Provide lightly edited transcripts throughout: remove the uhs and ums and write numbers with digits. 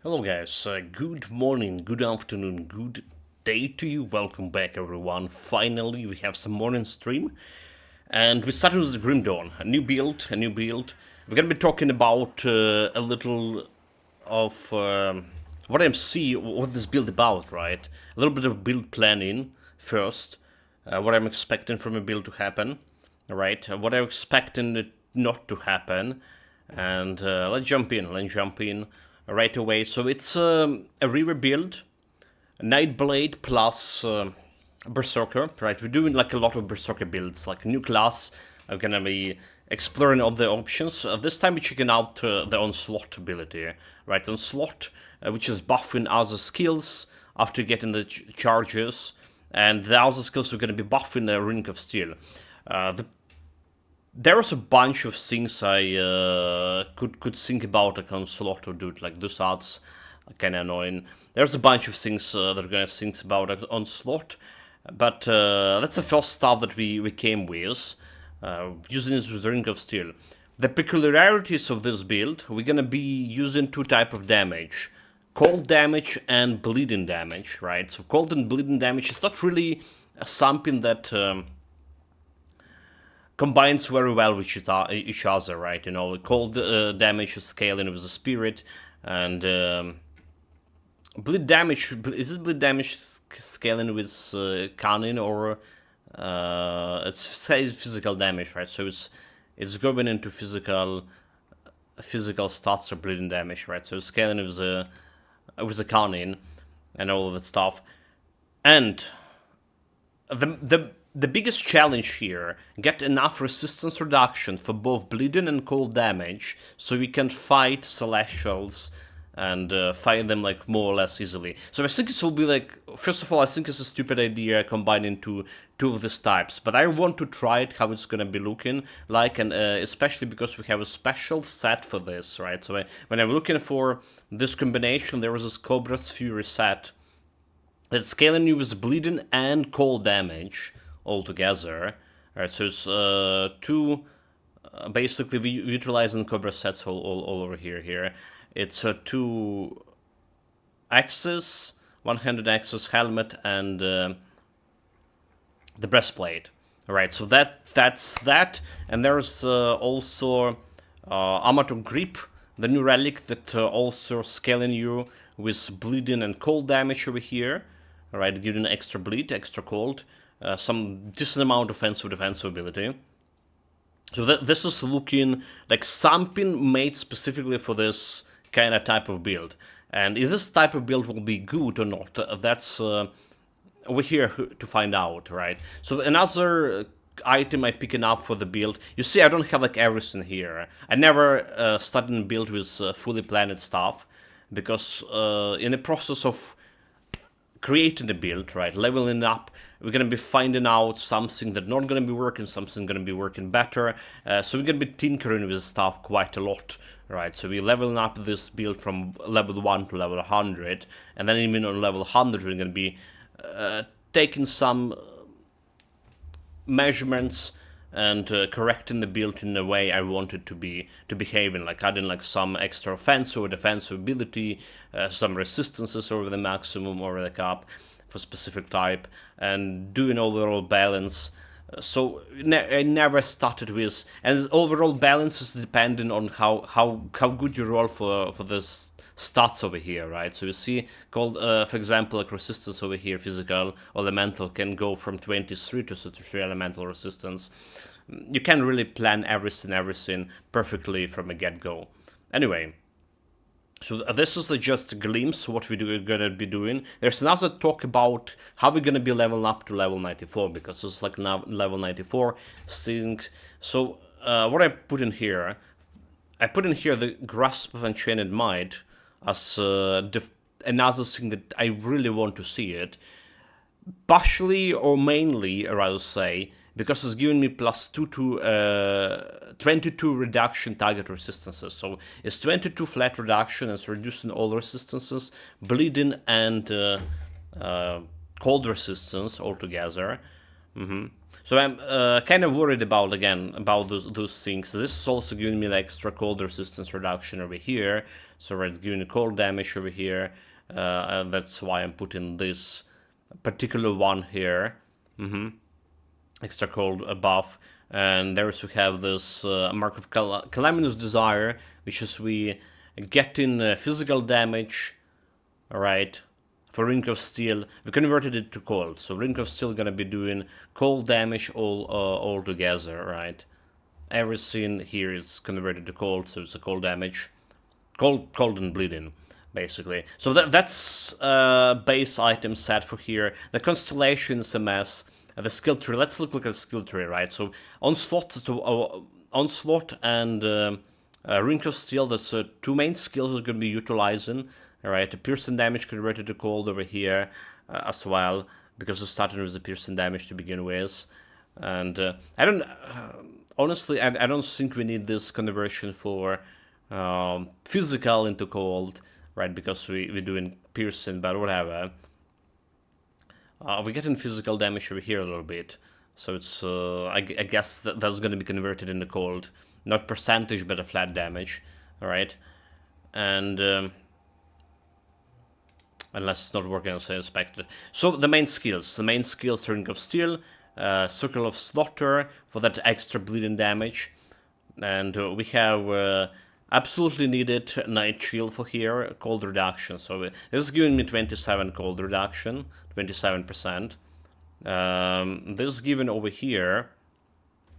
Hello guys, good morning, good afternoon, good day to you. Welcome back everyone. Finally we have some morning stream and we started with the Grim Dawn, a new build. We're gonna be talking about a little of what what this build about, right? A little bit of build planning first, what I'm expecting from a build to happen, right? What I'm expecting it not to happen, and let's jump in. Right away. So it's a Reaver build, Nightblade plus Berserker, right? We're doing like a lot of Berserker builds, like a new class. I'm gonna be exploring all the options. This time we're checking out the Onslaught ability, right? Onslaught, which is buffing other skills after getting the charges, and the other skills are gonna be buffing the Ring of Steel. There was a bunch of things I could think about like Onslaught or do it like this arts kind of annoying. There's a bunch of things that are gonna think about Onslaught, but that's the first stuff that we came with, using this with Ring of Steel. The peculiarities of this build, we're gonna be using two type of damage, cold damage and bleeding damage, right? So cold and bleeding damage is not really something that combines very well with each other, right? You know, cold damage is scaling with the spirit, and bleed damage, is it bleed damage scaling with cunning, or it's physical damage, right? So it's going into physical stats or bleeding damage, right? So it's scaling with the cunning and all of that stuff, and the biggest challenge here, get enough resistance reduction for both bleeding and cold damage so we can fight Celestials and fight them like more or less easily. So I think this will be like, first of all, I think it's a stupid idea combining two of these types, but I want to try it, how it's gonna be looking like, and especially because we have a special set for this, right? So when I'm looking for this combination, there was this Cobra's Fury set that's scaling you with bleeding and cold damage altogether. Alright, so it's two, basically we utilizing Cobra sets all over here. It's two axes, one-handed axes, helmet, and the breastplate. Alright, so that's that, and there's also Amateur Grip, the new relic that also scaling you with bleeding and cold damage over here. Alright, giving extra bleed, extra cold, some decent amount of defensive ability. So this is looking like something made specifically for this kind of type of build. And if this type of build will be good or not, that's we're here to find out, right? So another item I'm picking up for the build, you see I don't have like everything here. I never started a build with fully planned stuff, because in the process of creating the build, right, leveling up, we're gonna be finding out something that's not gonna be working, something gonna be working better. So we're gonna be tinkering with stuff quite a lot, right? So we're leveling up this build from level 1 to level 100, and then even on level 100 we're gonna be taking some measurements and correcting the build in the way I want it to behaving, like adding like some extra offensive or defensive ability, some resistances over the maximum or the cap for specific type, and doing overall balance. So I never started with, and overall balance is dependent on how good you roll for this stats over here, right? So you see, called for example, like resistance over here, physical or elemental, can go from 23 to 33 elemental resistance. You can't really plan everything perfectly from a get-go. Anyway, so this is just a glimpse of what we're gonna be doing. There's another talk about how we're gonna be leveling up to level 94, because it's like now level 94 thing. So what I put in here the Grasp of Enchanted Might as another thing that I really want to see it. Partially or mainly, or I'll say, because it's giving me plus 2 to 22 reduction target resistances. So it's 22 flat reduction, it's reducing all resistances, bleeding and cold resistance altogether. So I'm kind of worried about those things. This is also giving me like extra cold resistance reduction over here. So it's giving cold damage over here. And that's why I'm putting this particular one here. Extra cold buff. And there we have this Mark of Calaminous Desire, which is we get in physical damage, alright, for Ring of Steel. We converted it to cold, so Ring of Steel gonna be doing cold damage all together, right? Everything here is converted to cold, so it's a cold damage. Cold and bleeding, basically. So that's base item set for here. The constellation is a mess. The skill tree. Let's look at the skill tree, right? So Onslaught, Onslaught and Ring of Steel. That's two main skills we're going to be utilizing. All right, the piercing damage converted to cold over here as well, because we're starting with the piercing damage to begin with. And I don't honestly, I don't think we need this conversion for physical into cold, right? Because we're doing piercing, but whatever. We're getting physical damage over here a little bit, so it's I guess that's going to be converted into cold, not percentage but a flat damage, all right? And unless it's not working as I expected. So the main skills, Ring of Steel, Circle of Slaughter for that extra bleeding damage, and we have absolutely needed Night Shield for here, cold reduction. So this is giving me 27 cold reduction, 27%. This is given over here,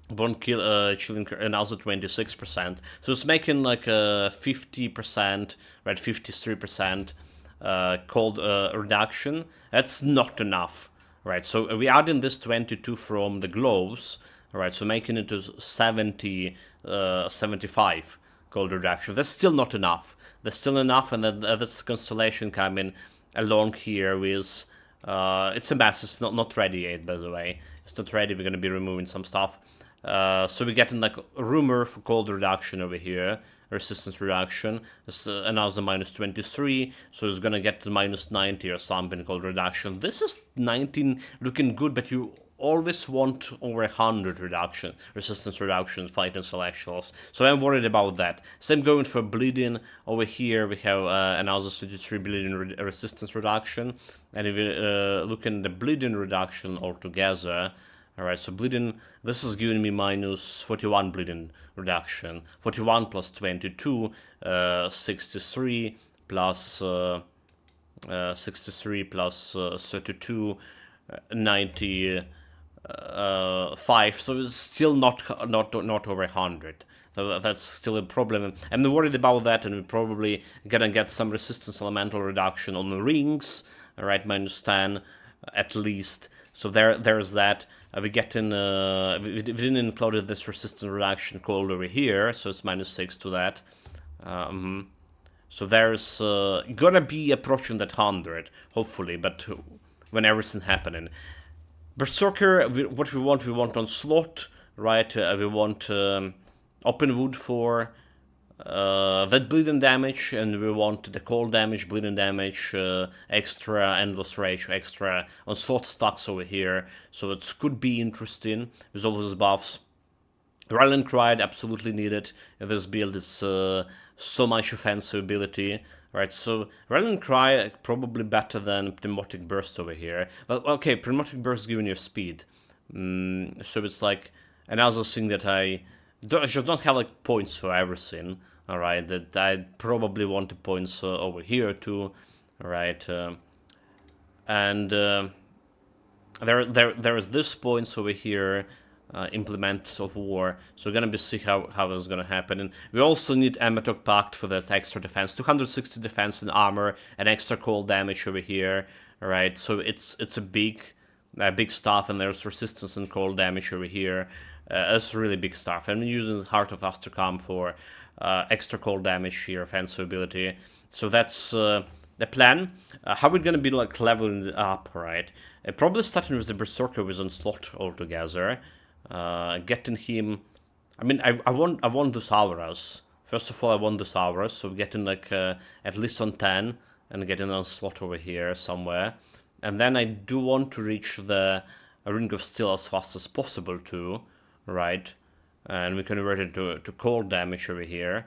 Bone kill chilling and also 26%. So it's making like a 50%, right? 53% cold reduction. That's not enough, right? So we adding this 22 from the gloves, right? So making it to 75 cold reduction. That's still not enough. That's still enough, and then that's constellation coming along here with. It's a mess. It's not ready yet, by the way. It's not ready. We're gonna be removing some stuff. So we're getting like a rumor for cold reduction over here, resistance reduction. It's another minus 23, so it's gonna get to minus 90 or something cold reduction. This is 19 looking good, but you always want over 100 reduction, resistance reduction fighting Celestials. So I'm worried about that. Same going for bleeding. Over here we have another 33 bleeding resistance reduction. And if we look at the bleeding reduction altogether, alright, so bleeding, this is giving me minus 41 bleeding reduction. 41 plus 22, 63 plus 63 plus 32, 95. So it's still not over 100. So that's still a problem. I'm worried about that, and we're probably gonna get some resistance elemental reduction on the rings. Alright, minus 10 at least. So there's that. We getting we didn't include this resistance reduction cold over here, so it's minus 6 to that. So there's gonna be approaching that 100, hopefully, but when everything happening. Berserker, what we want Onslaught, right? We want open wood for that bleeding damage, and we want the cold damage, bleeding damage, extra endless rage, extra Onslaught stacks over here. So it could be interesting with all those buffs. Rallying Cry absolutely needed. This build is so much offensive ability. Right, so Rallying Cry probably better than Pneumatic Burst over here. Well, okay, Pneumatic Burst giving you speed. So it's like another thing that I just don't have like points for everything. Alright, that I probably want the points over here too. Alright, and there is this points over here. Implements of war, so we're gonna be see how that's gonna happen. And we also need Amatok Pact for that extra defense, 260 defense and armor, and extra cold damage over here. All right, so it's a big stuff, and there's resistance and cold damage over here. It's really big stuff. I'm using Heart of Astrocom for extra cold damage here, offensive ability. So that's the plan. How we're gonna be like leveling up, right? Probably starting with the Berserker with Onslaught altogether. Getting him, I mean, I want those auras. First of all, I want those auras, so getting like at least on 10 and getting a slot over here somewhere. And then I do want to reach the Ring of Steel as fast as possible too, right? And we convert it to cold damage over here.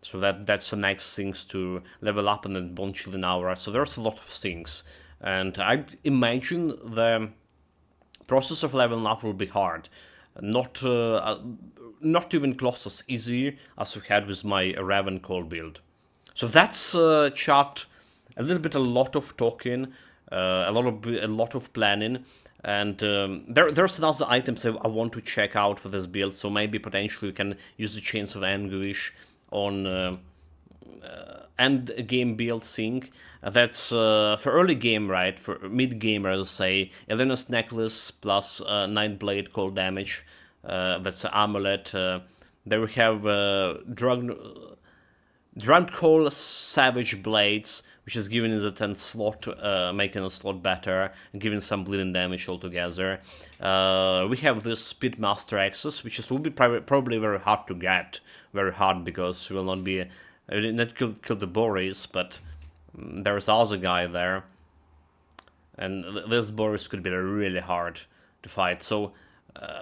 So that's the next things to level up, and then Bone Chill in Aura. So there's a lot of things. And I imagine the process of leveling up will be hard. Not even close as easy as we had with my Raven Call build. So that's chat, a lot of talking, a lot of planning, and there's another items I want to check out for this build. So maybe potentially we can use the Chains of Anguish on end game build thing. That's for early game, right? For mid game, I'll say Elena's Necklace plus Nightblade cold damage. That's an amulet. There we have Drugged Coal Savage Blades, which is giving us a 10 slot, making a slot better, and giving some bleeding damage altogether. We have this Speedmaster Axis, which will be probably very hard to get. Very hard, because we will not be... not kill the Boris, but there's also a guy there. And this Boris could be really hard to fight. So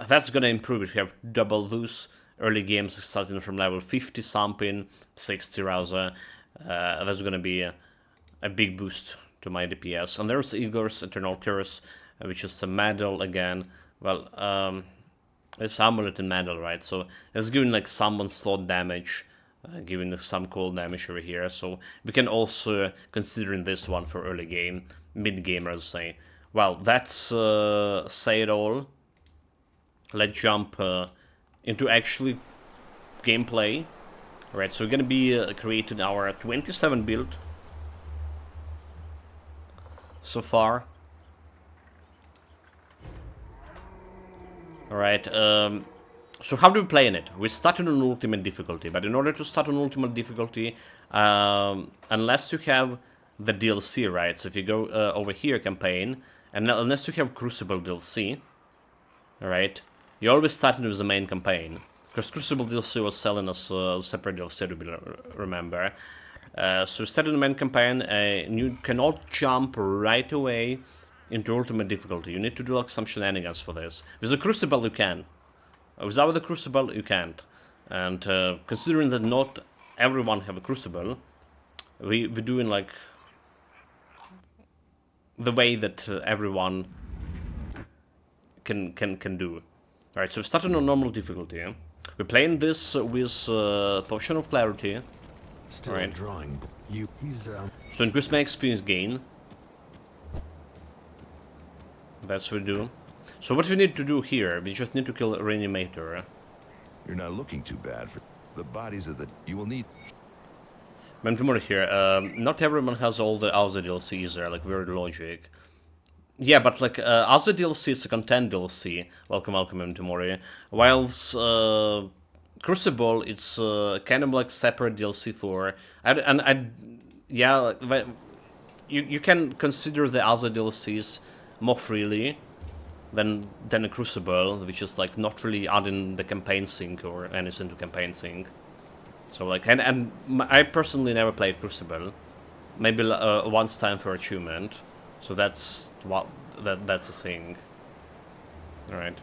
that's gonna improve it. We have double loose early games starting from level 50 something, 60 rather. That's gonna be a big boost to my DPS. And there's Igor's Eternal Curse, which is a medal again. Well, it's amulet and medal, right? So it's giving like summon slot damage, giving us some cold damage over here. So we can also consider this one for early game, mid game, as I say. Well, that's say it all. Let's jump into actually gameplay. Alright, so we're gonna be creating our 27 build so far. Alright, so how do we play in it? We started on ultimate difficulty, but in order to start on ultimate difficulty, unless you have the DLC, right? So if you go over here, campaign, and unless you have Crucible DLC, alright, you always started with the main campaign. Because Crucible DLC was selling us a separate DLC, to remember. So we started the main campaign, and you cannot jump right away into ultimate difficulty. You need to do like some shenanigans for this. With the Crucible you can. Without the Crucible you can't. And considering that not everyone have a Crucible, we're doing like the way that everyone can do. Alright, so we started on normal difficulty. We're playing this with Potion of Clarity. Still right. Drawing. So increase my experience gain. That's what we do. So what we need to do here, we just need to kill a Reanimator. You're not looking too bad for the bodies of the... You will need... Memtomori here. Not everyone has all the other DLCs there, like weird logic. Yeah, but like other DLC is a content DLC. Welcome, Memtomori. Whilst Crucible, it's kind of like separate DLC for... yeah, like, you can consider the other DLCs more freely than a Crucible, which is like not really adding the campaign sync or anything to campaign sync. So like, and I personally never played Crucible, maybe once time for achievement. So that's what that's a thing. All right.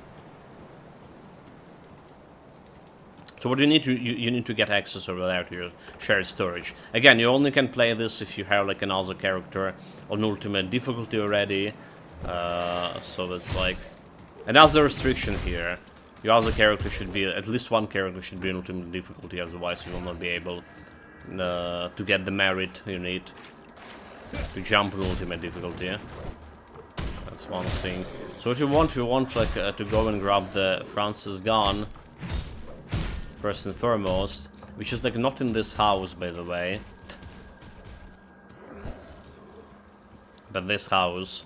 So what you need to get access over there to your shared storage. Again, you only can play this if you have like another character on ultimate difficulty already. So that's like another restriction here. Your other character should be, at least one character should be in ultimate difficulty, otherwise you will not be able to get the merit you need to jump in ultimate difficulty. That's one thing. So if you want like to go and grab the Francis gun first and foremost, which is like not in this house, by the way, but this house.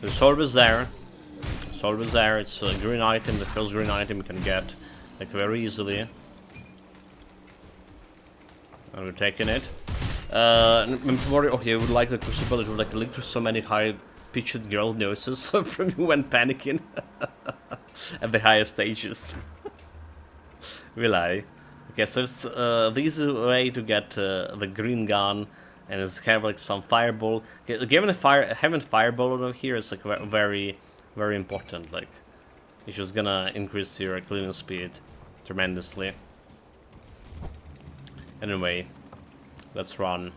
So it's always there. It's always there. It's a green item, the first green item you can get like very easily. And we're taking it. Okay, I would like the Crucible. It would like link to so many high-pitched girl noises from you when panicking at the higher stages. Will I? Okay, so it's the easy way to get the green gun. And it's have like some fireball. Given having fireball over here is like very, very important. Like, It's just gonna increase your cleaning speed tremendously. Anyway, let's run.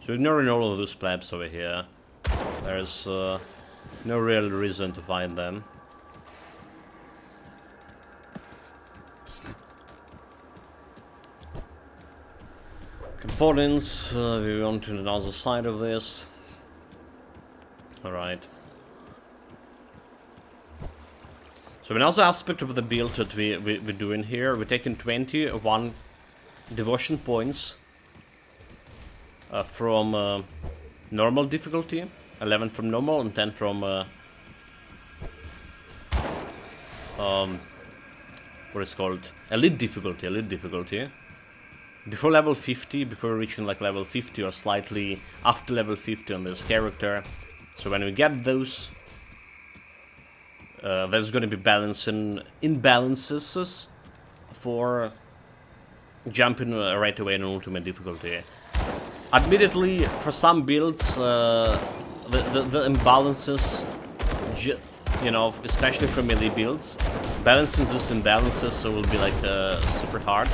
So ignoring all of those plebs over here, there's no real reason to find them. Components, we want to the other side of this. Alright. So another aspect of the build that we're doing here, we're taking 21 devotion points from normal difficulty, 11 from normal and 10 from what is called elite difficulty. Before level 50, before reaching like level 50 or slightly after level 50 on this character. So when we get those, there's going to be imbalances for jumping right away in ultimate difficulty. Admittedly, for some builds, the imbalances, you know, especially for melee builds, balancing those imbalances will be like super hard.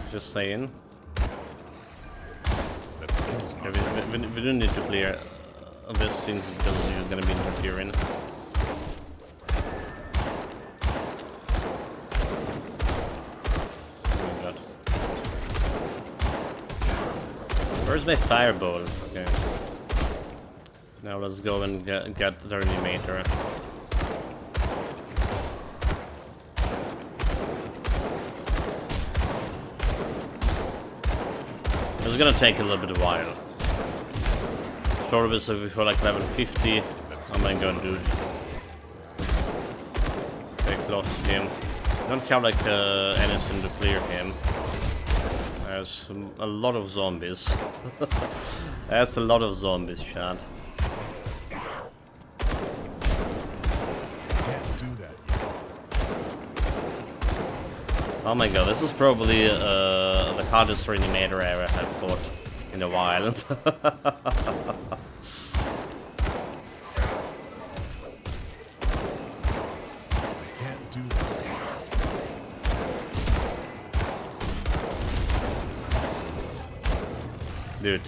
Just saying. Yeah, we don't need to clear these things because we're gonna be interfering. Oh my god. Where's my fireball? Okay. Now let's go and get the reanimator. It's gonna take a little bit of while. Sort of as if before like level 50, I'm gonna go and do. Stay close to him. Don't have like anything to clear him. There's a lot of zombies. There's a lot of zombies, Chad. Oh my god, this is probably the hardest reanimator I ever have fought in a while. Dude.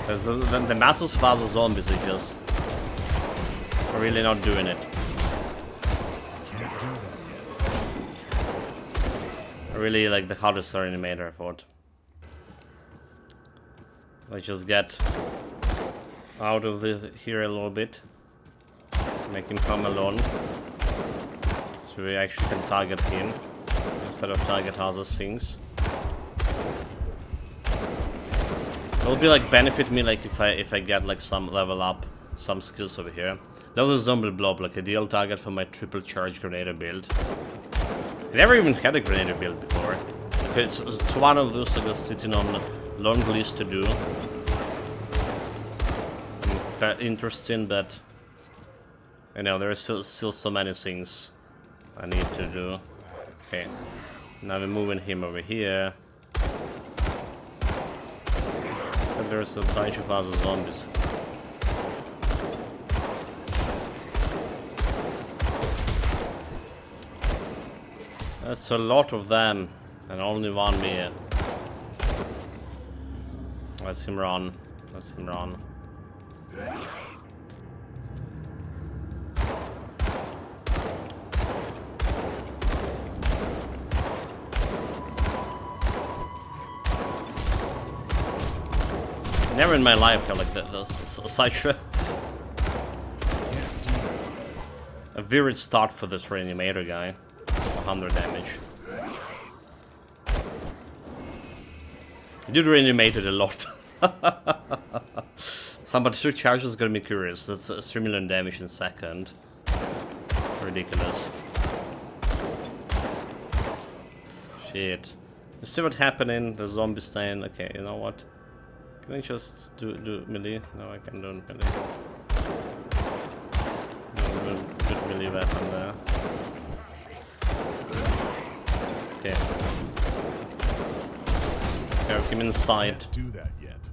The massive fast zombies are just really not doing it. Really like the hardest reanimator I fought. Let's just get out of here a little bit. Make him come alone. So we actually can target him instead of target other things. It'll be like benefit me like if I get like some level up, some skills over here. That was a zombie blob, like ideal target for my triple charge grenadier build. I never even had a grenadier build before. Okay, it's one of those I was sitting on a long list to do. Interesting that, you know, there are still so many things I need to do. Okay, now we're moving him over here. So there's a bunch of other zombies. That's a lot of them, and only one me. Let's him run. Let's him run. Never in my life have like such a weird start for this reanimator guy. 100 damage. I did reanimate it a lot. Somebody 2 charges is gonna be curious. That's 3 million damage in second. Ridiculous. Shit. You see what's happening? The zombie staying. Okay, you know what? Can I just do melee? No, I can do melee. No, good melee weapon there. Okay. Go him inside. Do that yet.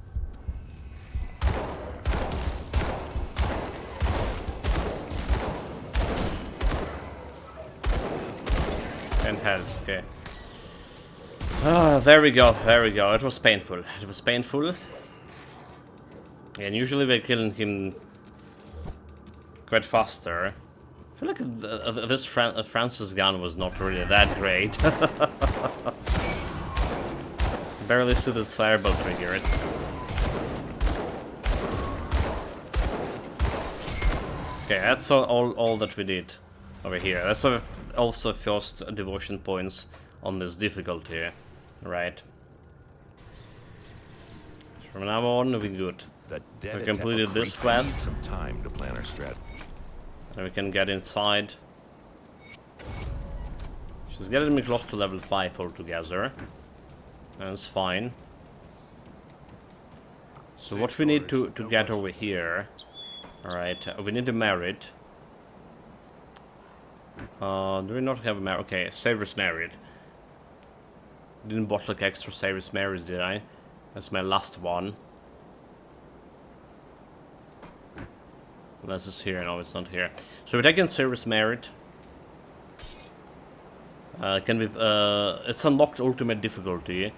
10 heads, okay. Ah, there we go, there we go. It was painful. It was painful. And usually we're killing him quite faster. I feel like this Francis gun was not really that great. Barely see this fireball trigger it. Okay, that's all that we did over here. That's also first devotion points on this difficulty, right? From now on, we're good. We completed this quest. Some time to plan our strat. And we can get inside. She's getting me close to level 5 altogether. And it's fine. So what we need to get over here... Alright, we need a merit. Do we not have a merit? Okay, Savior's merit. Didn't bought like extra Savior's merits, did I? That's my last one. Unless it's here, no, it's not here. So we're taking Savior's merit. Can be it's unlocked ultimate difficulty.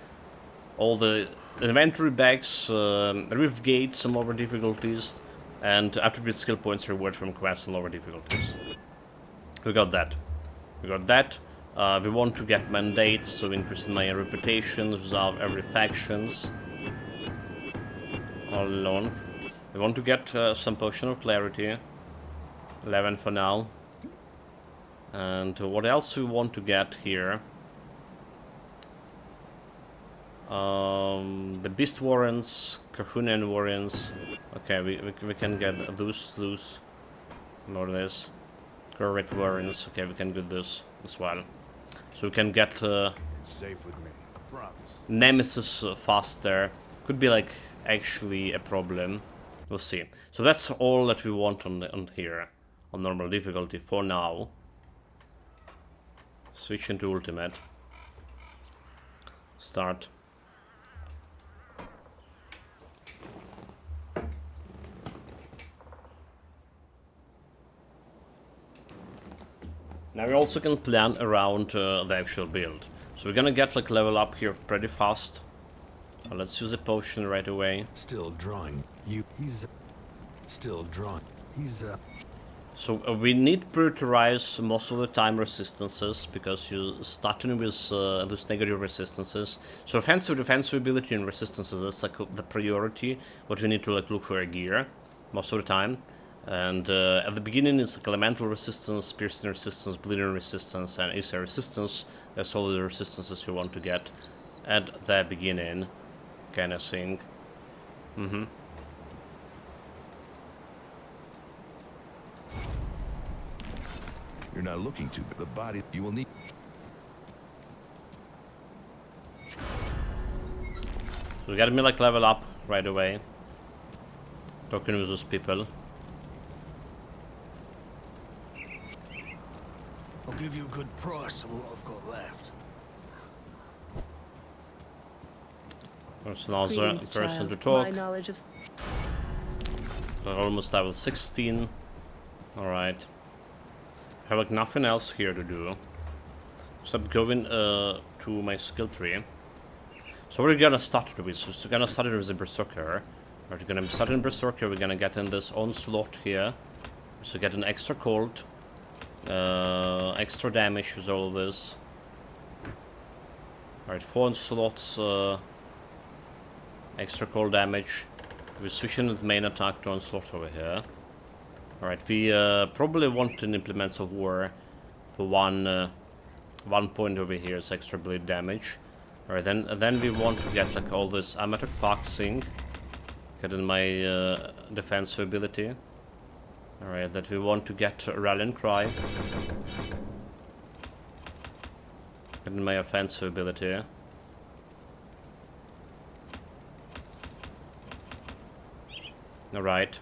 All the inventory bags, rift gates, some lower difficulties, and attribute skill points reward from quests and lower difficulties. We got that. We got that. We want to get mandates, so increase my reputation, resolve every factions. All alone. We want to get some potion of clarity. 11 for now. And what else we want to get here? The Beast Warrants, Kahunian Warrants. Okay, we can get those. More this. Correct Warrants. Okay, we can get this as well. So we can get It's safe with me. Promise. Nemesis faster. Could be like actually a problem. We'll see. So that's all that we want on here, on normal difficulty for now. Switch into ultimate. Start. Now we also can plan around the actual build. So we're gonna get like level up here pretty fast. Let's use a potion right away. Still drawing. He's still drawing. So we need brutalize most of the time resistances, because you're starting with those negative resistances. So offensive, defensive ability and resistances, that's like the priority, what we need to like look for a gear most of the time. And at the beginning it's like elemental resistance, piercing resistance, bleeding resistance, and AC resistance. That's all the resistances you want to get at the beginning, kind of thing. You're not looking to the body. You will need. So we gotta me like level up right away. Talking with those people. I'll give you a good price on what I've got left. There's another Greetings, person child. to talk. My knowledge of... We're almost level 16. Alright. Have like nothing else here to do. Except going to my skill tree. So we're gonna start with. So we're gonna start it with the Berserker. We're gonna start in Berserker, we're gonna get in this Onslaught here. So get an extra cold. Extra damage with all this. Alright, 4 Onslaughts, extra cold damage. We're switching the main attack to Onslaught over here. Alright, we probably want an Implements of War for one point over here, it's extra bleed damage. Alright, then we want to get like all this amateur boxing. Get in my defensive ability. Alright, that we want to get Rallying Cry. Get in my offensive ability. Alright.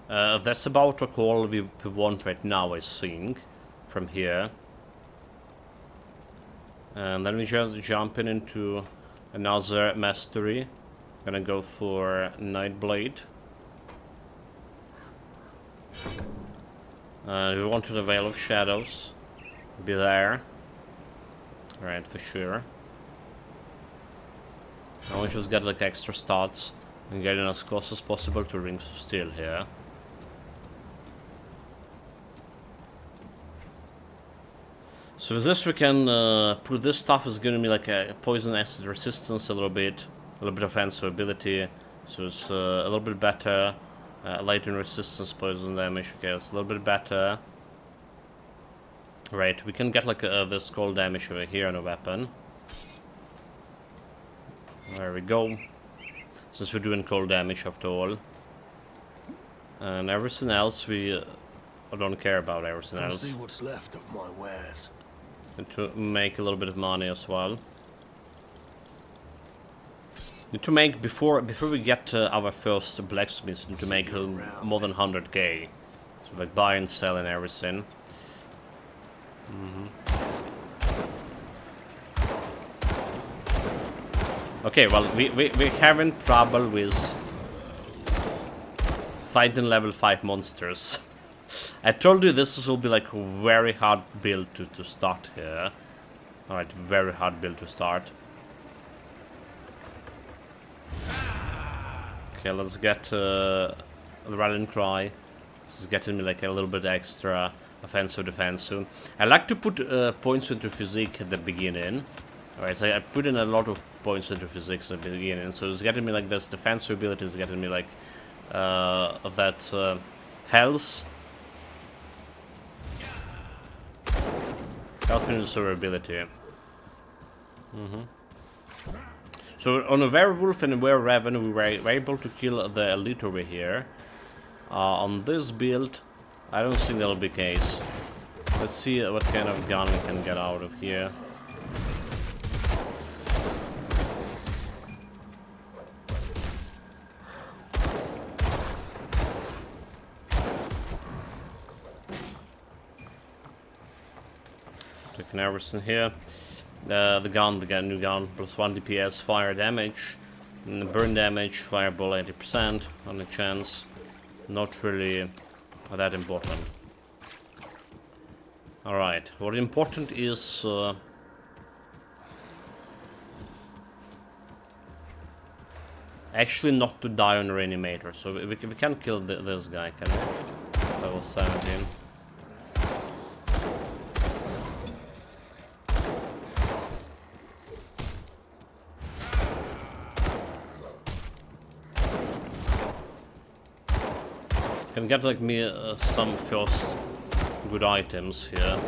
That's about all we want right now, I think, from here. And then we just jump into another mastery. Gonna go for Nightblade. We want to the Veil of Shadows. be there. Right, for sure. I want to just get like extra stats and getting as close as possible to Rings of Steel here. So with this we can put this stuff is giving me like a poison acid resistance a little bit of offensive ability, so it's a little bit better. Lightning resistance, poison damage, okay, it's a little bit better. Right, we can get like this cold damage over here on a weapon. There we go. Since we're doing cold damage after all. And everything else we I don't care about everything I'll else. see what's left of my wares. And to make a little bit of money as well. Need to make before we get our first blacksmith. Need to make more than 100k. So like buy and sell and everything. Okay, well we having trouble with fighting level 5 monsters. I told you this will be like a very hard build to start here. Alright, very hard build to start. Okay, let's get the rallying cry. This is getting me like a little bit extra offensive defense soon. I like to put points into physique at the beginning. Alright, so I put in a lot of points into physics at the beginning, so it's getting me like this defensive ability is getting me like of that health. Helping with survivability. So on a werewolf and a were-raven we were able to kill the elite over here. On this build, I don't think that'll be the case. Let's see what kind of gun we can get out of here. Taking everything here. The new gun, plus 1 DPS, fire damage, and burn damage, fireball 80% on the chance. Not really that important. Alright, what important is actually not to die on the reanimator. So we can kill this guy, can we? Level 17. Can get like me some first good items here.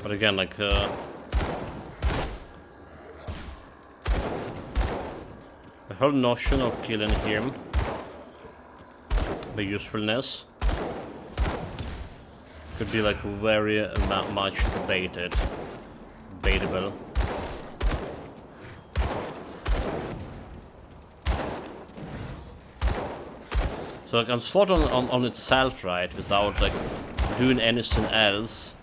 But again, like the whole notion of killing him, the usefulness, could be like very much debatable. So like Onslaught on itself, right, without like doing anything else,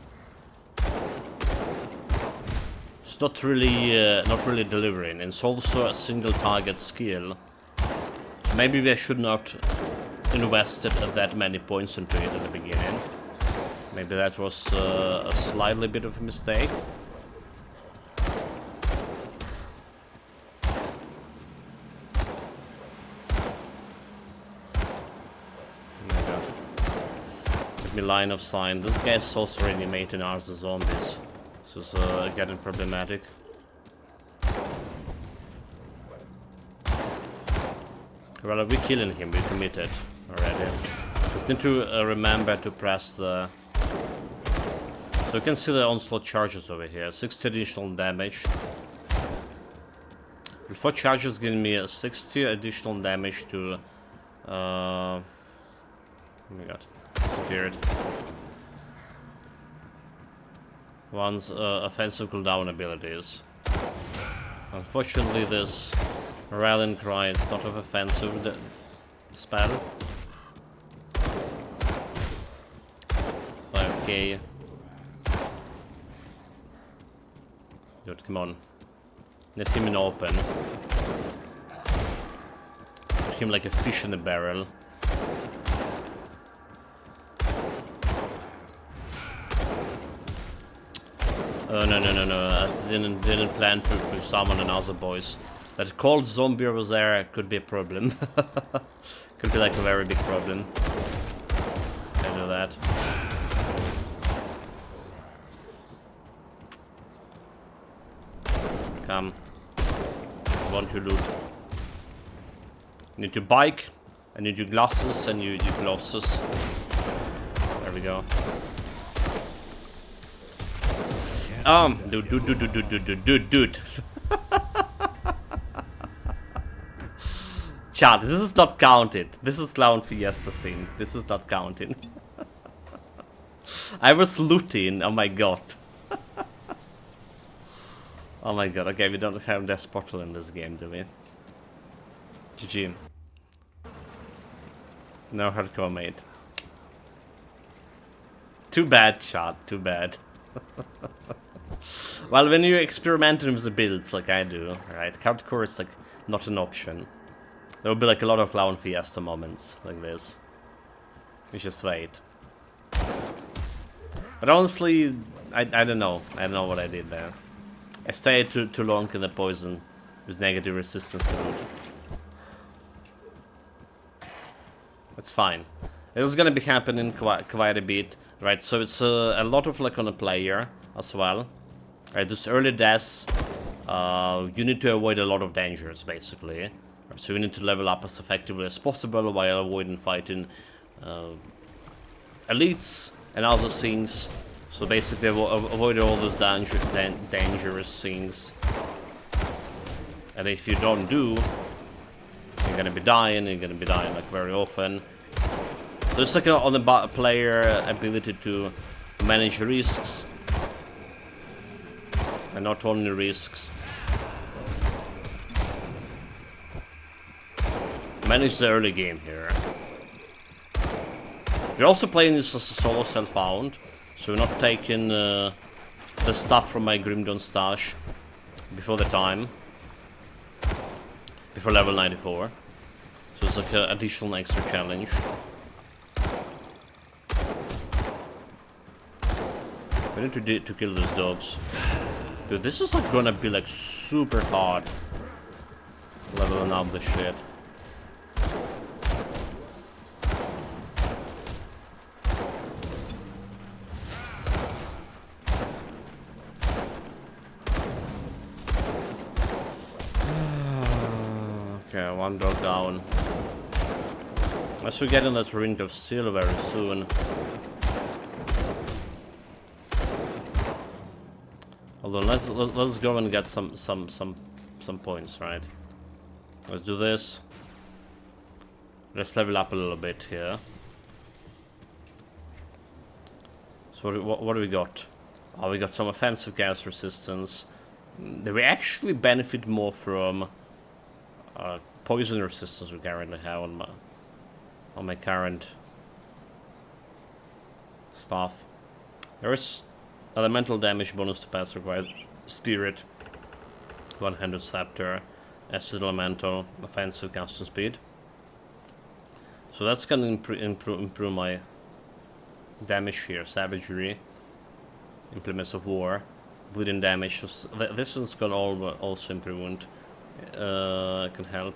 it's not really delivering. It's also a single target skill. Maybe we should not invested that many points into it at the beginning. Maybe that was a slightly bit of a mistake. Me line of sign. This guy's also reanimating ours the zombies. This is getting problematic. Well, we're killing him, we committed already. Just need to remember to press the... So you can see the Onslaught charges over here. 60 additional damage. With 4 charges giving me 60 additional damage to... oh my god. Disappeared. One's offensive cooldown abilities. Unfortunately, this rallying cry is not of offensive spell. 5k. Dude, come on. Let him in open. put him like a fish in a barrel. Oh no! I didn't plan to summon another boys. That cold zombie over there could be a problem. Could be like a very big problem. I know that. Come. I want your loot. Need your bike, I need your glasses and your glosses. There we go. Dude. Chat, this is not counted. This is Clown Fiesta scene. This is not counting. I was looting, oh my god. Oh my god, okay, we don't have Death Portal in this game, do we? GG. No hardcore mate. Too bad, chat, too bad. Well, when you're experimenting with the builds like I do, right, hardcore is like not an option. There will be like a lot of Clown Fiesta moments like this. We just wait. But honestly, I don't know. I don't know what I did there. I stayed too long in the poison with negative resistance to loot. It's fine. This is gonna be happening quite a bit, right? So it's a lot of like on a player as well. Right, those early deaths, you need to avoid a lot of dangers basically. Right, so you need to level up as effectively as possible while avoiding fighting elites and other things. So basically avoid all those dangerous things. And if you don't do, you're gonna be dying like very often. So it's like on the player ability to manage risks. And not only risks. Manage the early game here. We're also playing this as a solo self-found. So we're not taking the stuff from my Grim Dawn stash before the time. Before level 94. So it's like an additional extra challenge. We need to kill those dogs. Dude, this is like gonna be like super hard. Leveling up the shit. Okay, one dog down. As we get in that Ring of Steel very soon. Although let's go and get some points, right? Let's do this. Let's level up a little bit here. So what do we got? Oh, we got some offensive gas resistance. We actually benefit more from poison resistance we currently have on my current stuff. There is elemental damage bonus to pass required spirit, one-handed scepter, acid elemental, offensive casting speed. So that's gonna improve my damage here. Savagery, implements of war, bleeding damage. So this is gonna also improve. Can help.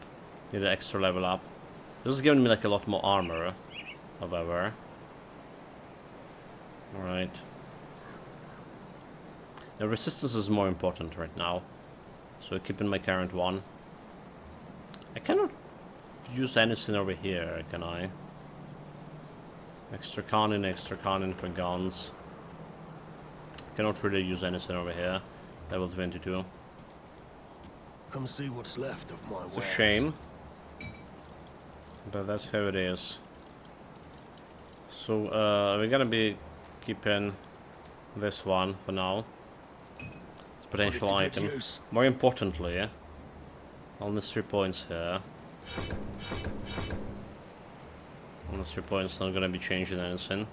Need an extra level up. This is giving me like a lot more armor, however. Alright. The resistance is more important right now. So keeping my current one. I cannot use anything over here, can I? Extra cannon for guns. Cannot really use anything over here. Level 22. Come see what's left of my wares. It's a shame. But that's how it is. So we're gonna be keeping this one for now. It's a potential item. More importantly, only 3 points here. Only 3 points, not gonna be changing anything.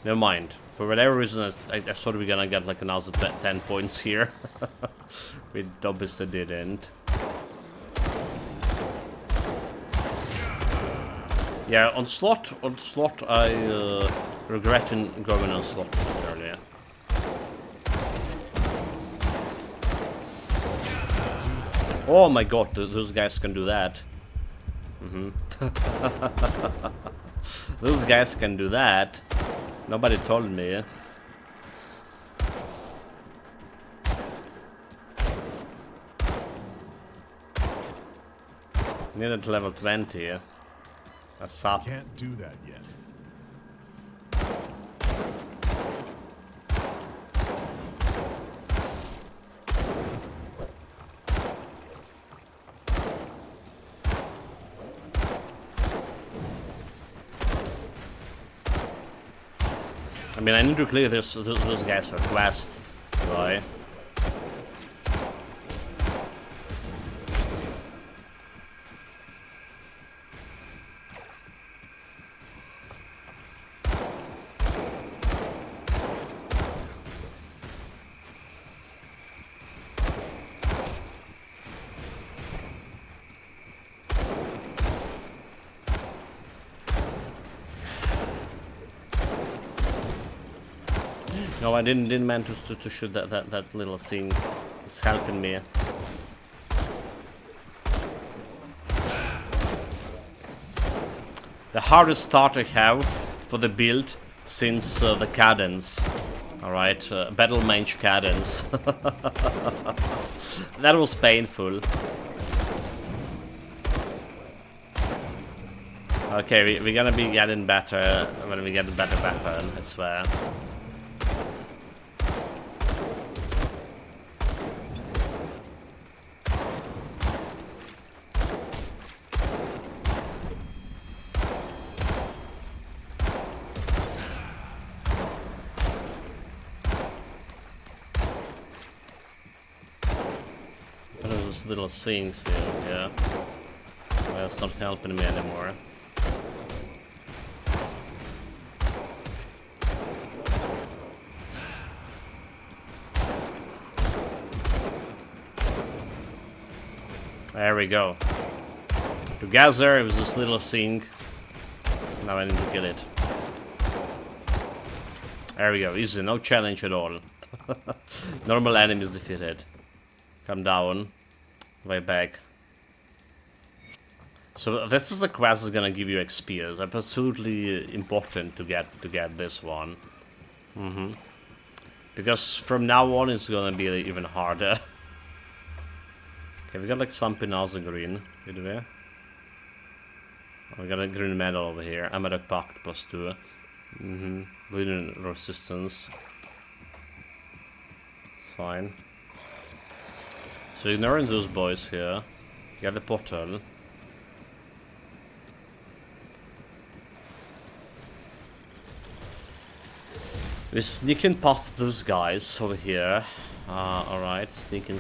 Never mind. For whatever reason, I thought we were gonna get like another 10 points here. We obviously didn't. Yeah, Onslaught, I regret going Onslaught earlier. Oh my god, those guys can do that. Those guys can do that. Nobody told me. Needed level 20. That's up. Can't do that yet. I mean, I need to clear those guys for quest, right? No, I didn't mean to shoot that little thing. It's helping me. The hardest start I have for the build since the cadence. Alright, battle mage cadence. That was painful. Okay, we're gonna be getting better when we get a better weapon, I swear. Little things here, yeah. Well, it's not helping me anymore. There we go. Together, it was this little thing. Now I need to kill it. There we go, easy, no challenge at all. Normal enemies defeated. Come down. Way back. So this is a quest that's gonna give you XP. It's absolutely important to get this one. Because from now on it's gonna be even harder. Okay, we got like something else in green, did we? Oh, we got a green medal over here. Amarok Pact +2. Bleeding resistance. It's fine. So ignoring those boys here, get the portal. We're sneaking past those guys over here. Alright, sneaking.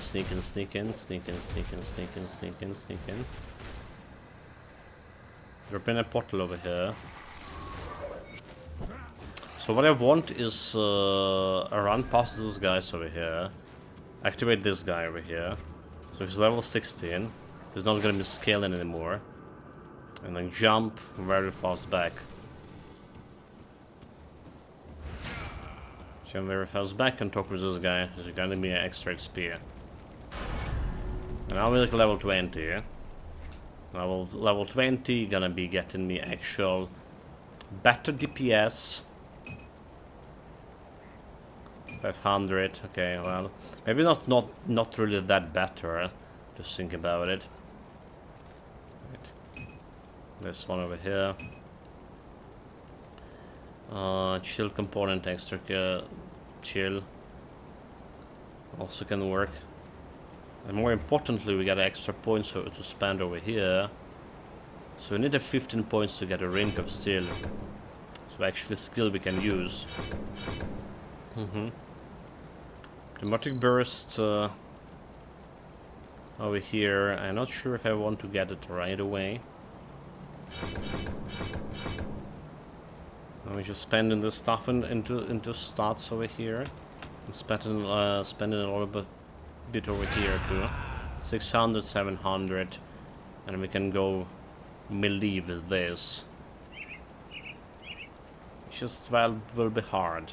Dropping a portal over here. So what I want is a run past those guys over here. Activate this guy over here. So he's level 16. He's not gonna be scaling anymore. And then jump very fast back. Jump very fast back and talk with this guy. He's gonna give me an extra XP. And now we're like level 20. Level 20 gonna be getting me actual better DPS. 500, okay, well, maybe not really that better, just think about it. Right. This one over here. Chill component extra chill. Also can work. And more importantly, we got extra points to spend over here. So we need a 15 points to get a Ring of Steel. So actually skill we can use. Dramatic Burst over here. I'm not sure if I want to get it right away. Now we're just spending the stuff into stats over here. And spending a little bit over here too. 600, 700. And we can go melee with this. just well will be hard.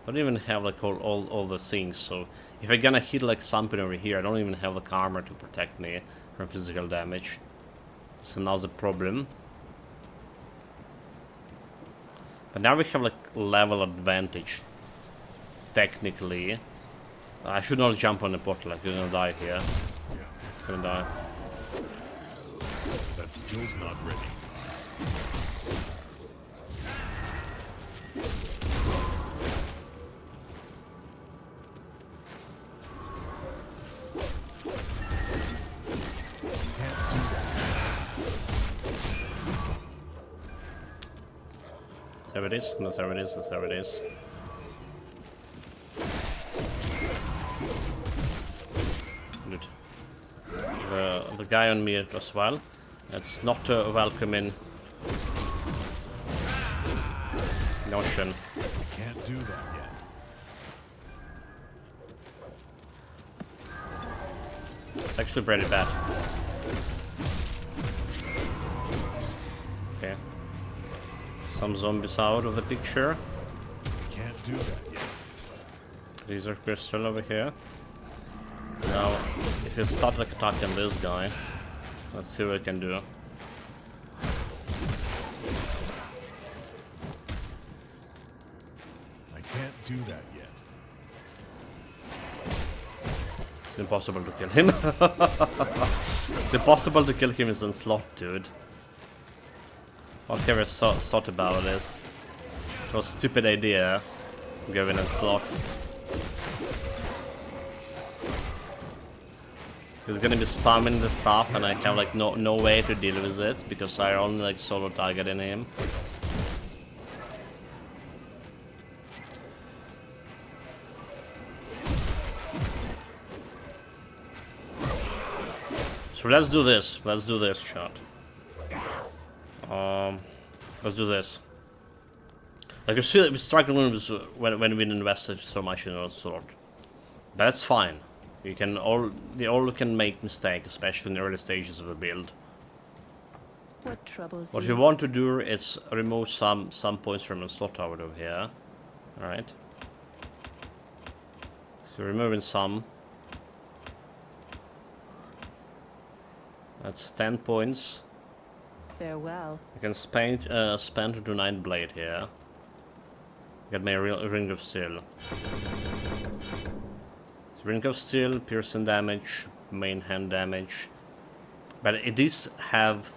Don't even have like all the things, so if I'm gonna hit like something over here, I don't even have like armor to protect me from physical damage. So now the problem. But now we have like level advantage. Technically. I should not jump on the portal, like you're gonna die here. Gonna die. That skill's not ready. There it is, no, there it is, there it is. Good. The guy on me as well. It's not a welcoming notion. Can't do that yet. It's actually pretty bad. Okay. Some zombies out of the picture. Can't do that yet. These are still over here. Now, if you start like attacking this guy, let's see what I can do. I can't do that yet. It's impossible to kill him. It's impossible to kill him with Onslaught, dude. Whatever thought about this. It was a stupid idea. Going Onslaught. He's gonna be spamming the stuff and I have like no way to deal with it because I only like solo targeting him. So let's do this shot. Let's do this. Like you see, we're struggling with when we invested so much in our sword, but that's fine. You can all can make mistakes, especially in the early stages of the build. What troubles What you? we want to do is remove some points from the slot tower over here. All right. So removing some. That's 10 points. Farewell. I can spend to do Nightblade here. Get my ring of steel. So ring of steel, piercing damage, main hand damage. But it does have.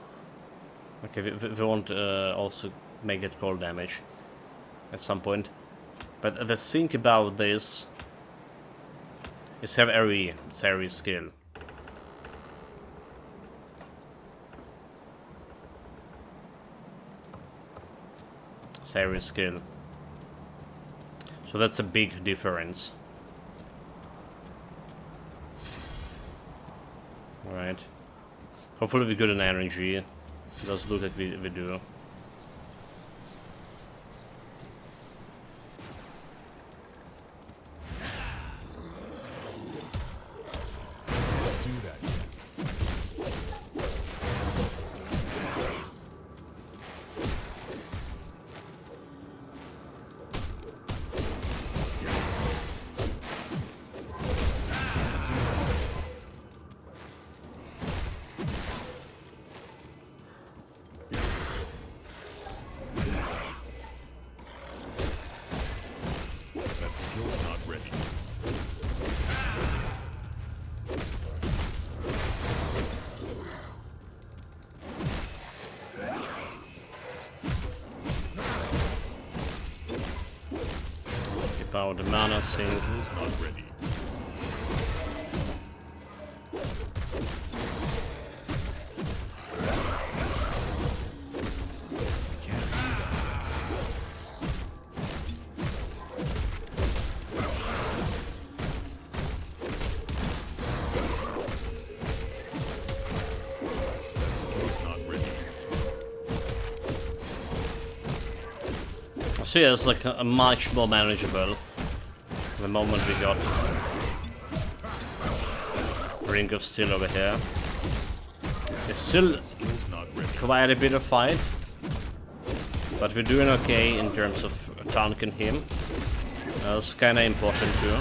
Okay, we want also make it cold damage at some point. But the thing about this is have AoE. It's AoE skill. AoE skill. So that's a big difference. Alright. Hopefully we got an energy. It does look like we do. Do that yet. That skill's not ready. Keep out the mana sink. Skill's not ready. Can't do that. That skill's not ready. So yeah, it's like a much more manageable. The moment we got Ring of Steel over here. It's still Skill's not ready. quite a bit of fight. But we're doing okay in terms of tanking him. That's kinda important too.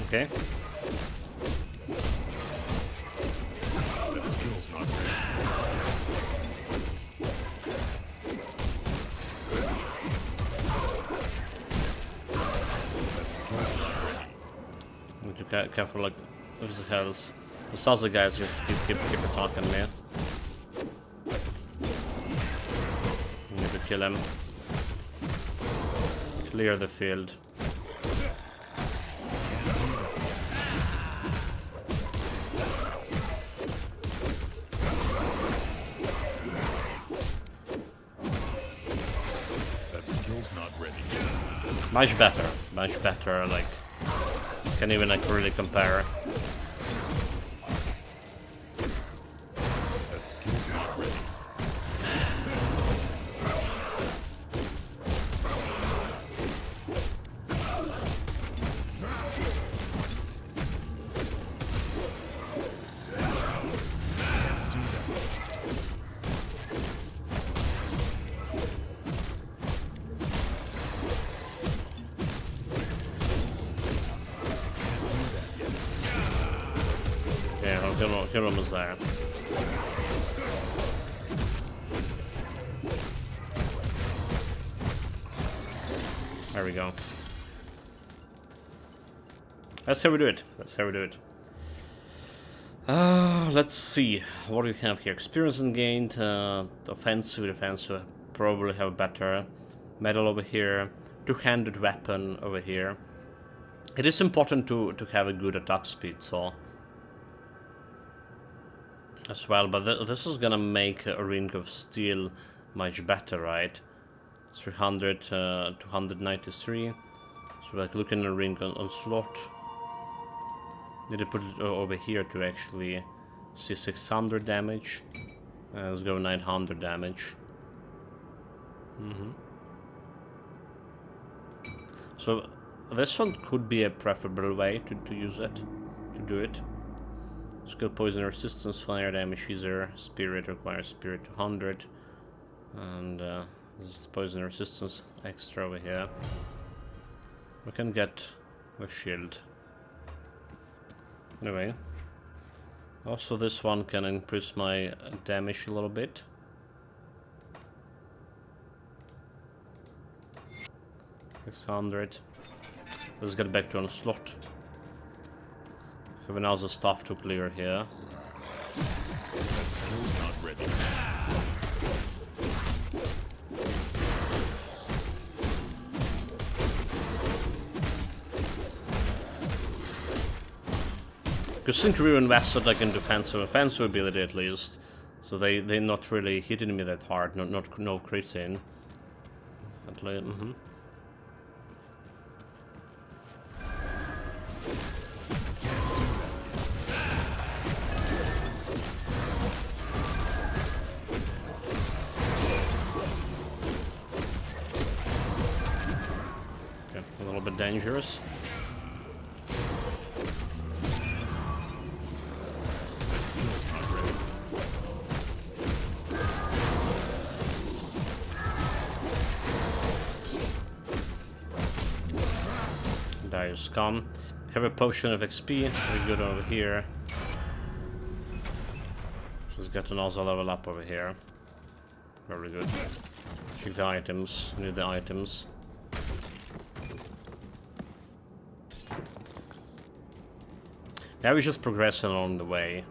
Okay. That skill's not ready. That skill's not ready. Need to be careful, like, who's the hell's... Those other guys just keep attacking me. Need to kill him. Clear the field. That skill's not ready. Much better, like, can't even like really compare. That skill's not ready. Yeah, kill him was there. There we go. That's how we do it. That's how we do it. Let's see. What do we have here? Experience and gained. Offensive, defensive. Probably have better. Metal over here. Two-handed weapon over here. It is important to have a good attack speed, so... as well, but this is gonna make a Ring of Steel much better, right? 300, 293. So like looking at a Ring on Onslaught. Need to put it over here to actually see 600 damage. Let's go 900 damage. So this one could be a preferable way to use it, to do it. Skill poison resistance, fire damage easier, spirit requires spirit 200, and this is poison resistance extra over here. We can get a shield. Anyway, also this one can increase my damage a little bit. $600. Let's get back to Onslaught. Have another stuff to clear here. That skill's not ready. Because since we invested like in offensive ability at least, so they're not really hitting me that hard, no critting. At least, Okay, a little bit dangerous. That skill's not ready. Dire scum. Have a potion of XP. Very good over here. Just get another level up over here. Very good. Check the items. Need the items. Now we just progress along the way.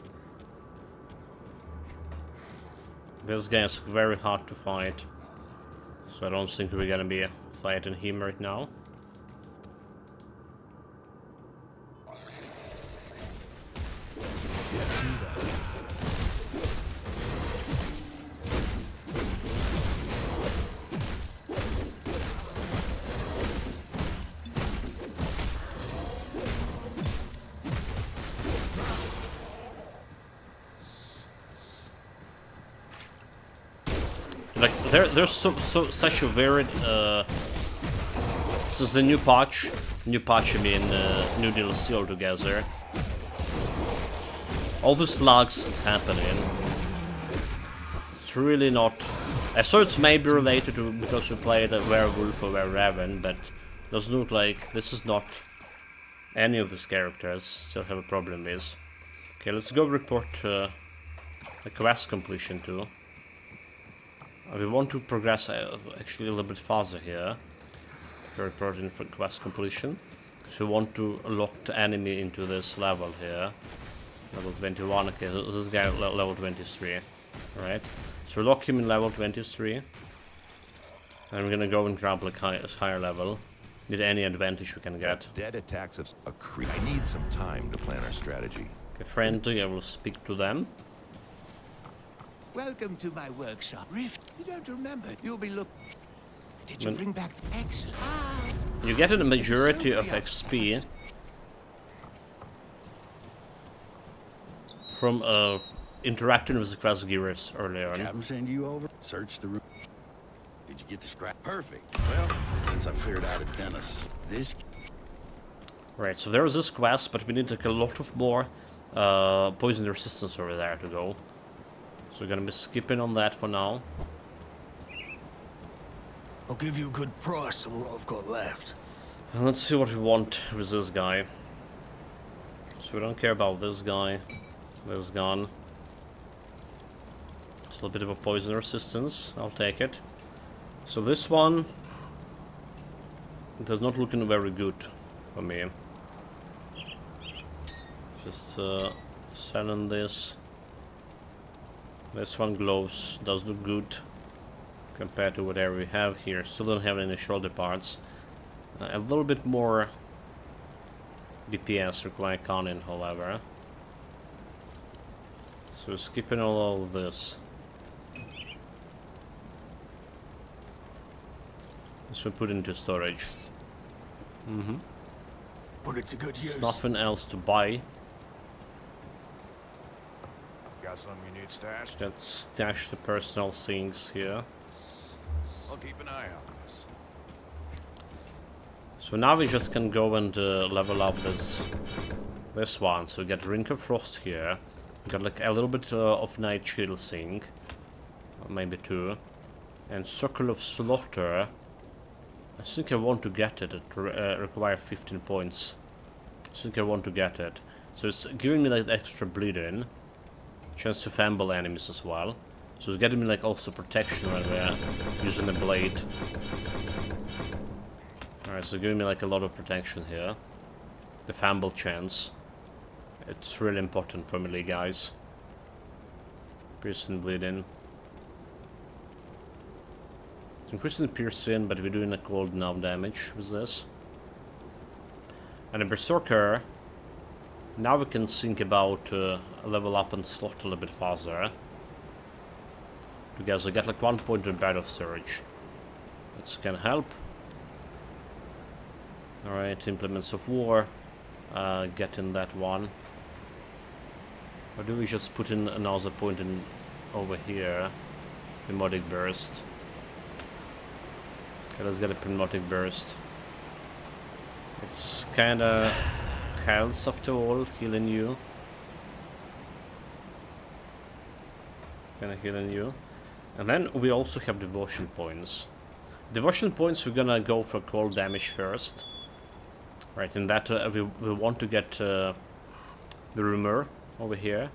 This guy is very hard to fight, so I don't think we're gonna be fighting him right now. Like there's such a weird. This is the new patch. New patch, I mean, new DLC altogether. All these lags is happening. It's really not. I saw it's maybe related to because we played a werewolf or werewolf, but it doesn't look like this is not any of these characters still have a problem with. Okay, let's go report the quest completion too. We want to progress actually a little bit faster here. For reporting for quest completion. So we want to lock the enemy into this level here. Level 21, okay, so this guy level 23. Alright. So lock him in level 23. And we're gonna go and grab like higher level. Need any advantage we can get. Dead attacks of a creep. I need some time to plan our strategy. Okay, friendly, I will speak to them. Welcome to my workshop. Rift, you don't remember. You'll be Did you bring back the excellent? You get a majority of XP from interacting with the quest gears earlier on. Captain send you over? Search the room. Did you get the scrap? Perfect. Well, since I cleared out of Dennis, this... Right, so there is this quest, but we need like a lot of more poison resistance over there to go. So we're gonna be skipping on that for now. I'll give you a good price on what I've got left. And let's see what we want with this guy. So we don't care about this guy. This gun. It's a little bit of a poison resistance. I'll take it. So this one, it is not looking very good for me. Just selling this. This one glows, does look good compared to whatever we have here. Still don't have any shoulder parts. A little bit more DPS required cannon, however. So skipping all of this. This we put into storage. Put it to good use. There's nothing else to buy. Got something you need stashed? Let's stash the personal things here. I'll keep an eye out on this. So now we just can go and level up this one. So we get Ring of Frost here. We got like a little bit of Night Shield thing, or maybe 2, and Circle of Slaughter. I think I want to get it. It requires 15 points. I think I want to get it. So it's giving me like extra bleeding, chance to fumble enemies as well. So it's getting me like also protection when we're using the blade. Alright, so giving me like a lot of protection here. The fumble chance. It's really important for melee guys. Piercing bleeding. Increasing the piercing, but we're doing a cold now damage with this. And a Berserker. Now we can think about level up and slot a little bit faster. Because I get like 1 point in Battle Surge. This can help. Alright, Implements of War. Getting that one. Or do we just put in another point in over here? Pneumatic Burst. Okay, let's get a Pneumatic Burst. It's kinda health after all, healing you. Kinda healing you. And then we also have Devotion points. Devotion points, we're gonna go for cold damage first. Right, and that we want to get the Rumor over here.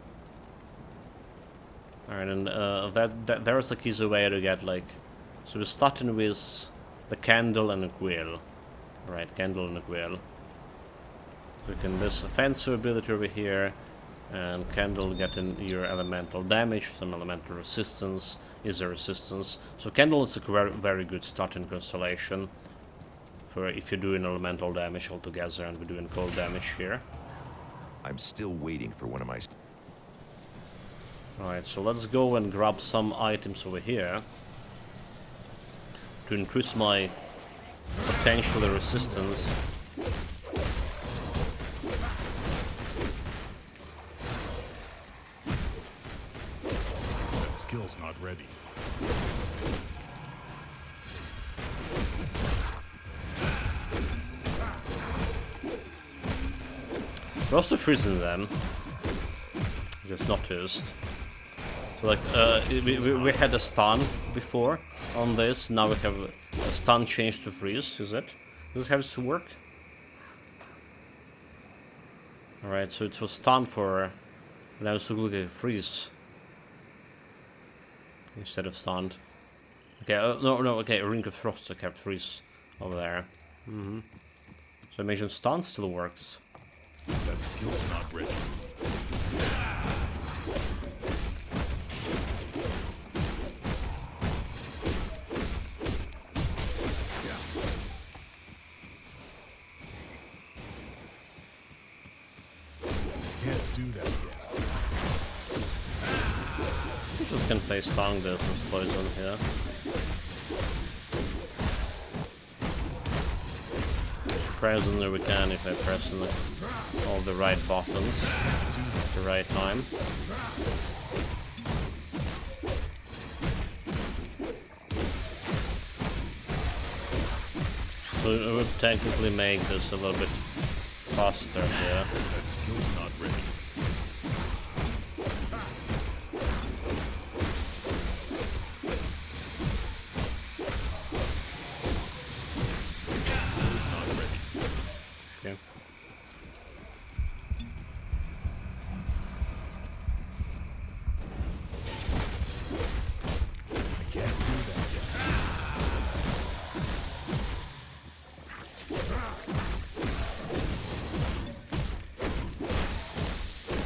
Alright, and that there's like easy way to get like... So we're starting with the Candle and a Quill. Right, Candle and a Quill. We can this offensive ability over here, and Candle getting your elemental damage, some elemental resistance, is a resistance. So Candle is a very, very good starting constellation for if you're doing elemental damage altogether, and we're doing cold damage here. I'm still waiting for one of my... Alright, so let's go and grab some items over here to increase my potential resistance. That skill's not ready. We're also freezing them. Just noticed. So like, we had a stun before on this. Now we have a stun change to freeze. Is it? Does it have to work? All right. So it was stun for, but I was look at freeze instead of stunned. Okay. No. Okay. A ring of frost. I kept freeze over there. So imagine stun still works. That skill's not ready. Can't do that yet. We just can play stun this as poison here. Surprisingly we can if I press all the right buttons at the right time. So it would technically make this a little bit faster here. That skill's not ready. Okay. I can't do that yet.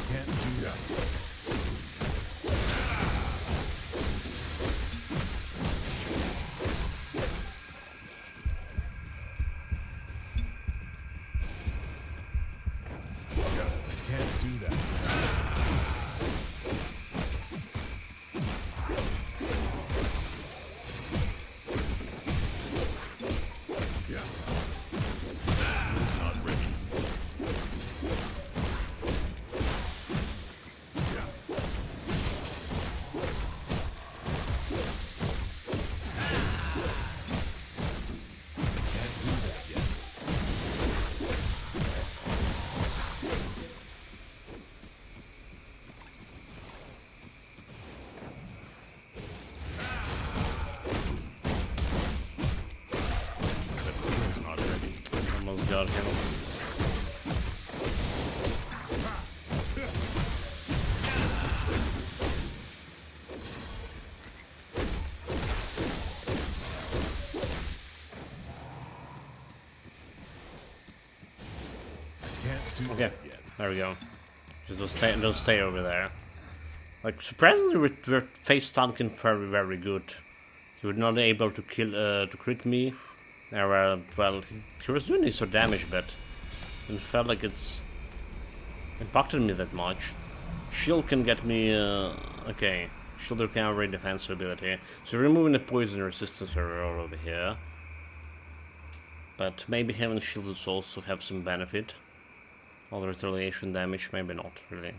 Can't do that yet. I can't do that. Yeah. That skill's not ready. Yeah. Can't do that yet. That skill's not ready. Almost got him. Can't do Okay, that yet. there we go. Just don't stay over there. Like surprisingly, we're face tanking very good. He was not able to kill to crit me. Well, he was doing extra damage, but it felt like it's impacted me that much. Shield can get me. Okay, shield recovery, defense ability. So removing the poison resistance area over here. But maybe having shields also have some benefit. All the retaliation damage, maybe not really.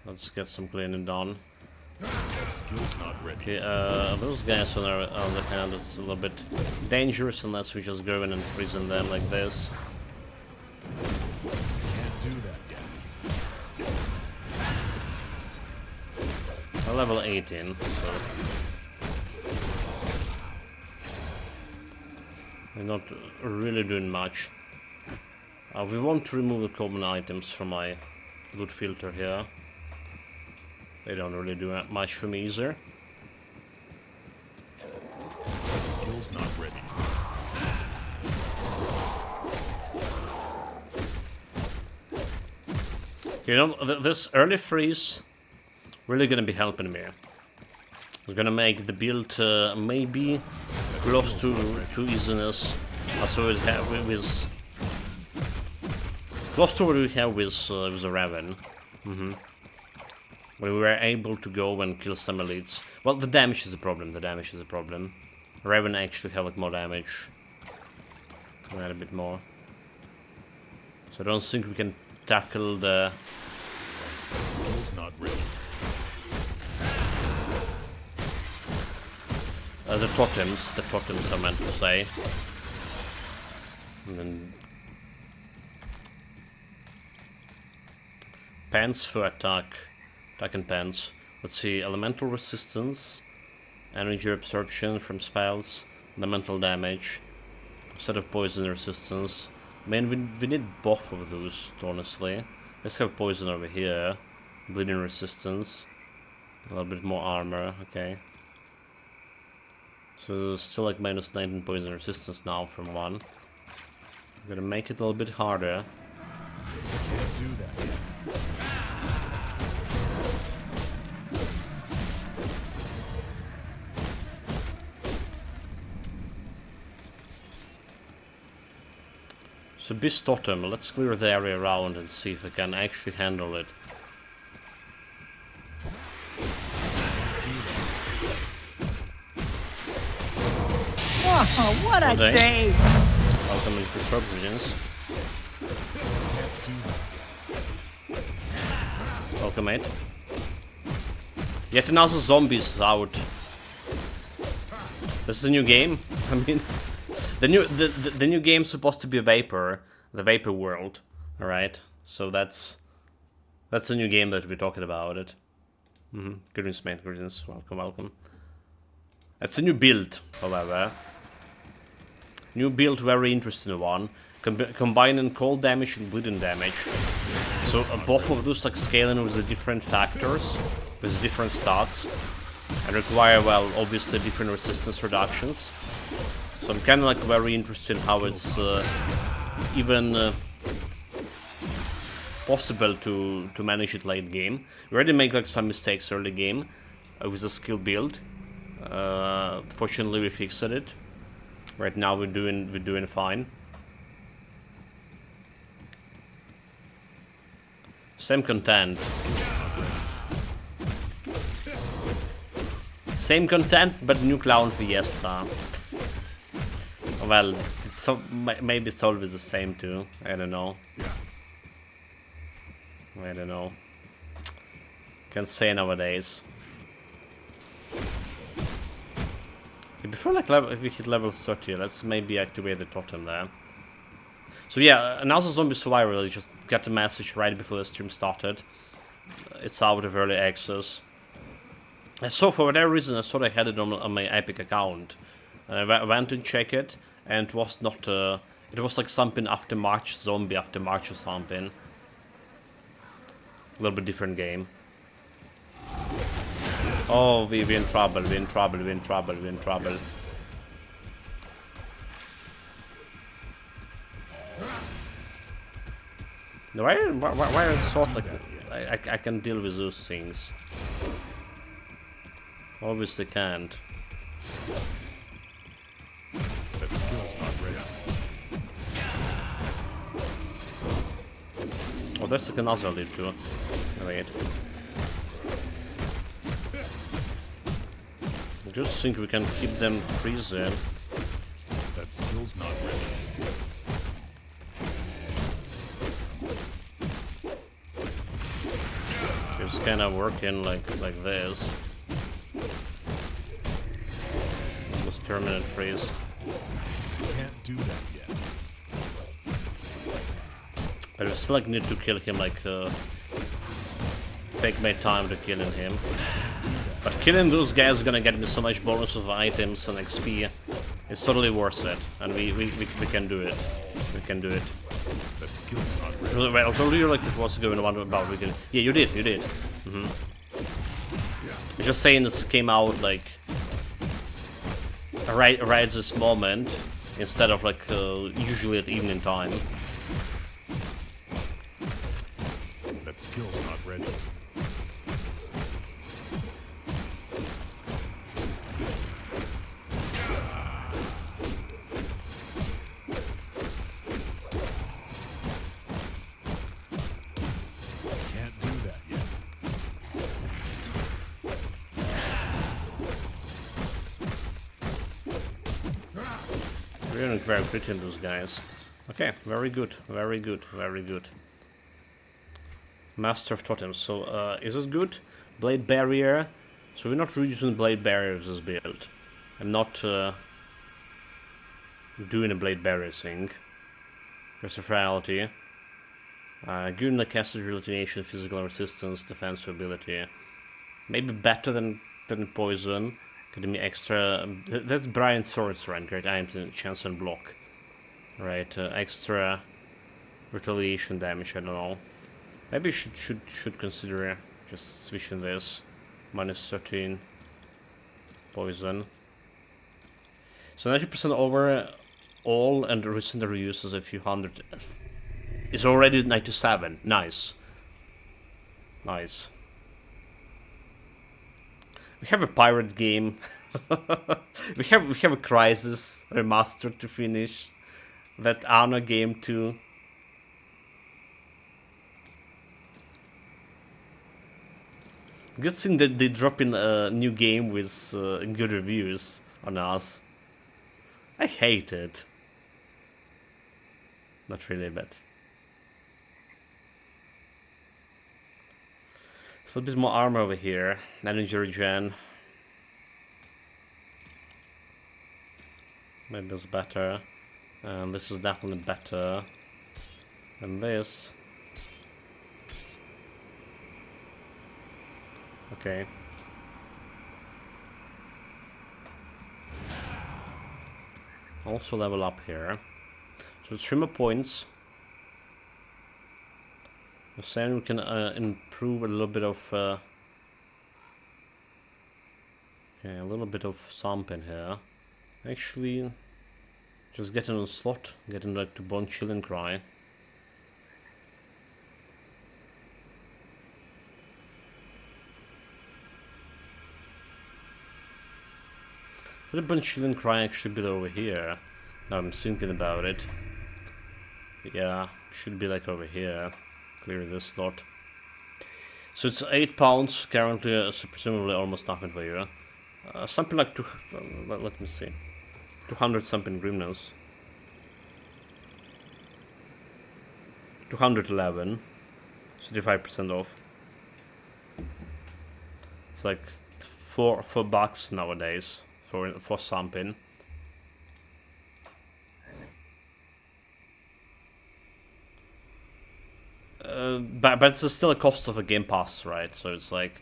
Let's get some cleaning done. That skill's not ready. Okay, those guys on the other hand, it's a little bit dangerous unless we just go in and freezing them like this. Can't do that yet. I'm level 18, so we're not really doing much. We want to remove the common items from my loot filter here. They don't really do much for me either. That skill's not ready. You know, this early freeze really gonna be helping me. It's gonna make the build maybe close to easiness, as we have with close to what we have with the Raven. We were able to go and kill some elites. Well, the damage is a problem. The damage is a problem. Raven actually have like more damage. Can add a bit more. So I don't think we can tackle the That skill's not ready. The totems I meant to say. And then pants for attack and pants. Let's see, elemental resistance, energy absorption from spells, elemental damage, set of poison resistance. Man, we need both of those, honestly. Let's have poison over here, bleeding resistance, a little bit more armor, okay. So still like minus 19 poison resistance now from one. I'm gonna make it a little bit harder. Can't do that yet. So Beast Totem, let's clear the area around and see if I can actually handle it. Oh, what a Day. day! Welcome into Sharp Regions. Welcome, mate. Yet another zombies out. This is a new game. I mean, the new game's supposed to be Vapor, the Vapor world. All right, so that's a new game that we're talking about. It. Greetings, mate. Greetings. Welcome, welcome. It's a new build, however. New build, very interesting one. Combining cold damage and bleeding damage. So both of those like scaling with the different factors, with different stats, and require, well, obviously different resistance reductions. So I'm kind of like very interested in how it's even possible to manage it late game. We already make like some mistakes early game with the skill build. Fortunately, we fixed it. Right now we're doing fine. Same content. Same content, but new Clown Fiesta. Well, maybe it's always the same too. I don't know. I don't know. Can't say nowadays. Before like if we hit level 30, let's maybe activate the totem there. So yeah, another zombie survivor. I just got a message right before the stream started. It's out of early access. So for whatever reason, I thought I had it on my Epic account. And I went and checked it, and it was not. It was like something after March, zombie after March or something. A little bit different game. Oh, we're in trouble, we're in trouble, we're in trouble, we're in trouble. Why are sort like I can deal with those things? Obviously can't. That skill's not ready. Oh, there's like another lead too. Wait. I just think we can keep them freezing. That skill's not ready. Just kind of working like this. Almost permanent freeze. Can't do that yet. But I still like need to kill him, like take my time to killing him. But killing those guys is gonna get me so much bonus of items and XP. It's totally worth it, and we can do it. We can do it. That skill's not ready. Well, I told you like it was going on about we can. Yeah, you did. I'm just saying this came out like right this moment instead of like usually at evening time. That skill's not ready. Can't do that yet. We're doing very pretty in those guys. Okay, very good, very good, very good. Master of Totems. So, is this good? Blade Barrier. So we're not using Blade Barrier with this build. I'm not doing a Blade Barrier thing. There's a Frailty. Giving the caster relocation, physical resistance, defensive ability. Maybe better than Poison. Giving me extra... That's Brian's Sword's rank, right? I am the chance and block. Right, extra retaliation damage, I don't know. Maybe should consider just switching this. Minus 13 poison. So 90% over all and recent reuses a few hundred. It's already 97. Nice. Nice. We have a pirate game. we have a Crisis remastered to finish. That Anna game too. Good thing that they drop in a new game with good reviews on us. I hate it. Not really, but it's a little bit more armor over here. Energy regen. Maybe it's better. And this is definitely better than this. Okay. Also level up here. So 3 more points. I'm saying we can improve a little bit of okay, a little bit of something here. Actually, just get an Onslaught, getting like to Bone Chill and Cry. The Bone Chill and Cry actually be over here. Now I'm thinking about it. Yeah, should be like over here. Clear this slot. So it's 8 pounds currently, so presumably almost nothing for you. Something like let me see. 200 something gremlins. 211. 35% off. It's like $4 nowadays for something. But it's still a cost of a Game Pass, right? So it's like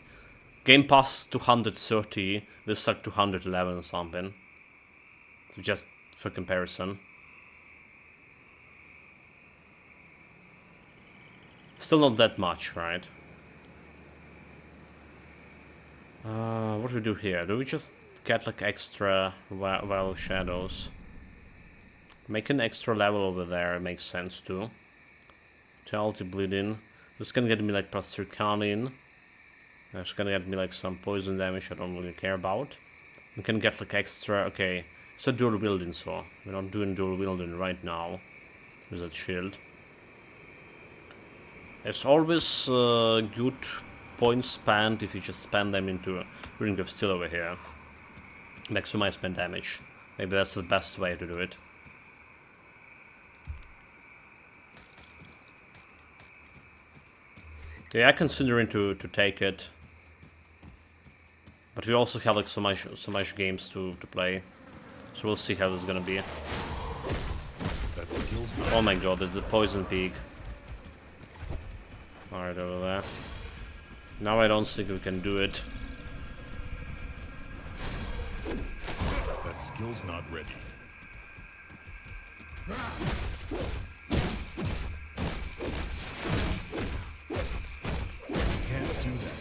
Game Pass 230, this is like 211 or something. So just for comparison. Still not that much, right? What do we do here? Do we just get like extra wild shadows? Make an extra level over there, it makes sense too. Vitality bleeding. This can get me like Berserker. It's gonna get me like some poison damage I don't really care about. We can get like extra, okay. It's a dual wielding, so we're not doing dual wielding right now with that shield. It's always good points spent if you just spend them into Ring of Steel over here. Maximize spend damage. Maybe that's the best way to do it. Yeah, I'm considering to take it. But we also have like so much games to play. So we'll see how this is gonna be. That skill's not Oh my god, there's the Poison Peak. Alright, over there. Now I don't think we can do it. that skill's not ready. Can't do that.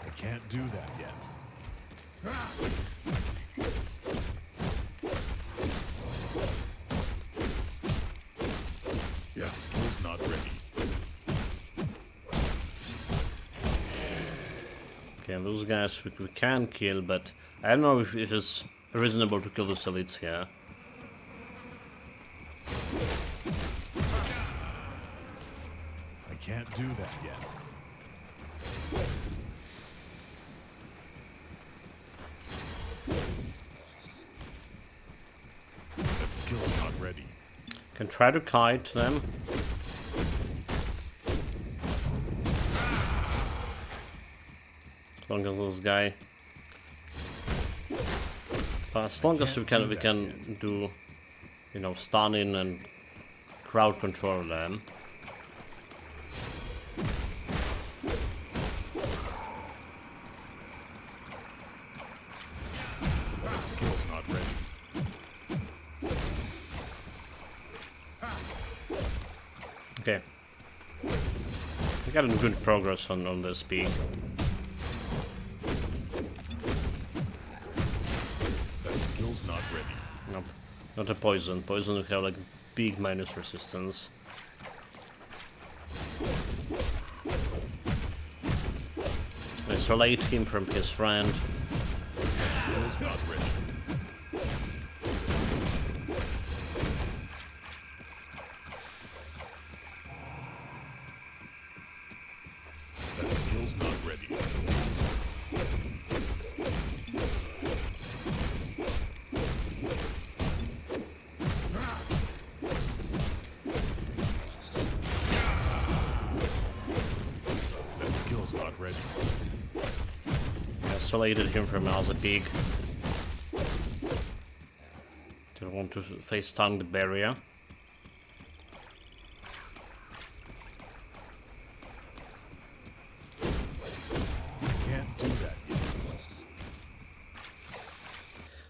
I can't do that yet. That skill's not ready. Okay, those guys we can kill, but I don't know if it is reasonable to kill those elites here. I can't do that yet. not ready. Can try to kite them. As long as this guy. But as long as we can do, you know, stunning and crowd control them. That skill's not ready. Okay. We got good progress on this peak. That skill's not ready. Nope. Not a poison. Poison will have like big minus resistance. Isolate him from his friend. That skill's not ready. That skill's not ready. That skill's not ready. Isolated him from as a pig. Don't want to face stun the barrier. Can't do that yet.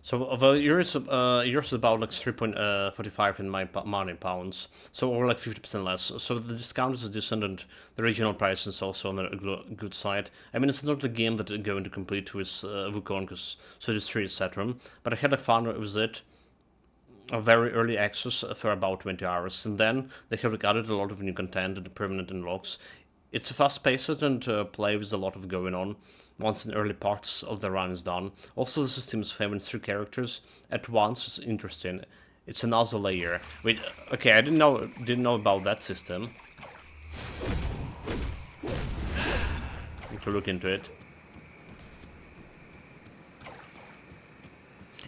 So although yours is about like 3.45 in my money pounds, so or like 50% less. So the discount is decent and the regional price is also on the good side. I mean, it's not a game that I'm going to complete with Wukong because Soldier 3 etc. But I had a fun with it. A very early access for about 20 hours, and then they have added a lot of new content and permanent unlocks. It's fast-paced and play with a lot of going on once the early parts of the run is done. Also, the system is favoring 3 characters at once. It's interesting. It's another layer. Wait, okay, I didn't know about that system. Need to look into it.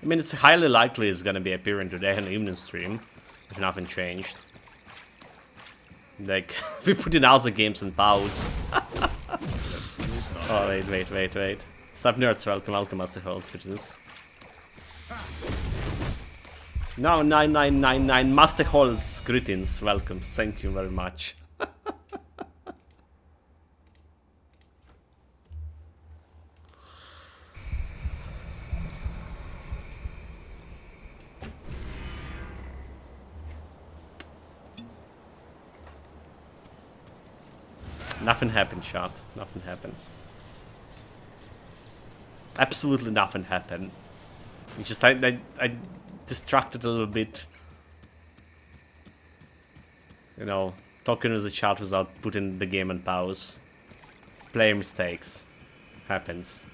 I mean, it's highly likely it's gonna be appearing today in the evening stream, if nothing changed. Like, we put in other games and pause. Oh, wait. Sup nerds, welcome, Master Host, which is... No, 9999, Master Halls, greetings, welcome, thank you very much. Nothing happened, chat. Nothing happened. Absolutely nothing happened. It's just I distracted a little bit. You know, talking with the chat without putting the game on pause. Player mistakes. Happens.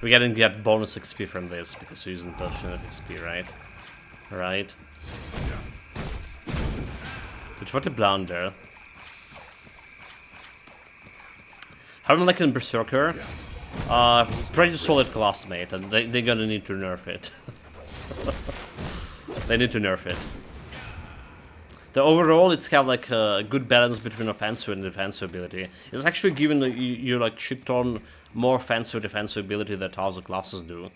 We didn't get bonus XP from this because we're using potion XP, right? Right. Dude, what a blunder. Having like in Berserker, pretty solid classmate, and they're gonna need to nerf it. They need to nerf it. The overall, it's kind of like a good balance between offensive and defensive ability. It's actually given you like shit ton more offensive defensive ability that other classes do.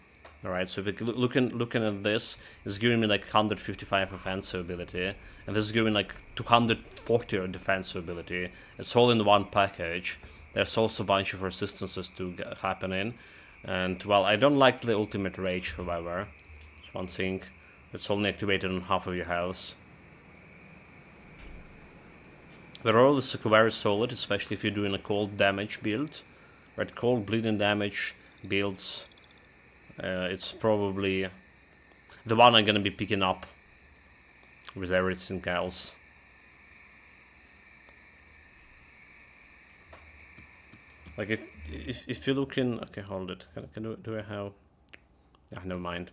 Alright, so if you're looking at this, it's giving me like 155 offensive ability, and this is giving like 240 defensive ability. It's all in one package. There's also a bunch of resistances to happening, and well, I don't like the ultimate rage, however. It's one thing. It's only activated on half of your health. The roll is very solid, especially if you're doing a cold damage build. Right, cold bleeding damage builds. It's probably the one I'm gonna be picking up with everything else. Like if you're looking, okay, hold it. Do I have? Ah, never mind.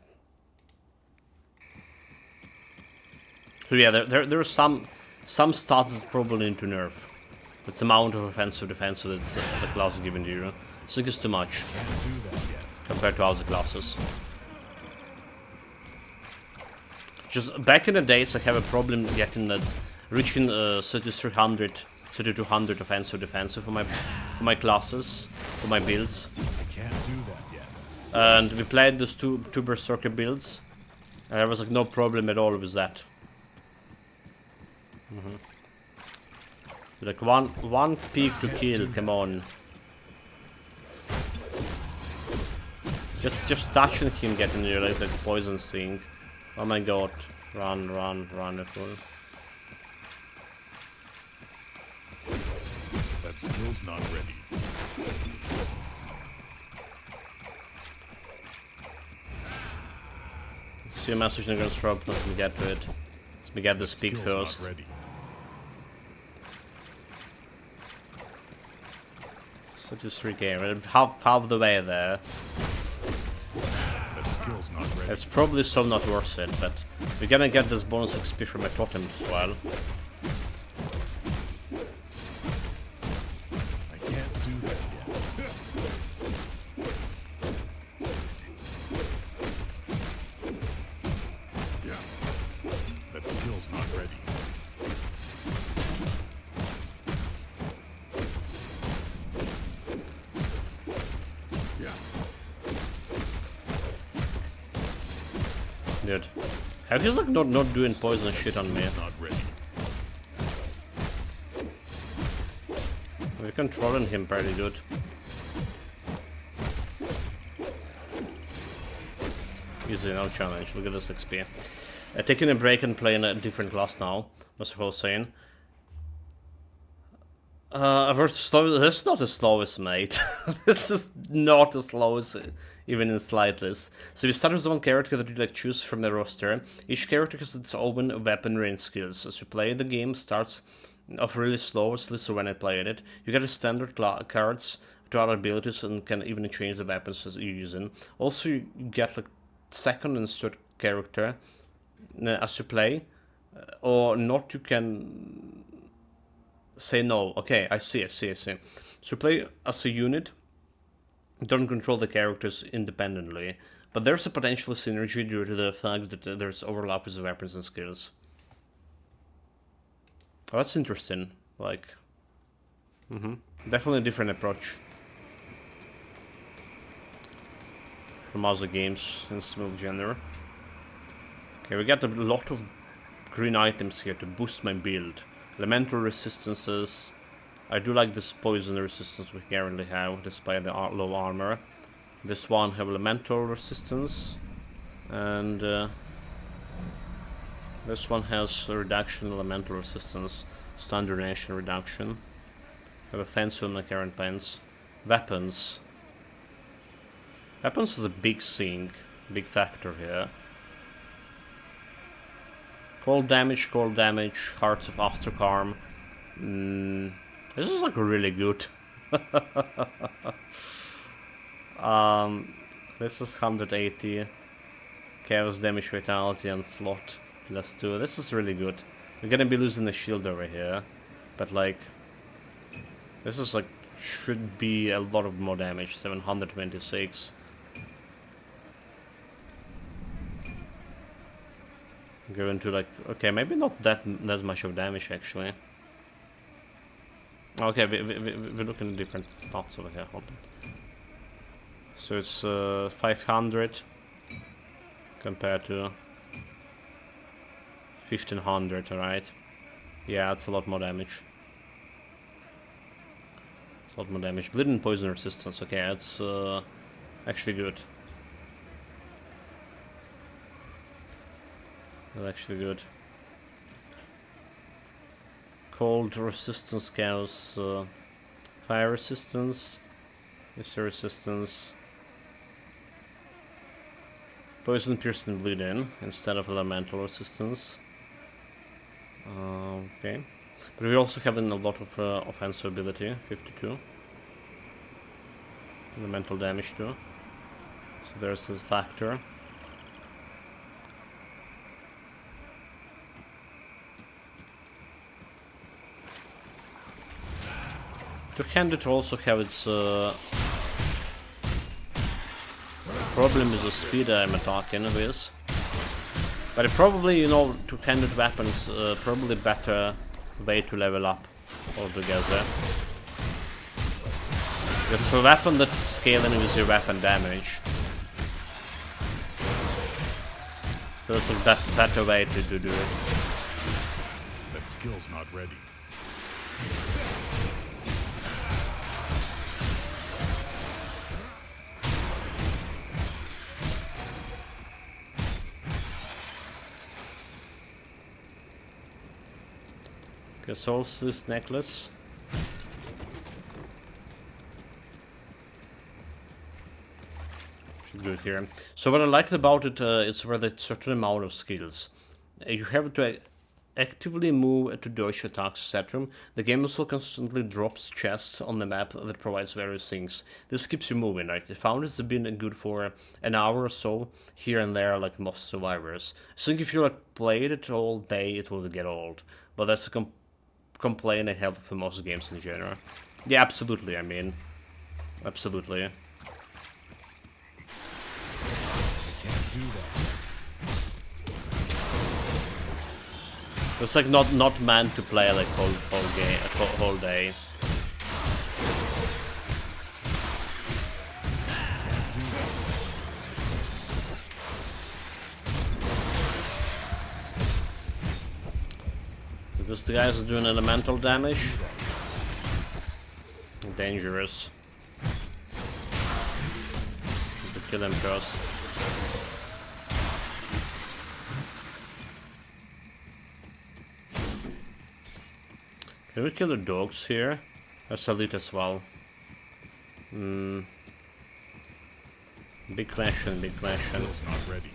So yeah, there's some stats that probably need to nerf. That's the amount of offensive defensive that's the class is giving to you. I think it's too much. Can't do that yet. compared to other classes. Just back in the days, I have a problem getting that, reaching 3300, 3200 offensive defensive for my classes, for my builds. I can't do that yet. And we played those two Berserker builds, and there was like no problem at all with that. Like one peak to kill, come on. Just touching him, getting you like poison thing. Oh my god. Run, it will. That skill's not ready. See a message in the drop, let me get to it. Let me get this peak Skill's first. not ready. So just 3k, we're half the way there. That skill's not ready. It's probably so not worth it, but we're gonna get this bonus XP from my totem as well. I can't do that yet. Yeah. That skill's not ready. Yeah. Dude. How he's like not doing poison shit on me. Not ready. We're controlling him pretty good. Easy, no challenge. Look at this XP. Taking a break and playing a different class now. That's what I was saying. This is not the slowest, mate. This is not the slowest, even in slightest. So we start with one character that you like choose from the roster. Each character has its own weaponry and skills. As you play, the game starts off really slow, at least when I played it. You get a standard cards to other abilities and can even change the weapons as you're using. Also, you get like second and third character as you play, or not. You can say no. Okay, I see. So you play as a unit, don't control the characters independently, but there's a potential synergy due to the fact that there's overlap with the weapons and skills. Oh, that's interesting. Like, definitely a different approach from other games in similar genre. Okay, we got a lot of green items here to boost my build. Elemental resistances. I do like this poison resistance we currently have, despite the low armor. This one have elemental resistance, and this one has a reduction in elemental resistance, standard nation reduction. Have a fancy on my current pants. Weapons. Weapons is a big thing, big factor here. Cold damage, Hearts of Astrakarm. This is like really good. This is 180. Chaos damage, vitality, and slot +2. This is really good. We're gonna be losing the shield over here, but like, this is like, should be a lot of more damage. 726. Going to like, okay, maybe not that much of damage actually. Okay, we're looking at different stats over here. Hold on. So it's 500 compared to 1500, right? Yeah, that's a lot more damage. It's a lot more damage. Bleeding poison resistance. Okay, that's actually good. That's actually good. Cold resistance counts, fire resistance, resistance, poison, piercing, bleeding instead of elemental resistance. Okay, but we also have a lot of offensive ability, 52, elemental damage too. So there's a factor. To hand it also have its problem is the speed I'm attacking with. But it probably, you know, to handle weapons, probably better way to level up altogether. Because for a weapon that's scaling with your weapon damage, there's a better way to do it. That skill's not ready. Okay, so this necklace. Should do it here. So what I liked about it is where there's a certain amount of skills. You have to actively move to dodge attacks, etc. The game also constantly drops chests on the map that provides various things. This keeps you moving, right? I found it's been good for an hour or so, here and there, like most survivors. I think if you like played it all day, it will get old. But that's a complaint I have for most games in general. Yeah, absolutely, I mean. Absolutely. I can't do that. It's like not meant to play like whole day. Because the guys are doing elemental damage. Dangerous. To kill him first. Can we kill the dogs here? That's elite as well. Big question, big question. Skill's not ready.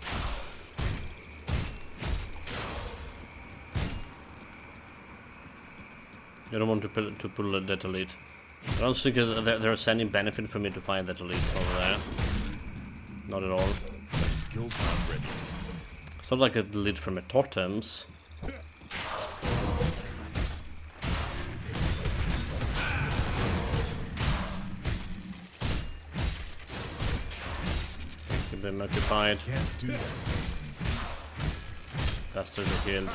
You don't want to pull that elite. I don't think there's any benefit for me to find that elite over there. Not at all. That skill's not ready. It's not like a elite from a totems. Keep them occupied. Can't do that. Bastards are killed.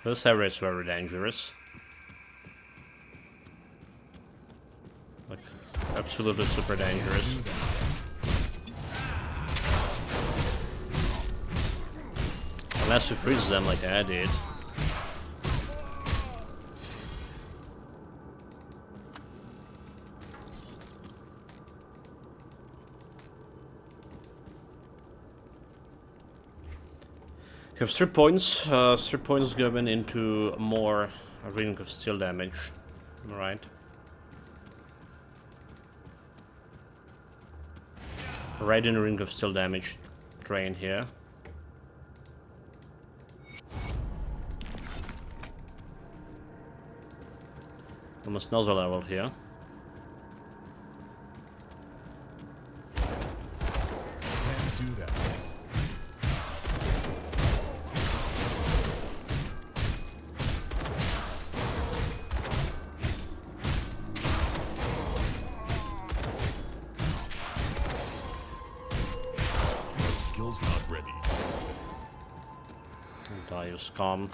This area is very dangerous. Like, absolutely super dangerous. Unless you freeze them like I did. You have 3 points. 3 points going into more Ring of Steel damage. Right. Right in Ring of Steel damage drain here. Almost another level here. Can't do that. Skill's not ready. Die, you scum.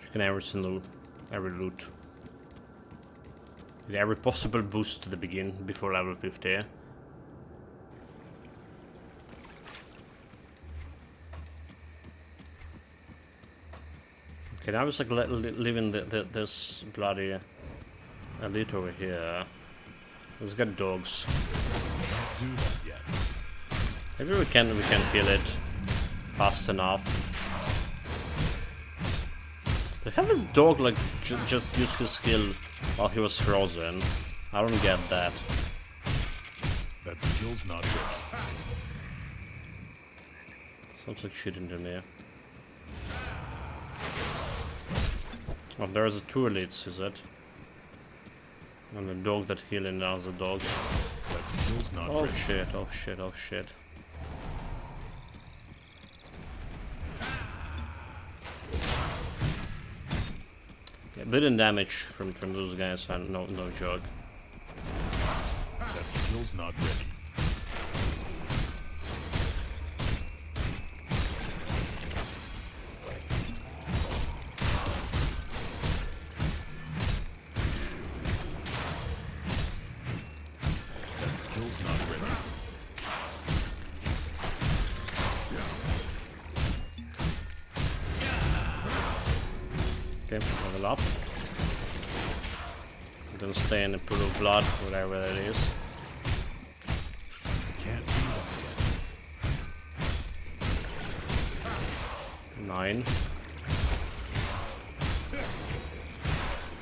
Checking every loot. Get every possible boost to the begin before level 50. Okay, now it's like leaving this bloody elite over here. Let's get dogs. Can't do that yet. Maybe we can kill it fast enough. To have this dog like just use his skill while he was frozen. I don't get that. That skill's not ready. Sounds like shitting to me. Oh, there's a 2 elites, is it? And a dog that healing another dog. That skill's not Oh ready. shit, oh shit, oh shit. Yeah, bleeding damage from those guys are no joke. That skill's not ready. That skill's not ready. Okay, level up. Then stay in the pool of blood, whatever that is. Can't do that yet. 9.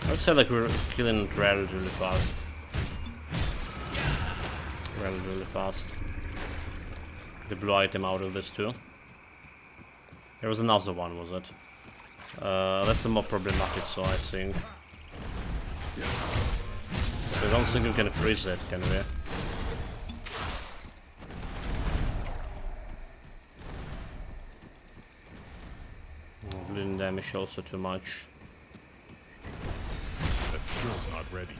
I would say like we're killing it relatively fast. Relatively fast. The blue item out of this too. There was another one, was it? That's the more problematic, so I think. So I don't think we can freeze it, can we? Bleeding damage also too much. That skill's not ready.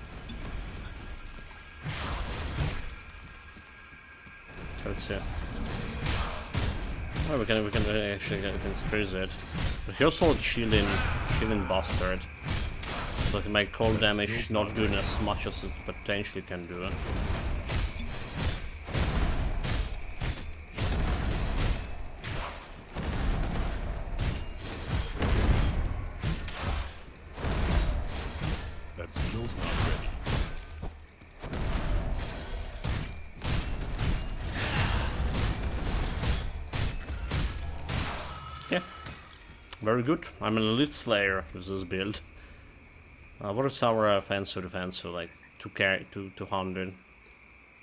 Let's see. Oh, we can actually freeze it. But here's also a chilling bastard. So it can make cold damage not doing as much as it potentially can do. That skill's not ready. Yeah, very good. I'm an elite slayer with this build. What is our offensive defense? Like 200,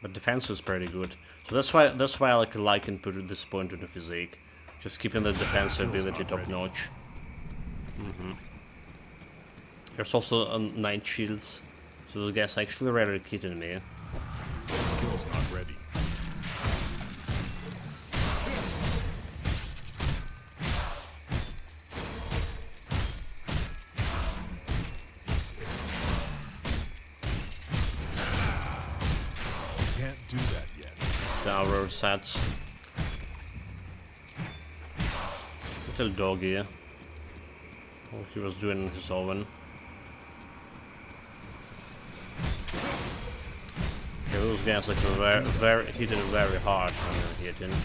but defense is pretty good. So that's why I like and put this point to the physique, just keeping the defense ability top notch. There's also 9 shields, so those guys actually rather kidding me. That skill's not ready. Can't do that yet. So our sets. Little doggy. What he was doing in his oven. Okay, those guys like very hit it very hard when you're hitting.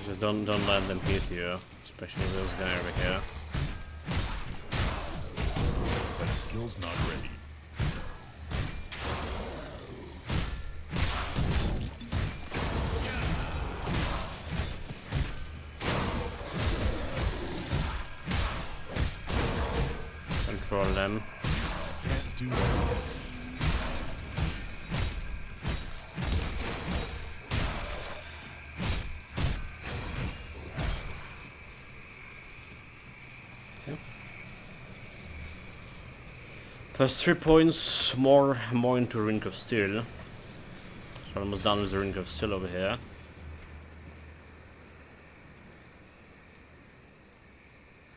Just don't let them hit you, especially this guy over here. That skill's not ready. Control them. Can't do that. Plus 3 points more into Ring of Steel. So almost done with the Ring of Steel over here.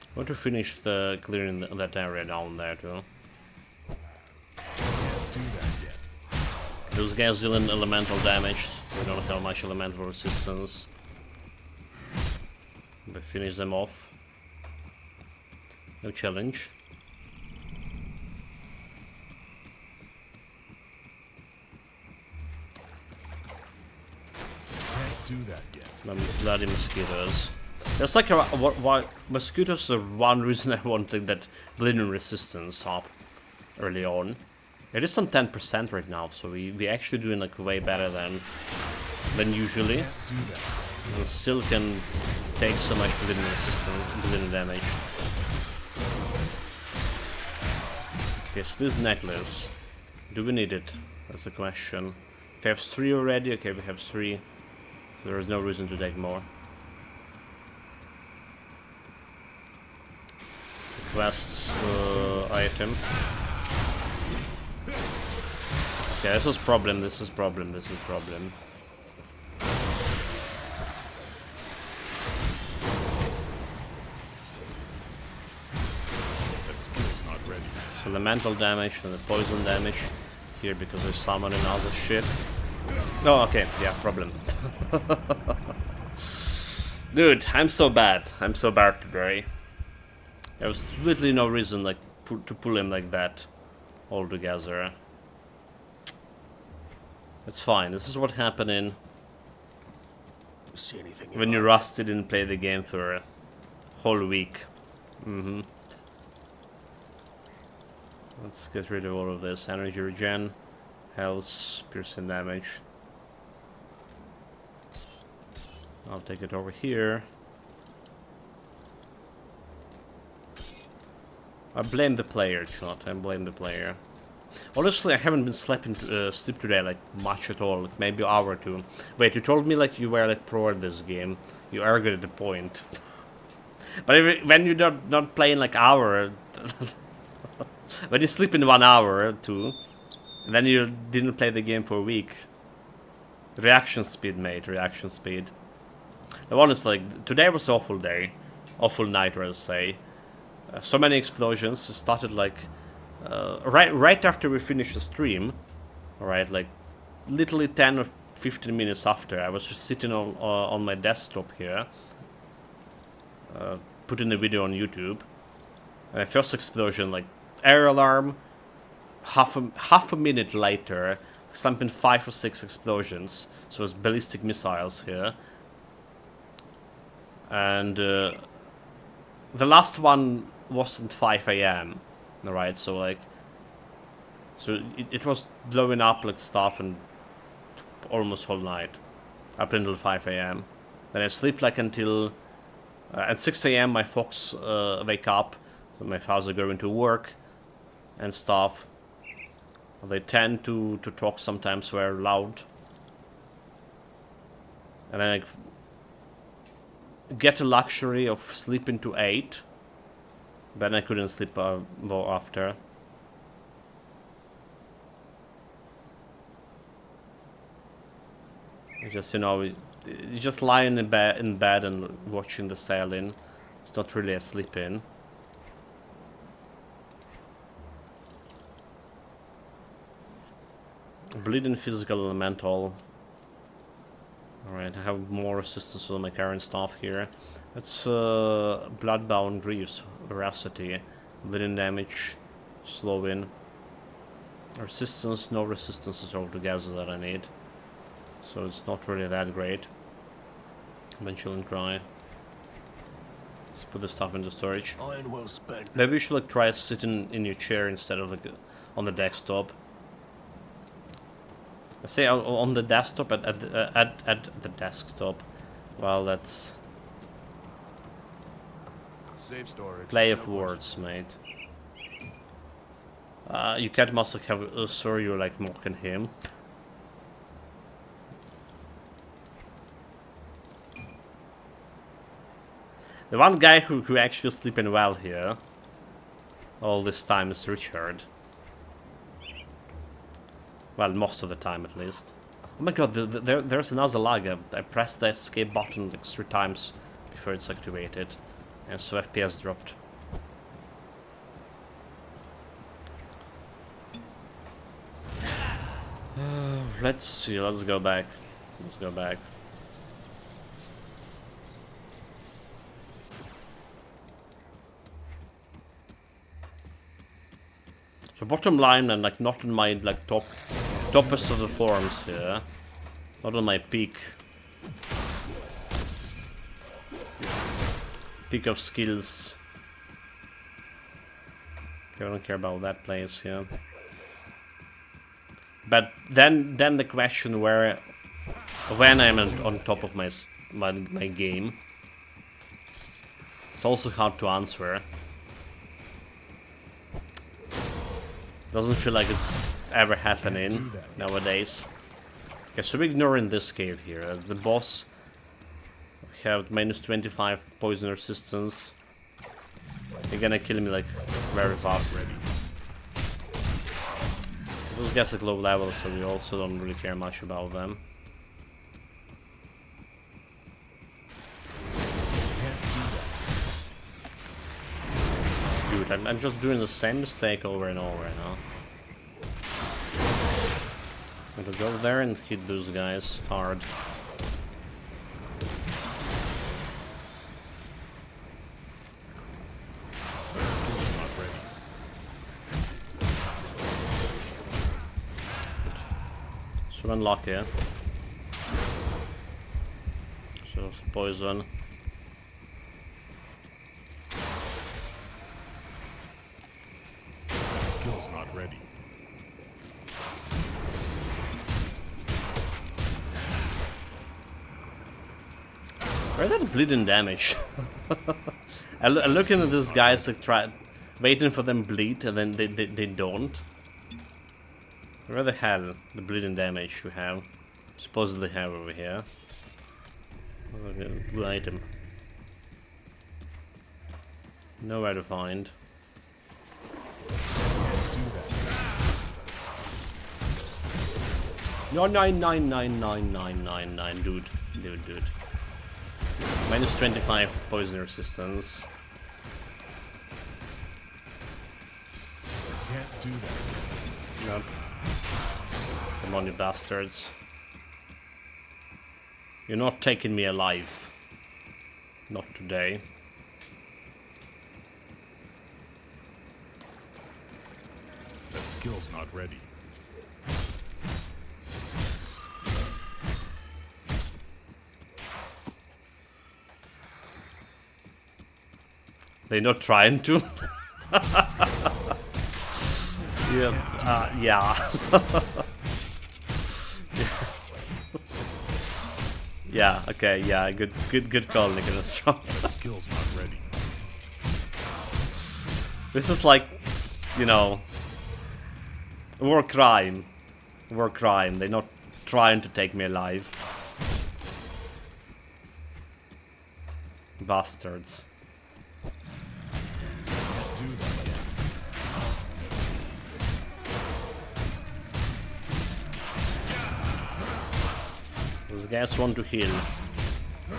I want to finish the clearing that area down there too. Can't do that yet. Those guys dealing elemental damage. We don't have much elemental resistance. But finish them off. No challenge. Can't do that yet. Bloody mosquitoes. That's like why mosquitoes are one reason I wanted that bleeding resistance up early on. It is on 10% right now, so we actually doing like way better than usually. Can't do that. And still can take so much bleeding resistance, bleeding damage. Yes, this necklace. Do we need it? That's the question. If we have 3 already, okay, we have 3. So there is no reason to take more. Quests, I item. Okay, this is problem, this is problem, this is problem. That skill's not ready. So the mental damage and the poison damage here because I summon another shit. Oh, okay, yeah, problem. Dude, I'm so bad. I'm so bad today. There was literally no reason like to pull him like that altogether. It's fine. This is what happened See anything? when you rusted and play the game for a whole week. Let's get rid of all of this. Energy regen, health, piercing damage. I'll take it over here. I blame the player, chat. I blame the player. Honestly, I haven't been sleep today like much at all. Like, maybe an hour or two. Wait, you told me like you were like pro at this game. You argued at the point. But when you're not playing like hour, when you sleep in 1 hour or two, and then you didn't play the game for a week. Reaction speed, mate. Reaction speed. Now, honestly, like, today was an awful day. Awful night, I'll say. So many explosions. It started like right after we finished the stream. Alright, like literally 10 or 15 minutes after. I was just sitting on my desktop here. Putting the video on YouTube. And first explosion, like air alarm. Half a minute later, something 5 or 6 explosions. So it's ballistic missiles here. And the last one wasn't 5 AM, alright, so like, it was blowing up like stuff and almost whole night, up until 5 AM. Then I sleep like until, at 6 AM my folks wake up, so my father going to work and stuff. They tend to talk sometimes very loud. And then like, get the luxury of sleeping to 8. Then I couldn't sleep more after. Just, you know, you just lying in bed and watching the sailing. It's not really a sleep in. Bleeding physical and mental. Alright, I have more resistance on my current stuff here. It's Bloodbound Greaves, Veracity, bleeding damage, slowing. Resistance, no resistances altogether that I need. So it's not really that great. Eventually cry. Let's put the stuff into storage. Iron well spent. Maybe you should like try sitting in your chair instead of like on the desktop. I say on the desktop at the desktop. Well, that's Save storage. play of words, mate. You cat must like have sorry you're like mocking him. The one guy who actually sleeping well here all this time is Richard. Well, most of the time at least. Oh my god, there's another lag. I pressed the escape button like 3 times before it's activated. And so FPS dropped. Let's see, let's go back. Let's go back. So bottom line, and like not in my like toppest of the forms here, not on my peak of skills. Okay, I don't care about that place here. But then the question when I'm on top of my game, it's also hard to answer. Doesn't feel like it's ever happening nowadays. Okay, so we're ignoring this cave here. As the boss, we have minus 25 poison resistance. They're gonna kill me like very fast. Those guys are low level, so we also don't really care much about them. Dude, I'm just doing the same mistake over and over now. I'm gonna go there and hit those guys hard. Skill's not ready. So unlucky. So poison. Skill's not ready. Where are that bleeding damage? I'm looking at these guys like waiting for them bleed, and then they don't. Where the hell the bleeding damage we have? Supposedly have over here. Okay, blue item. Nowhere to find. No, 9999999, dude. Minus 25 poison resistance. Can't do that. Nope. Come on, you bastards. You're not taking me alive. Not today. That skill's not ready. They're not trying to. Yeah. Yeah. Yeah. Okay. Yeah. Good call, Nicholas. That skill's not ready. This is like, you know, war crime. War crime. They're not trying to take me alive. Bastards. Can't do that yet. Those guys want to heal.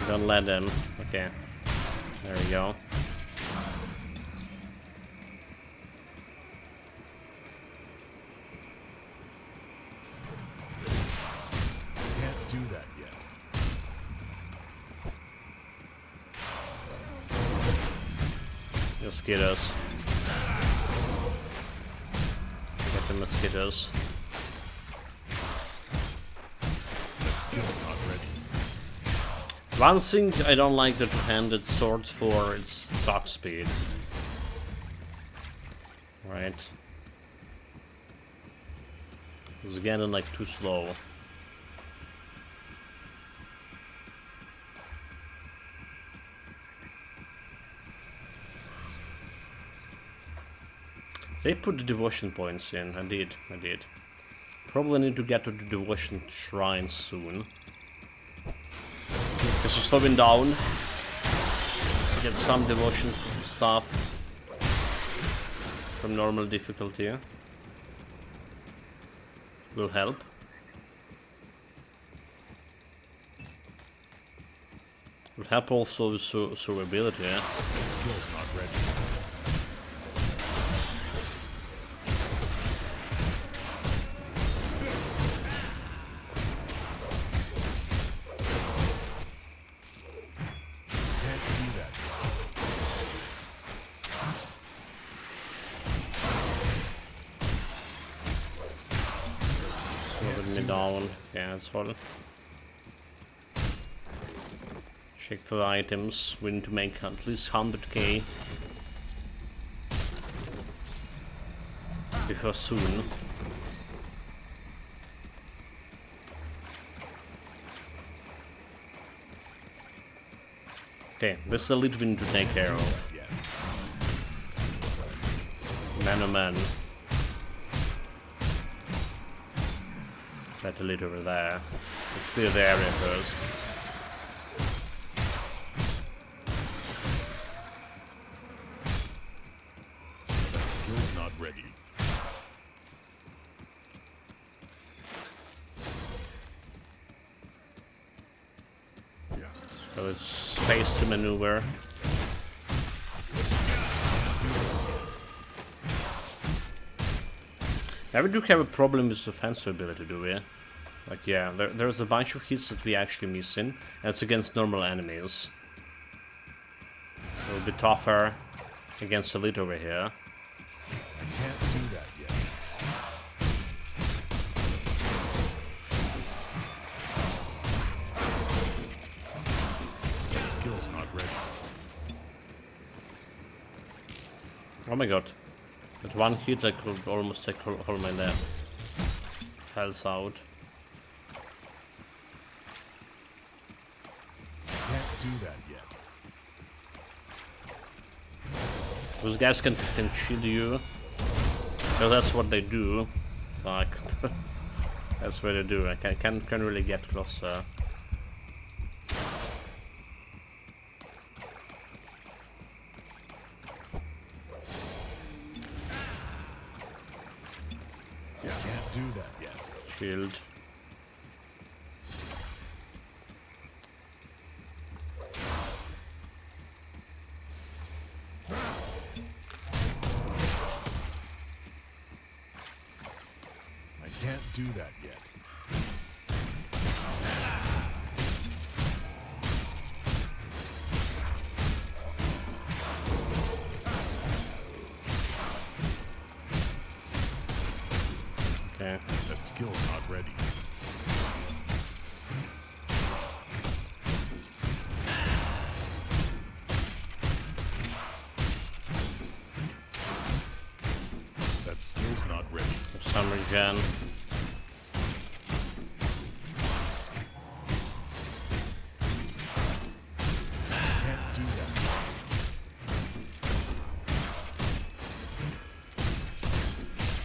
Don't let them. Okay. There we go. Can't do that yet. Mosquitoes. Get the mosquitoes. That skill's not ready. One thing I don't like the two-handed swords for its stock speed. Right. It's getting like too slow. They put the devotion points in. I did. Probably need to get to the devotion shrine soon. Because we're slowing down. Get some devotion stuff from normal difficulty. Will help. Will help also with survivability. That skill's not ready. Can't do that. Slowing me down. Yeah, as well. Check for the items. We need to make at least 100k before soon. Okay, this is a little we need to take care of. Yeah. Man oh man. That a little over there. Let's clear the area first. That skill's not ready. So it's space to maneuver. Never do have a problem with offensive ability, do we? Like, yeah, there's a bunch of hits that we actually missing. That's against normal enemies. It'll be tougher against Elite over here. I can't do that yet. That skill's not ready. Oh my god. With one hit I could almost take all my health out. I can't do that yet. Those guys can shield you. Because that's what they do. Like, that's what they do. I can't really get closer. Can't do that yet. Shield. I can't do that yet. Okay. That skill's not ready. That skill's not ready. Summer Gen. Can't do that.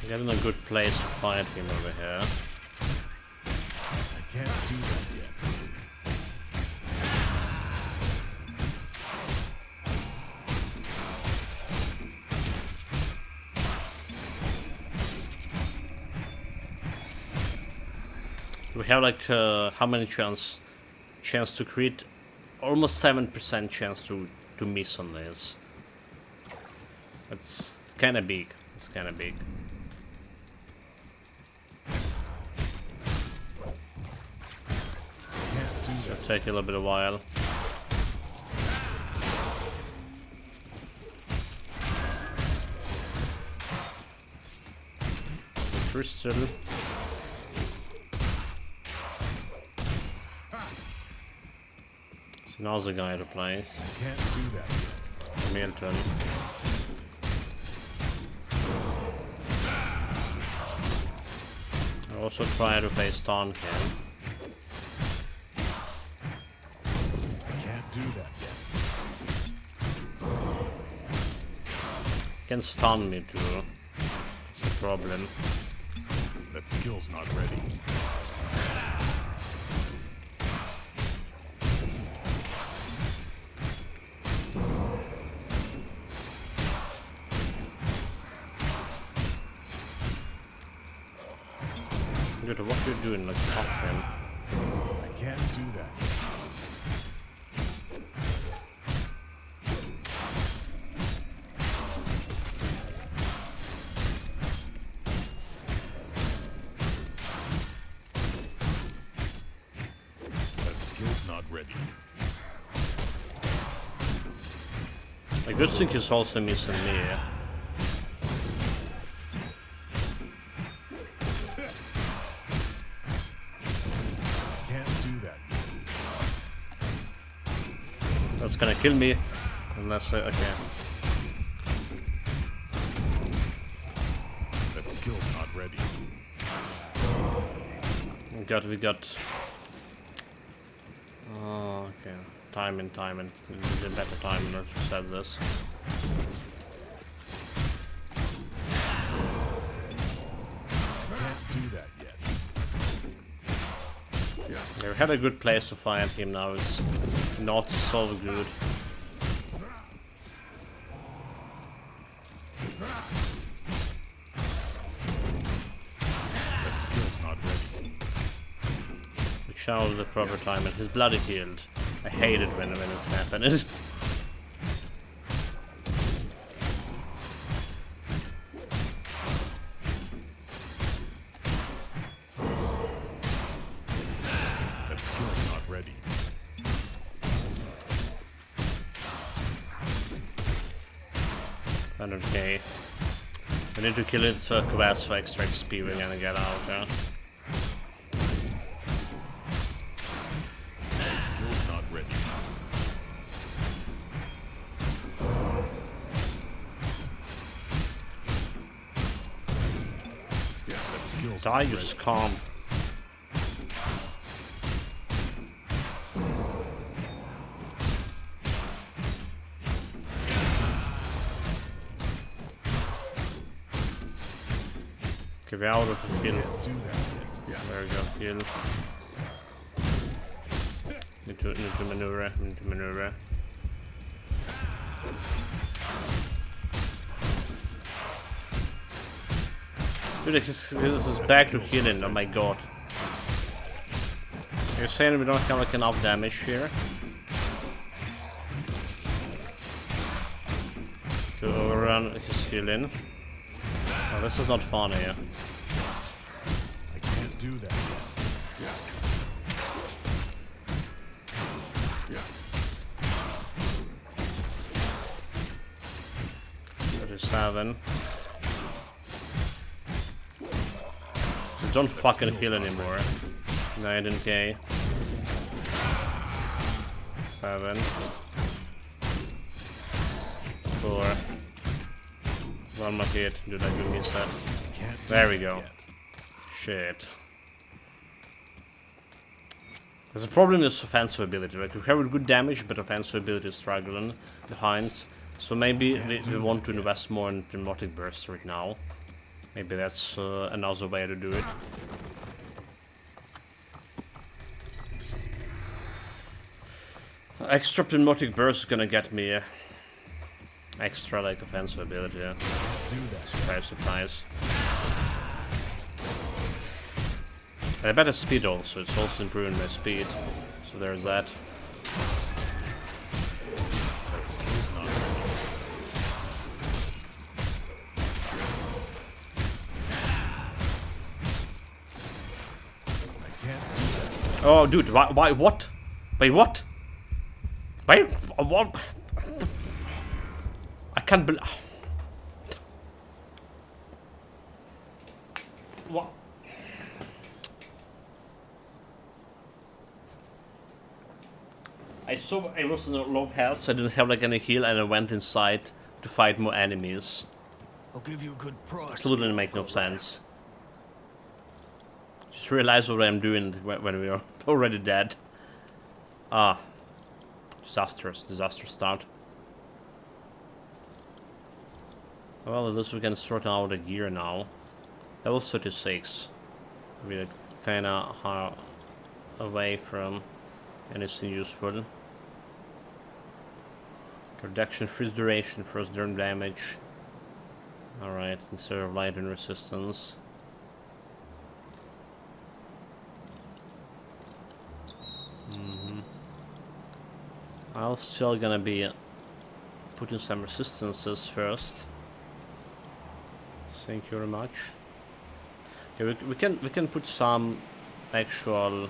Get in a good place to fight him over here. I can't do that yet. We have like how many chance to crit? Almost 7% chance to miss on this. It's kind of big. It's kind of big. Can't do It'll that. take a little bit of while. Crystal. So now's the guy to place. Can't do that yet. Milton. I also try to face Taunkin. I can't do that yet. Can stun me too. That's a problem. That skill's not ready. Dude, what are you doing? Like, top him. I can't do that. That skill's not ready. A good thing is also missing me. Can't do that yet. That's gonna kill me. Unless I... okay. That skill's not ready. We got... oh, okay. Timing. We need a better timing to set this. Can't do that yet. We had a good place to fight him, now it's not so good. That skill's not ready. Which now is the proper time, and he's bloody healed. I hate it when it's happening. That skill's not ready. $100k. We need to kill it for quest for extra XP we're gonna get out, yeah. That skill's not ready. Yeah, that skill's Die, not you ready. scum. Okay, we're out of the kill. Can't do that yet. Yeah. There we go, kill. Need to maneuver, Dude, this is back to killing, oh my god. You're saying we don't have like enough damage here? To overrun his killing. Oh, this is not funny, yeah. I can't do that yet. Yeah. 37. Don't fucking heal anymore. 19k. 7. 4. One more hit. Dude, I do miss that. Can't do There we that go. yet. Shit. There's a problem with offensive ability. Like, we have good damage, but offensive ability is struggling behind. So maybe we want to invest more in Pneumatic Burst right now. Maybe that's another way to do it. Extra Pneumatic Burst is gonna get me extra like offensive ability. Yeah. Do that. Surprise. And I better speed also, it's also improving my speed. So there's that. That skill's not ready. I can't do that. Oh dude, why what? Wait, what? Wait, what? I can't believe... What? I saw I was in a low health, so I didn't have like any heal, and I went inside to fight more enemies. I'll give you a good price. Absolutely make no sense. Just realize what I'm doing when we are already dead. Ah. Disaster start. Well, at least we can sort out a gear now. That was 36. We're kinda away from anything useful. Reduction, freeze duration, first turn damage. Alright, instead of light and resistance. I'm still gonna be putting some resistances first. Thank you very much. Okay, we can put some actual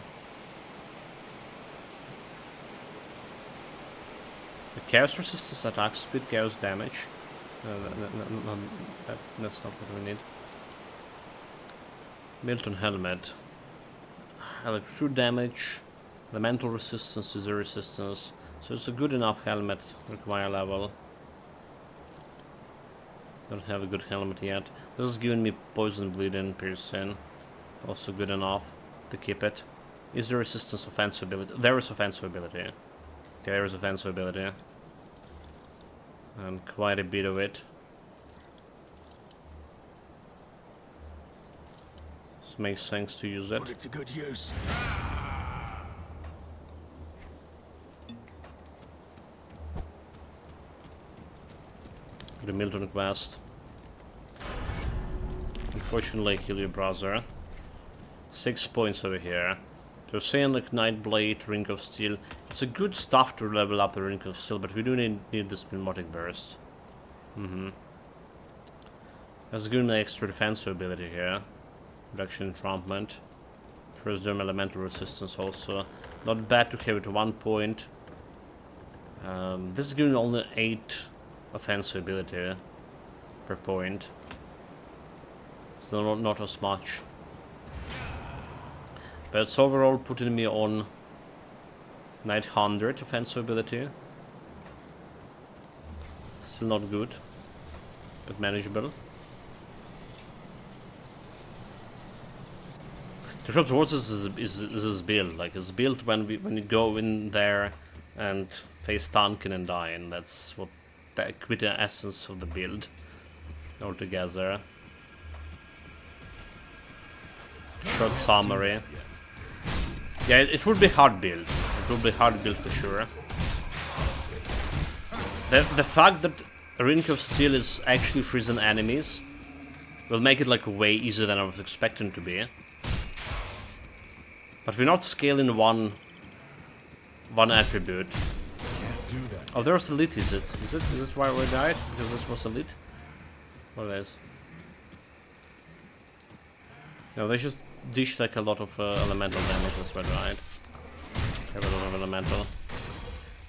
chaos resistance, attack speed, chaos damage. That's not what we need. Milton helmet. Electro damage. Elemental resistance, scissor resistance. So it's a good enough helmet, require level. Don't have a good helmet yet. This is giving me poison, bleeding, piercing. Also good enough to keep it. Is there resistance offensive ability? There is offensive ability. Okay, there is offensive ability. And quite a bit of it. This makes sense to use it. Put it to good use. The Milton quest. Unfortunately, kill your brother. 6 points over here. They're saying like Nightblade, Ring of Steel. It's a good stuff to level up the Ring of Steel, but we do need this Pneumatic Burst. That's a good extra defensive ability here. Reduction entrampment. First Derm elemental resistance also. Not bad to carry to 1 point. This is giving only 8 offensive ability per point. So not as much. But it's overall putting me on 900 offensive ability. Still not good, but manageable. The shop towards us is this build. Like it's built when you go in there and face tanking and dying. That's what the essence of the build altogether. Short summary. Yeah, it would be hard build. It would be hard build for sure. The fact that Ring of Steel is actually freezing enemies will make it like way easier than I was expecting to be. But we're not scaling one attribute. Can't do that. Oh, there's elite. Is it why we died? Because this was elite. What is? No, they just dish like a lot of elemental damage. That's why I died. Have a lot of elemental.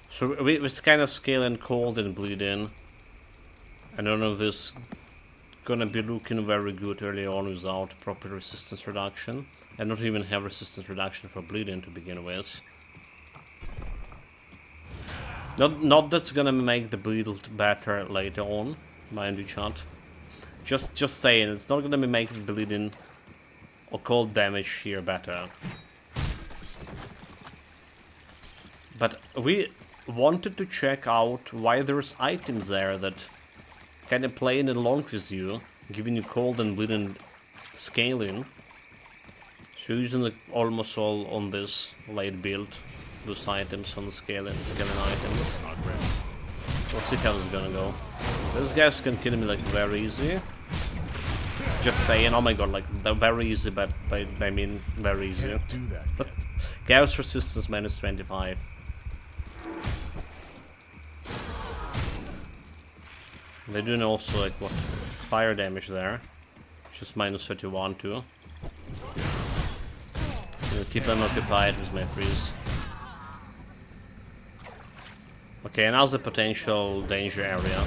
So we're kind of scaling cold and bleeding. I don't know if this gonna be looking very good early on without proper resistance reduction. And not even have resistance reduction for bleeding to begin with. Not that's gonna make the build better later on, mind you, chat. Just saying, it's not gonna make the bleeding or cold damage here better. But we wanted to check out why there's items there that kind of playing along with you, giving you cold and bleeding scaling. So using it almost all on this late build, those items on the scaling items. We'll see how it's gonna go. These guys can kill me like very easy. Just saying, oh my god, like they're very easy, but I mean very easy. Can't do that yet. Chaos resistance minus 25. They're doing also like what? Fire damage there. Just minus 31 too. Keep them occupied with my freeze. Okay, now's the potential danger area.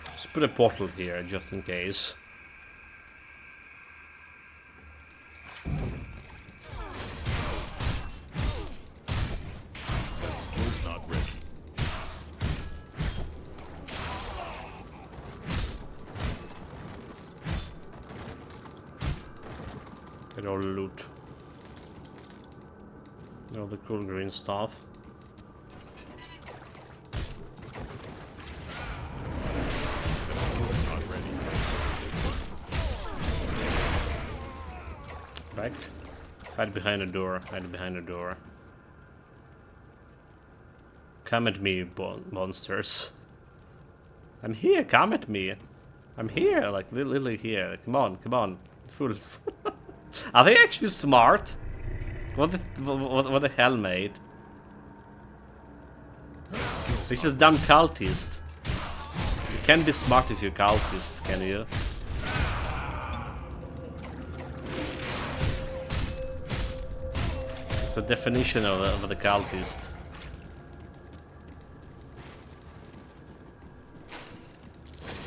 Let's put a portal here just in case. That skill's not ready. Get all the loot. All the cool green stuff. Skill's not ready. Right? Hide behind the door. Hide behind the door. Come at me, monsters. I'm here. Come at me. I'm here. Like literally here. Come on, fools. Are they actually smart? What the hell, mate? They're just dumb cultists. You can't be smart if you're cultist, can you? It's a definition of the cultist.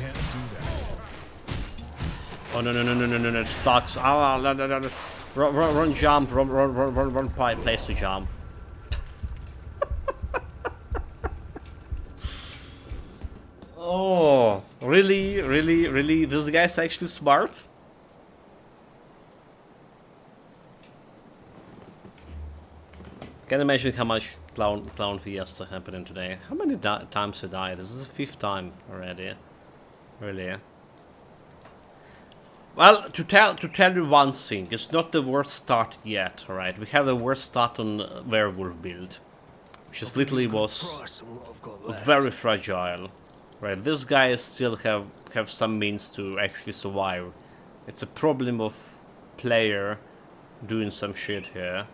Can't do that. Oh no, it sucks. Ah, no. Run, jump, run, place to jump. Oh, really? This guy's actually smart? Can't imagine how much clown fiesta happening today. How many times he died? This is the 5th time already. Really? Well, to tell you one thing, it's not the worst start yet, alright? We have the worst start on werewolf build, which is literally was Price on what I've got left. very fragile. Right, this guy still have some means to actually survive. It's a problem of player doing some shit here.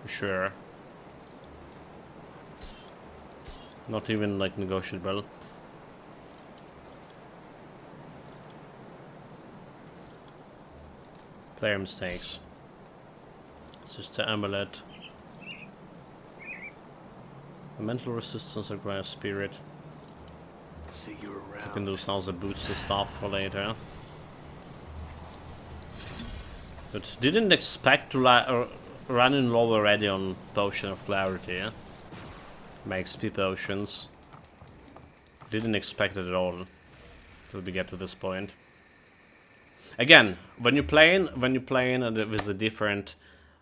For sure. Not even like negotiable. Player mistakes. It's just the amulet. The mental resistance requires spirit. See you around. Keeping those house of boots and stuff for later. But didn't expect to running low already on Potion of Clarity. Makes XP potions. Didn't expect it at all till we get to this point. Again, when you're playing with a different,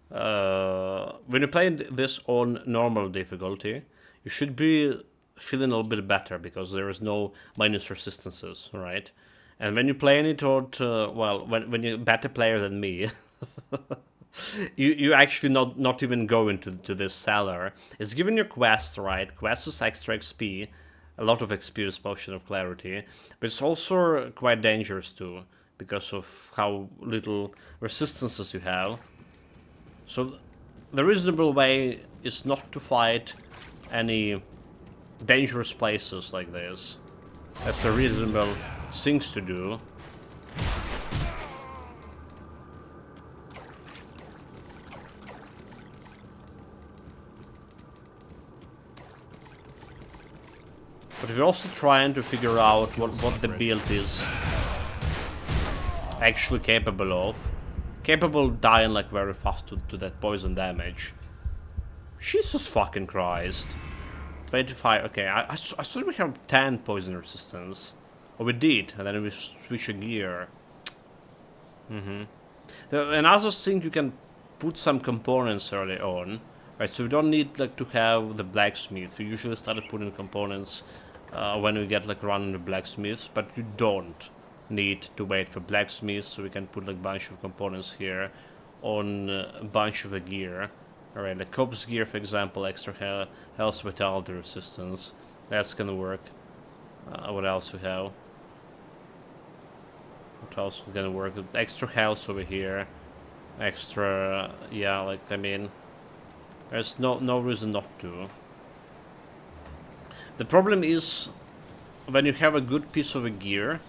when you're playing this on normal difficulty, you should be feeling a little bit better because there is no minus resistances, right? And when you're playing it on, well, when you're a better player than me, you actually not even go into this cellar. It's giving you quests, right? Quests is extra XP, a lot of XP is Potion of Clarity, but it's also quite dangerous too, because of how little resistances you have. So the reasonable way is not to fight any dangerous places like this. That's a reasonable things to do. But we're also trying to figure out what the build is actually capable of. Capable of dying like very fast to that poison damage. Jesus fucking Christ. 25, okay, I thought we have 10 poison resistance. Oh, we did, and then we switch a gear. Another thing, you can put some components early on. Right, so we don't need like to have the blacksmith. We usually started putting components when we get like running the blacksmiths, but you don't need to wait for blacksmiths, so we can put like a bunch of components here on a bunch of the gear. Alright, the corpse gear, for example, extra health vitality resistance. That's gonna work. What else we have? What else is gonna work? Extra health over here. Extra, yeah, like, I mean, there's no reason not to. The problem is, when you have a good piece of a gear,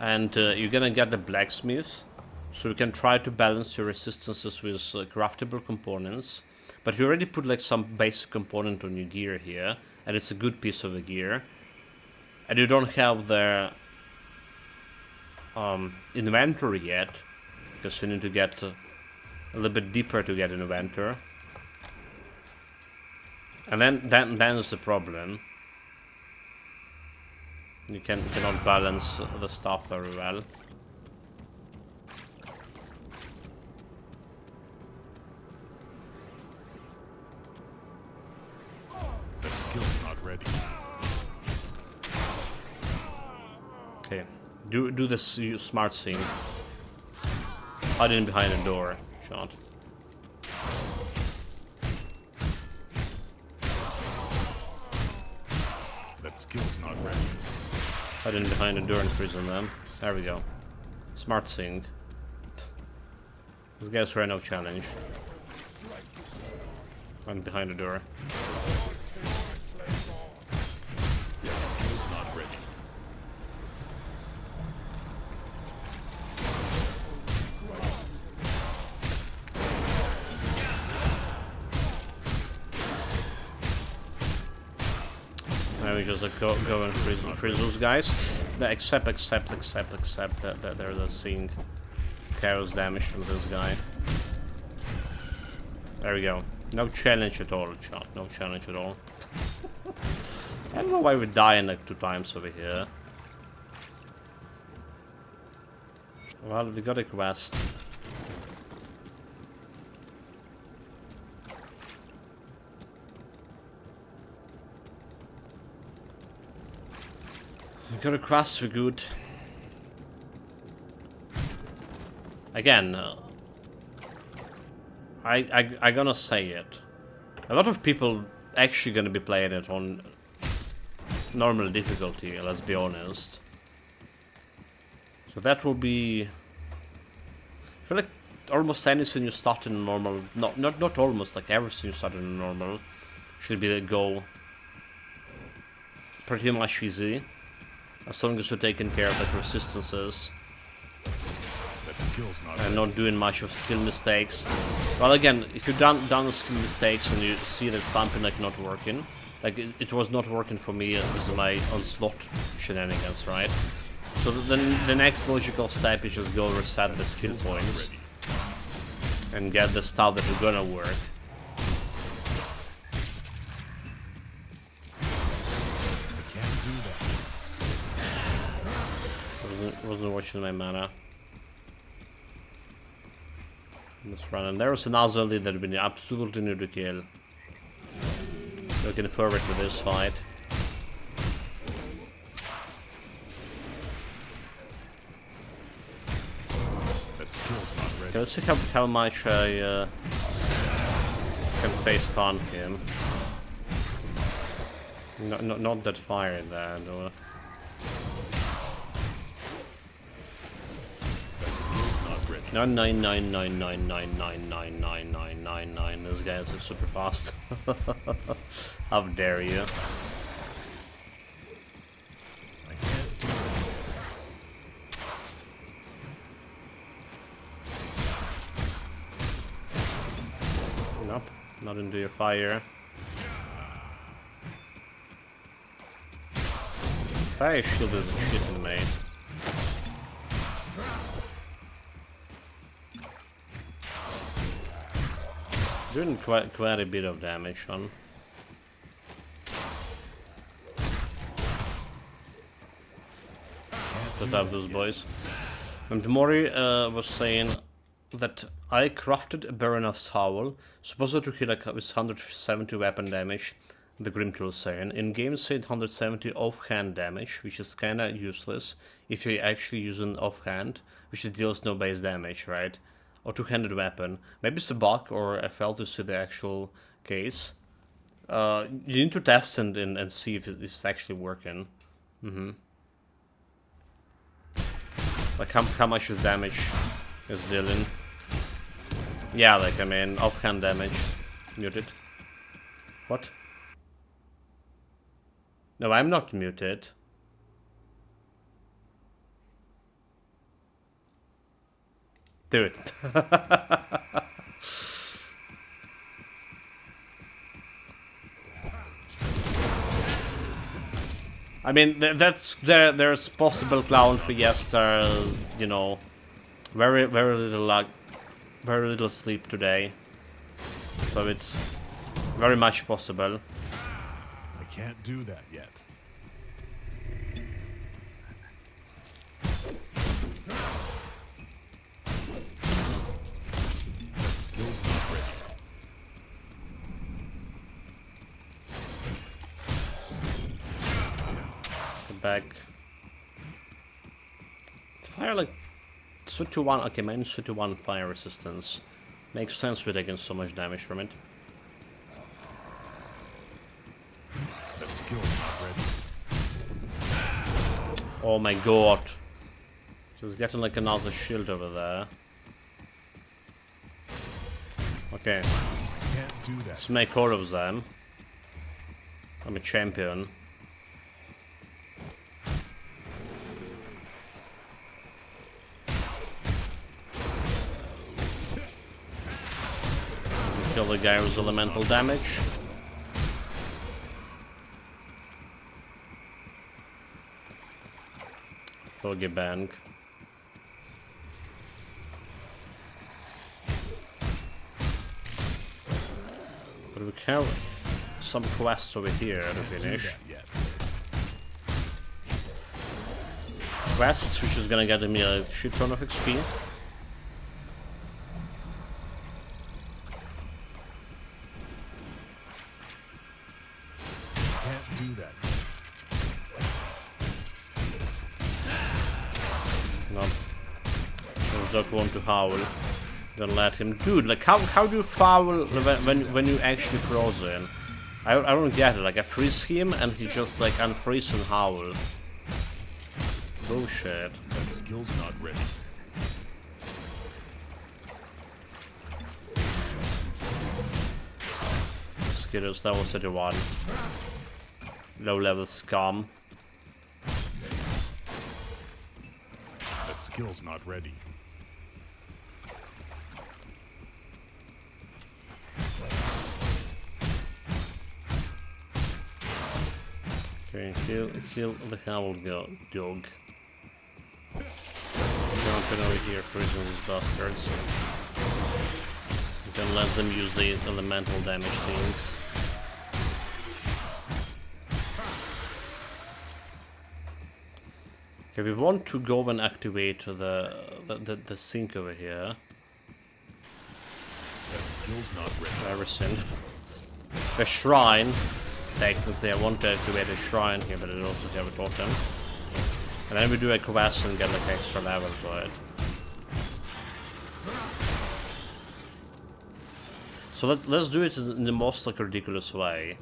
and you're gonna get the blacksmith, so you can try to balance your resistances with craftable components, but you already put like some basic component on your gear here, and it's a good piece of the gear, and you don't have the inventory yet, because you need to get a little bit deeper to get an inventory, and then is the problem. You cannot balance the stuff very well. That skill's not ready. Okay, do this smart thing. Hiding behind a door. Shot. That skill's not ready. Hiding behind a door and prison them. There we go. Smart thing. These guys were no challenge. Hiding behind the door. That skill's not ready. We just like go and freeze those guys. Except that they're seeing chaos damage from this guy. There we go. No challenge at all, chat. No challenge at all. I don't know why we're dying like 2 times over here. Well, we got a quest. We got a quest for good. Again, I gonna say it. A lot of people actually gonna be playing it on normal difficulty, let's be honest. So that will be... I feel like almost anything you start in normal, not almost, like everything you start in normal should be the goal. Pretty much easy, as long as you're taking care of like resistances That skill's not and not doing much of skill mistakes. Well, again, if you've done the skill mistakes and you see that something like not working, like it was not working for me with my Onslaught shenanigans, right? So then the next logical step is just go reset the skill points and get the stuff that are gonna work. I can't do that. Wasn't watching my mana. Let's run. And there's another lead that we absolutely need to kill. Looking forward to this fight. That skill's not ready. Okay, let's see how much I can face taunt him. Not that fire there, though. That skill's not ready. 99999999999. This guy is super fast. How dare you? I can't do that. Nope, not into your fire. Fire shield is shitting me. Doing quite a bit of damage on. Set up those boys. And Mori was saying that I crafted a Baronof's Howl, supposed to hit like with 170 weapon damage, the Grim Tool saying. In game said 170 offhand damage, which is kinda useless if you're actually using offhand, which deals no base damage, right? Or two-handed weapon. Maybe it's a bug, or I failed to see the actual case. You need to test and see if it's actually working. Like how much is damage is dealing. Yeah, like I mean, offhand damage. Muted. What? No, I'm not muted. Dude. I mean, there's possible clown for Yester, you know, very little luck, very little sleep today, so it's very much possible. I can't do that yet. That skill's not ready. Back. Fire like 2-1. Okay, minus 2-1 fire resistance. Makes sense with taking so much damage from it. That skill's not ready. Oh my god. Just getting like another shield over there. Okay, Can't do that. let's make all of them. I'm a champion. Kill the guy with elemental damage. Foggy bank. But we have some quests over here to Do finish. that yet. Quests, which is gonna get me a shit ton of XP. Can't do that. No. Don't want to howl. Don't let him. Dude, like how do you foul when you actually frozen? I don't get it. Like, I freeze him and he just like unfreeze and howl. Bullshit. That skill's not ready. Skitters, that was 31. Low level scum. That skill's not ready. Okay, kill the howl dog. Jumping over here, freezing these bastards. You can let them use the elemental damage things. Okay, we want to go and activate the sink over here. That skill's not ready. Everything. The shrine. Technically, I want to activate a shrine here, but I also have a totem. And then we do a quest and get like extra level for it. So let's do it in the most like ridiculous way.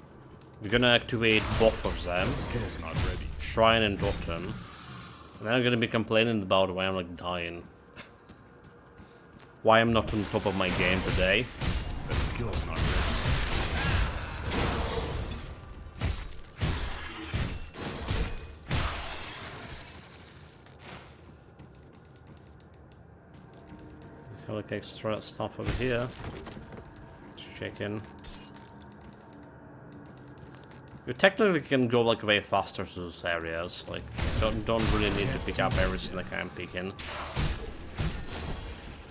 We're gonna activate both of them. Skill's not ready. Shrine and totem. And then I'm gonna be complaining about why I'm like dying. Why I'm not on top of my game today. That skill's not ready. Got like extra stuff over here. Let's check in. You technically can go like way faster to those areas. Like don't really need to pick up everything like I'm picking.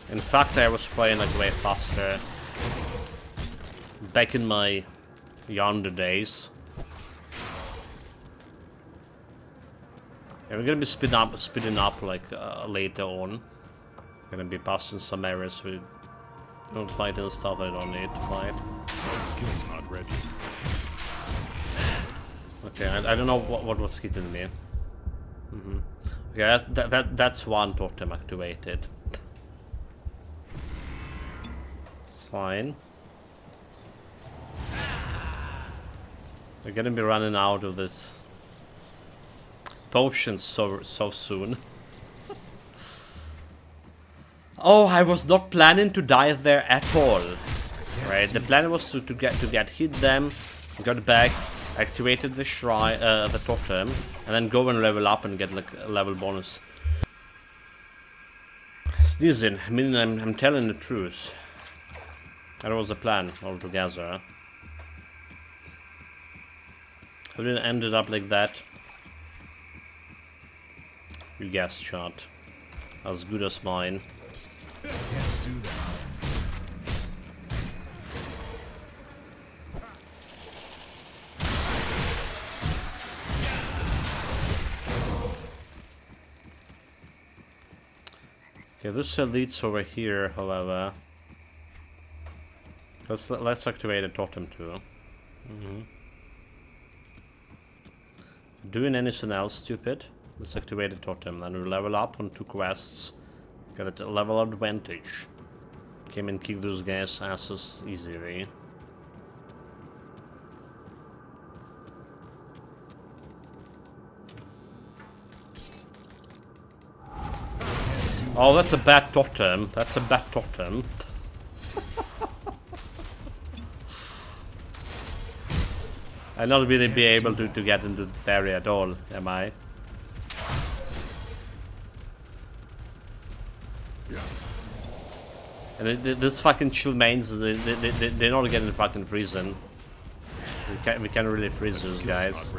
In fact, I was playing like way faster back in my yonder days. Yeah, we're gonna be speeding up like later on. Gonna be passing some areas we don't fight and stuff I don't need to fight. That skill's not ready. Okay, I don't know what was hitting me. Okay, that's one totem activated. It's fine. We're gonna be running out of this potions so soon. Oh, I was not planning to die there at all. Right, the plan was to get hit them, got back, activated the shrine, the totem, and then go and level up and get like a level bonus. Sneezing, I mean I'm telling the truth. That was the plan altogether. How did it ended up like that? You guessed, shot. As good as mine. Can't do that. Okay, this leads over here, however. Let's activate a totem too. Doing anything else stupid? Let's activate a totem, then we level up on 2 quests. Got a level advantage. Came and kick those guys' asses easily. Oh, that's a bad totem. That's a bad totem. I'll not really be able to get into the area at all, am I? And this fucking chill mains, they're not getting fucking freezing. We can't really freeze those guys.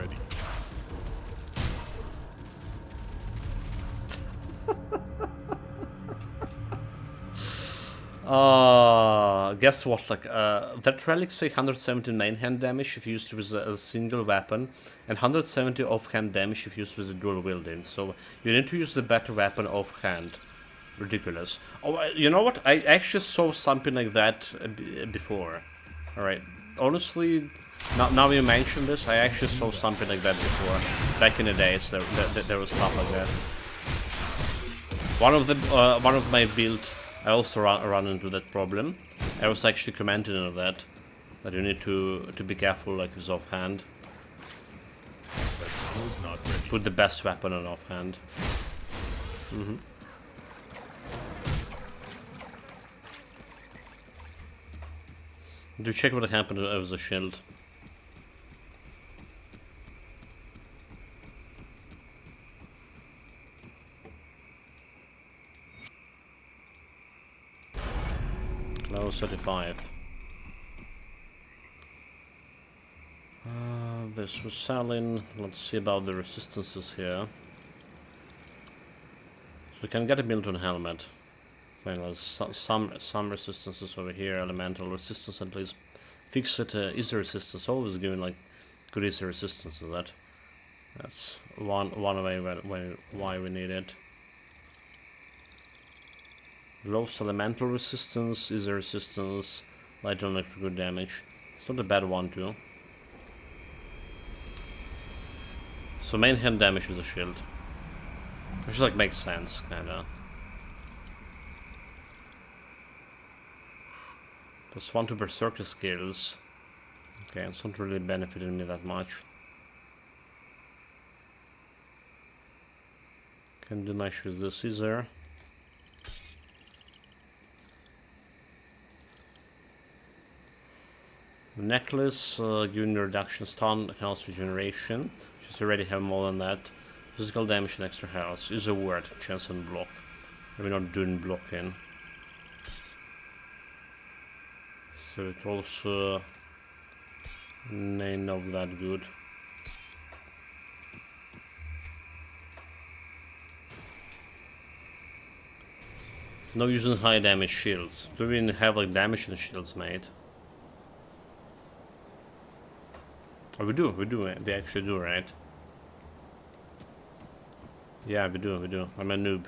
Guess what? Like, that relic say 170 main hand damage if used with a single weapon, and 170 offhand damage if used with a dual wielding. So you need to use the better weapon offhand. Ridiculous. Oh, you know what? I actually saw something like that before. Alright. Honestly, now you mention this, I actually saw something like that before. Back in the days, there was stuff like that. One of my build, I also run into that problem. I was actually commenting on that. that you need to be careful, like his offhand. That skill's not ready. Put the best weapon on offhand. Do check what happened with the shield. Level 35. This was selling. Let's see about the resistances here. So we can get a built-on helmet. Fine, there's some resistances over here. Elemental resistance at least. Fixed easy resistance. Always giving like good easy resistance to that. That's one way why we need it. Lows elemental resistance, easy resistance, light on electrical damage. It's not a bad one too. So main hand damage is a shield. Which like makes sense, kinda. +1 to Berserker skills. Okay, it's not really benefiting me that much. Can do much with this either. The necklace, giving the reduction stun, health regeneration. Just already have more than that. Physical damage and extra health. Is a word, chance on block. We're not doing blocking. So it also ain't not that good. No using high damage shields. Do we even have like damage in the shields made? Oh, we do, we actually do, right? Yeah, we do. I'm a noob.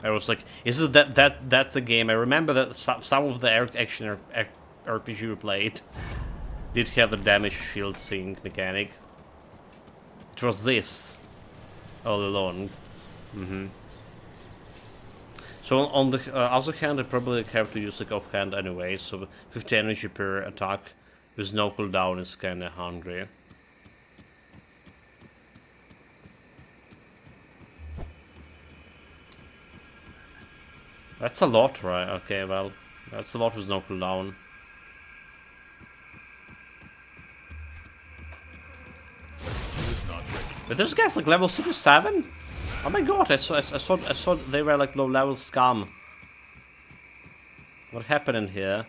I was like, is it that's a game? I remember that some of the action RPG we played did have the damage shield sync mechanic. It was this all along. So on the other hand, I probably have to use like offhand anyway. So 50 energy per attack with no cooldown is kind of hungry. That's a lot, right? Okay, well, that's a lot with no cooldown. But this guy's like level 67? Oh my god, I saw they were like low level scum. What happened in here?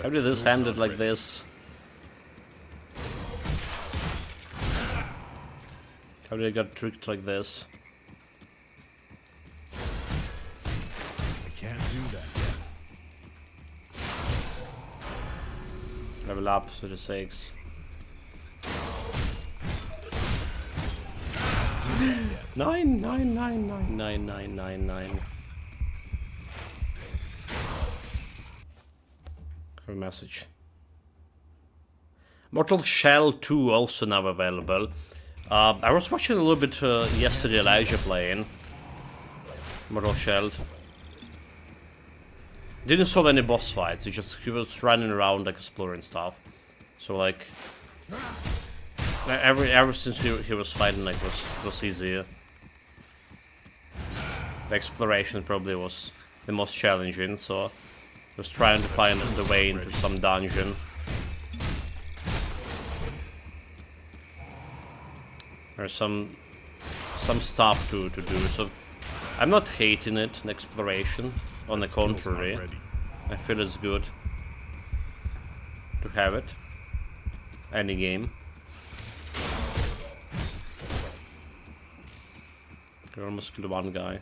How did this end it like this? How did I get tricked like this? I can't do that yet. Level up to the 6. Nine. Have a message. Mortal Shell 2 also now available. I was watching a little bit yesterday Elijah playing Mortal Shell. Didn't solve any boss fights, he was running around like exploring stuff. So like ever since he was fighting like was easier. The exploration probably was the most challenging, so I was trying to find the way into some dungeon. There's some stuff to do, so I'm not hating it, the exploration. On the contrary, I feel it's good to have it. Any game. I almost killed one guy.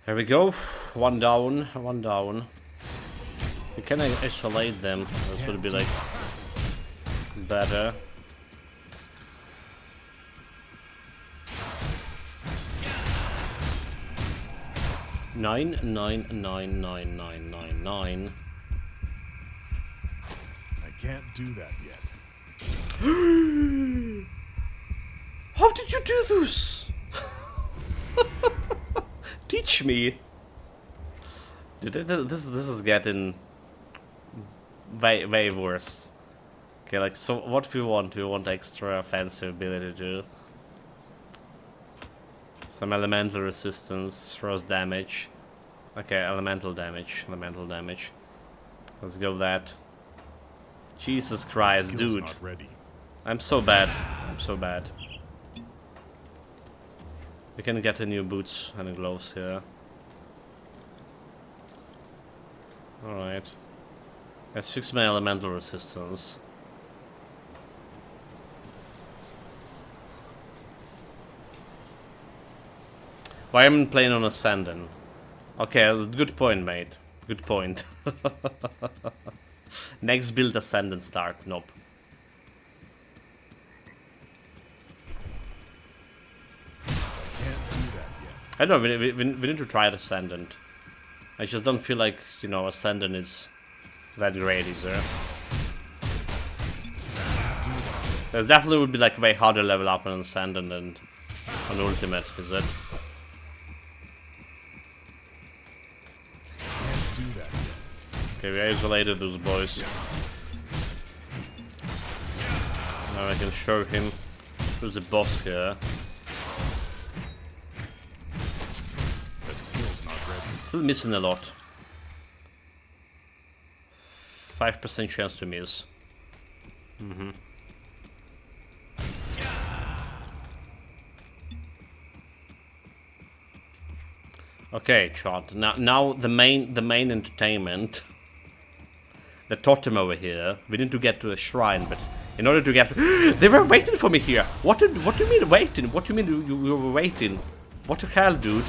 Here we go. One down. We can isolate them. This would be like better. Nine. I can't do that yet. How did you do this? Teach me. Dude, this is getting way worse. Okay, like, so what we want? We want extra offensive ability to do. Some elemental resistance, frost damage. Okay, elemental damage. Let's go with that. Jesus Christ, Skill's dude. not ready. I'm so bad. We can get the new boots and gloves here. Alright. Let's fix my elemental resistance. Why am I playing on Ascendant? Okay, good point, mate. Good point. Next build Ascendant start. Nope. Can't do that yet. I don't know, we need to try Ascendant. I just don't feel like, you know, Ascendant is that great either. There's definitely would be like way harder level up on Ascendant than on Ultimate, is it? Can't do that yet. Okay, we isolated those boys. Now I can show him who's the boss here. That skill's not ready. Still missing a lot. 5% chance to miss. Okay, chat. Now the main entertainment. The totem over here. We need to get to a shrine, but in order to get, they were waiting for me here. What do you mean waiting? What do you mean you were waiting? What the hell, dude?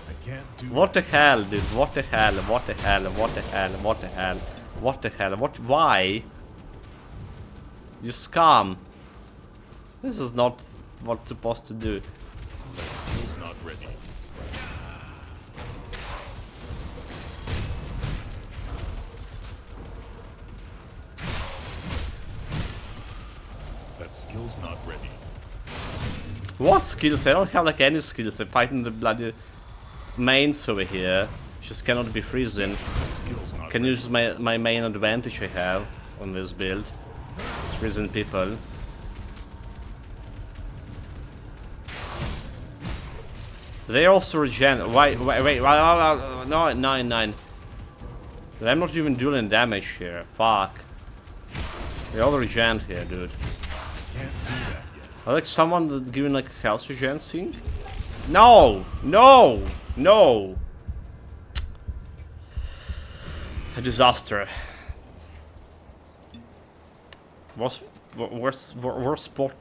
I can't do What the hell, dude? What the hell? What the hell? What the hell? What the hell? What the hell? What? Why? You scum. This is not what's supposed to do. that skill's not ready. That skill's not ready. What skills? I don't have like any skills. I'm fighting the bloody mains over here. Just cannot be freezing. That skill's not Can ready. use my main advantage I have on this build. It's freezing people. They also regen. Wait, no, 9. I'm not even doing damage here. Fuck. They all regen here, dude. Can't do that yet. I like someone that's giving like health regen sync. No! No! No! A disaster. Worst spot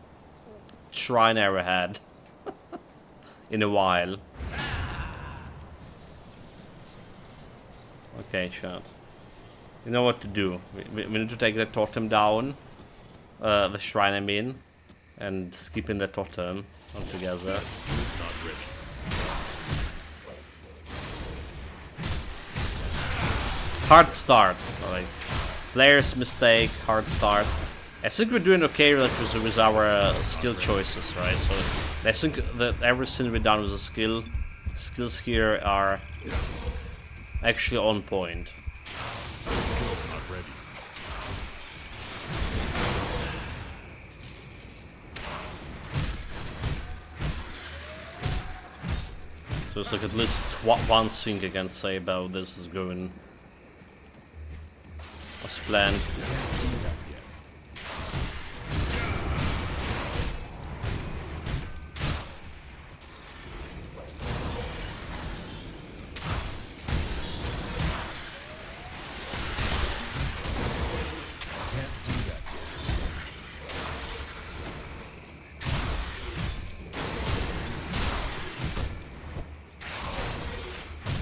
shrine I ever had. In a while. Okay, chat. You know what to do. We need to take the totem down. The shrine, I mean. And skipping the totem altogether. That skill's not ready. Hard start. Like, player's mistake, hard start. I think we're doing okay like, with our skill choices, right? So I think that everything we've done with the skills here are actually on point. That skill's not ready. So it's like at least one thing I can say about this is going as planned. Can't do that yet. Can't do that yet.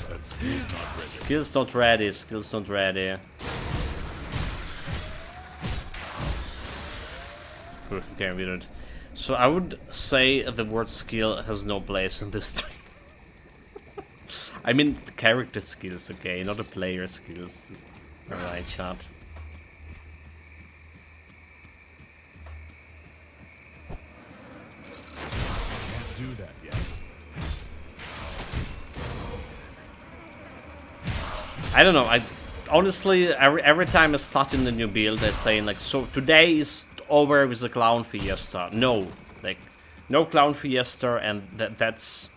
That skill's not ready. Skills not ready, skills not ready. Okay, weird. So I would say the word skill has no place in this stream. I mean character skills, okay, not the player skills. Alright, chat. do that yet. I don't know. I honestly every time I start in the new build, I say like, so today is over with the clown fiesta. No, like no clown fiesta, and that's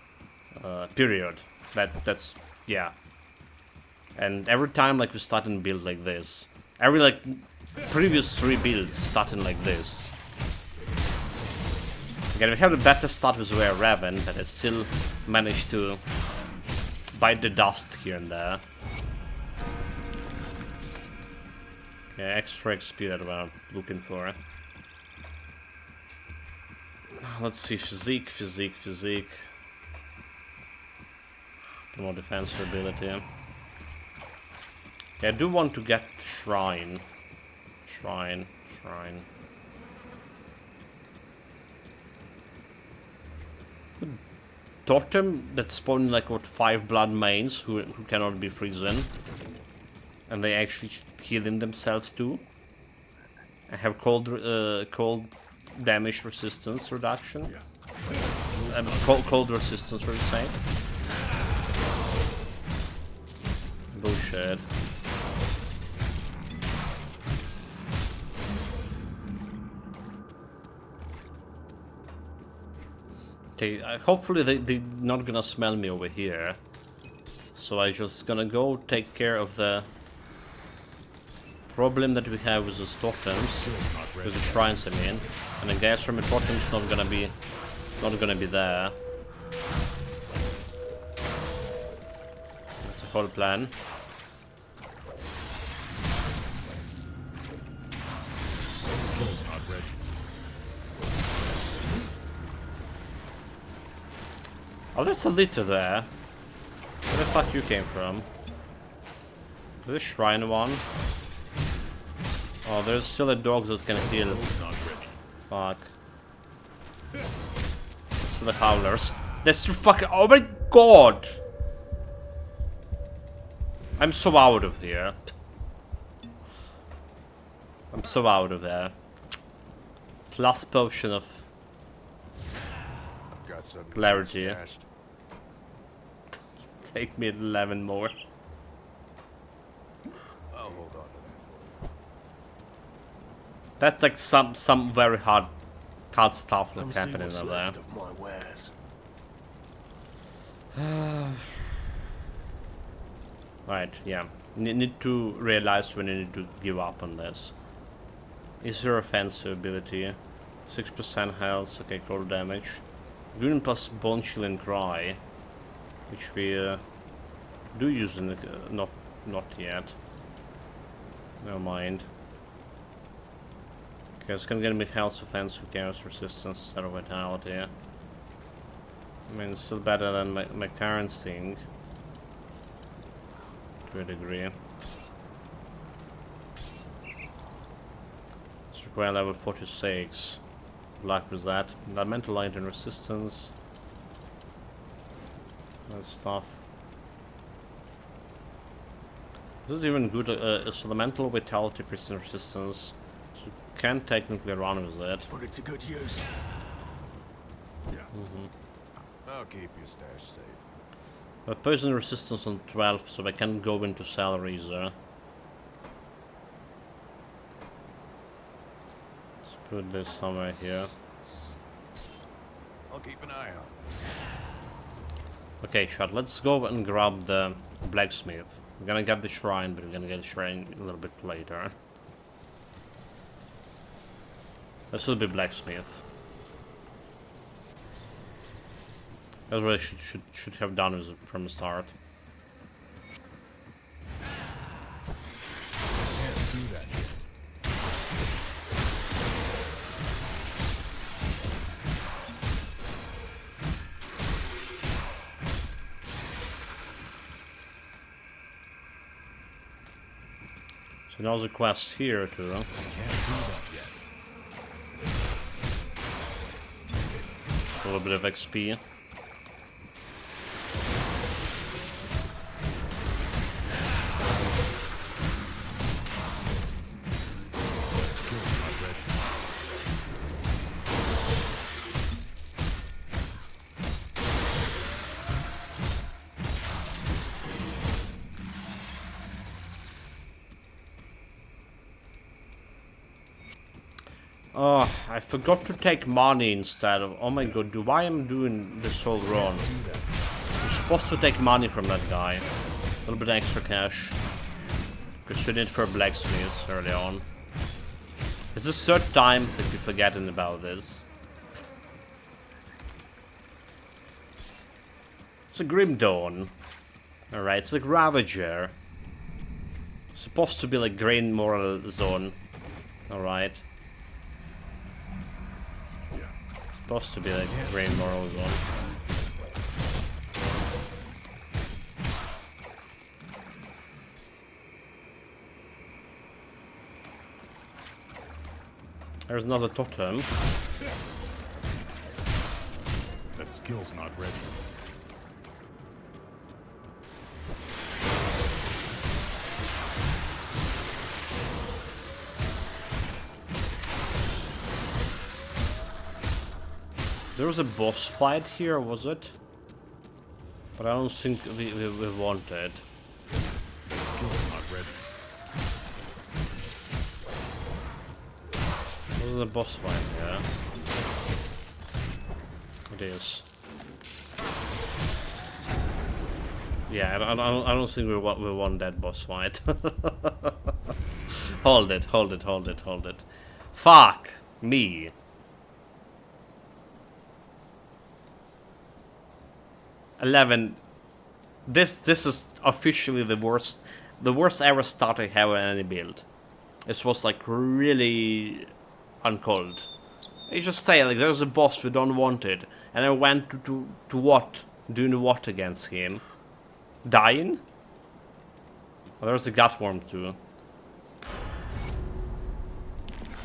period. That's yeah. And every time like we start in build like this, every like previous 3 builds starting like this. Again, we have a better start with Rare Raven, but I still managed to bite the dust here and there. Okay, extra XP that we're looking for. Let's see, physique. More defense ability. Okay, I do want to get shrine. Totem that spawn like what 5 blood mains who cannot be frozen, and they actually healing themselves too. I have cold damage resistance reduction. Cold resistance for the same. Bullshit. Okay, hopefully they're not gonna smell me over here. So I just gonna go take care of the problem that we have with the totems, with the shrines I mean. And I guess from the totems not gonna be there. That's the whole plan. Skill's not ready. Oh, there's a litter there. Where the fuck you came from? There's a shrine one. Oh, there's still a dog that can heal. Fuck. So the howlers. That's too fucking. Oh my god! I'm so out of here. I'm so out of there. It's last potion of Got some clarity. stashed. Take me 11 more. I'll hold on to that for you. That's like some very hard stuff Come that's see happening what's over left there. of my wares. Right, yeah. Need to realize when you need to give up on this. Is your offensive ability? 6% health, okay, cold damage. Green plus Bone Chill and Cry, which we do use in the not yet. Never mind. Okay, it's gonna get me health, offensive, chaos resistance instead of vitality. I mean, it's still better than my current thing. To a degree. It's required level 46. Good luck with that. Elemental light and resistance. That stuff. This is even good. It's elemental vitality, persistent resistance. So you can technically run with it. Put it to good use. I'll keep your stash safe. But poison resistance on 12, so I can go into Cell Reaver. Let's put this somewhere here. I'll keep an eye on this. Okay, Shot, let's go and grab the blacksmith. We're gonna get the shrine, but we're gonna get the shrine a little bit later. This will be blacksmith. That's what I should have done with it from the start. Can't do that yet. So now's a quest here too. Can't do that yet. A little bit of XP. Skill's not ready. Oh, I forgot to take money instead of... Oh my god, why am I doing this all wrong? I'm supposed to take money from that guy. A little bit extra cash. Because we need for blacksmiths early on. It's the third time that we're forgetting about this. It's a Grim Dawn. Alright, it's like Ravager. Supposed to be like Green Moral Zone. Alright. Supposed to be like Green Moral Zone. There's another totem. That skill's not ready. There was a boss fight here, was it? But I don't think we want it. That skill's not ready. This is a boss fight, yeah. It is. Yeah, I don't think we want that boss fight. Hold it. Fuck me. $11. This is officially the worst ever start I have on any build. This was like really uncold. You just say like there's a boss we don't want it, and I went to what? Doing what against him? Dying? Oh, there's a gut form too.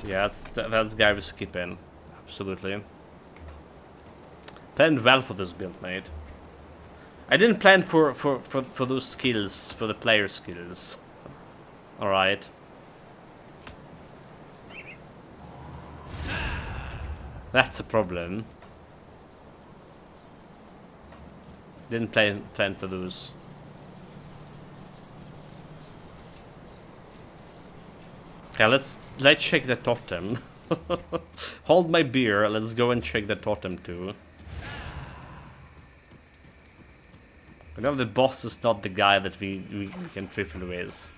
Yeah, that's the guy we're skipping. Absolutely. Planned well for this build, mate. I didn't plan for those skills, for the player skills. Alright. That's a problem. Didn't plan for those. Okay, let's check the totem. Hold my beer, let's go and check the totem too. I know the boss is not the guy that we can trifle with.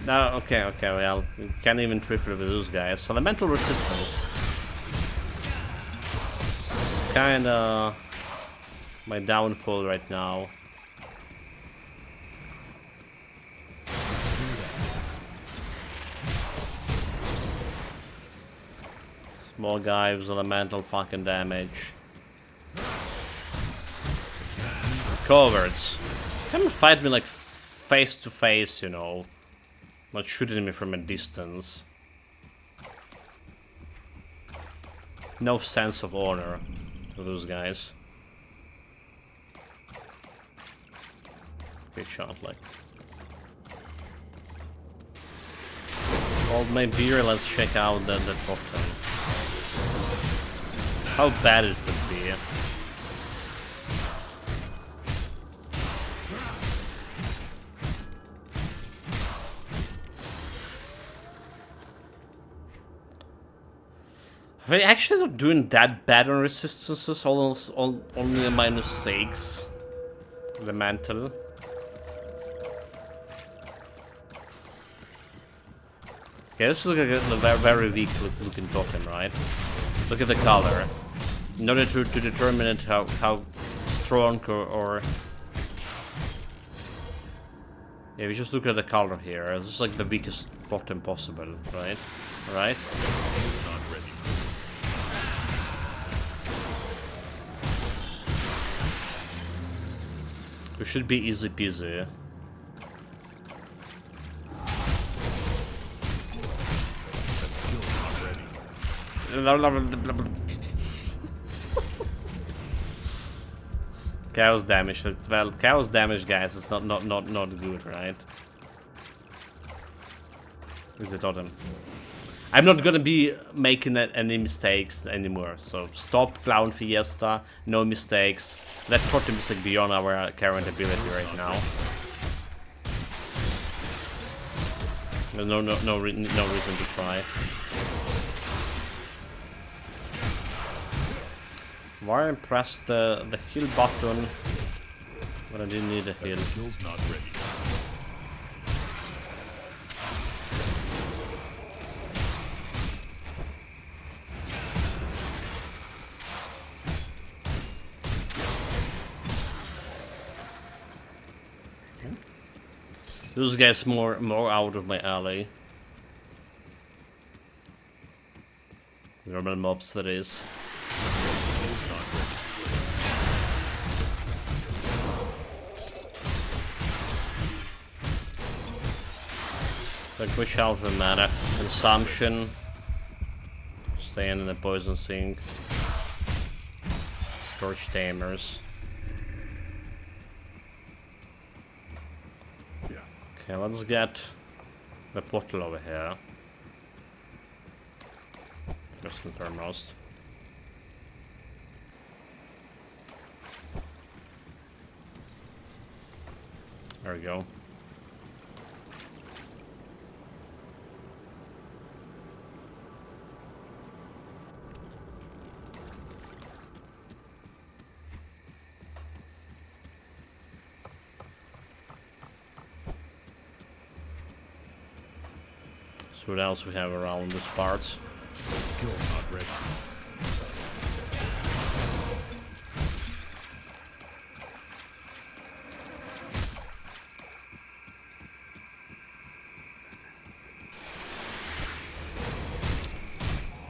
No, okay, well, we can't even trifle with those guys. Elemental resistance. It's kinda my downfall right now. Small guy with elemental fucking damage. Cowards. Come fight me like face to face, you know. Not shooting me from a distance. No sense of honor to those guys. Good shot, like. Hold my beer, let's check out the totem. How bad it would be. We're actually not doing that bad on resistances, only a -6. The mantle. Okay, this looks like a very weak looking totem, right? Look at the color. In order to determine it how strong or yeah, we just look at the color here. This is like the weakest totem possible, right? Right? It should be easy peasy. Chaos damage. Well, chaos damage, guys, is not good, right? Is it totem? I'm not gonna be making any mistakes anymore. So stop Clown Fiesta. No mistakes. That totem is like beyond our current ability right now. There's no reason to try. Why I pressed the heal button when I didn't need a heal? Skill's not ready. Those guys more out of my alley. Normal mobs, that is. Skill's not ready. Like push out the mana consumption. Staying in the poison sink. Scorch tamers. Yeah. Okay, let's get the portal over here. First and foremost. There we go. So what else we have around these parts? Skill's not ready.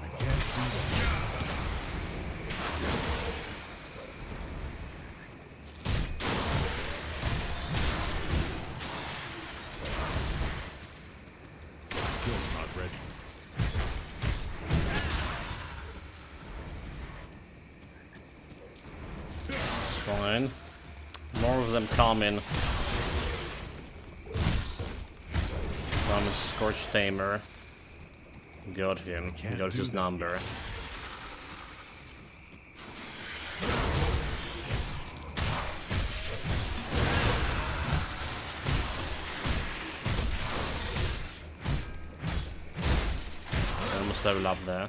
I can't do that. Skill's not ready. Fine. More of them coming. From Scorch Tamer. Got him. Can't Got do his that number. Almost level up there.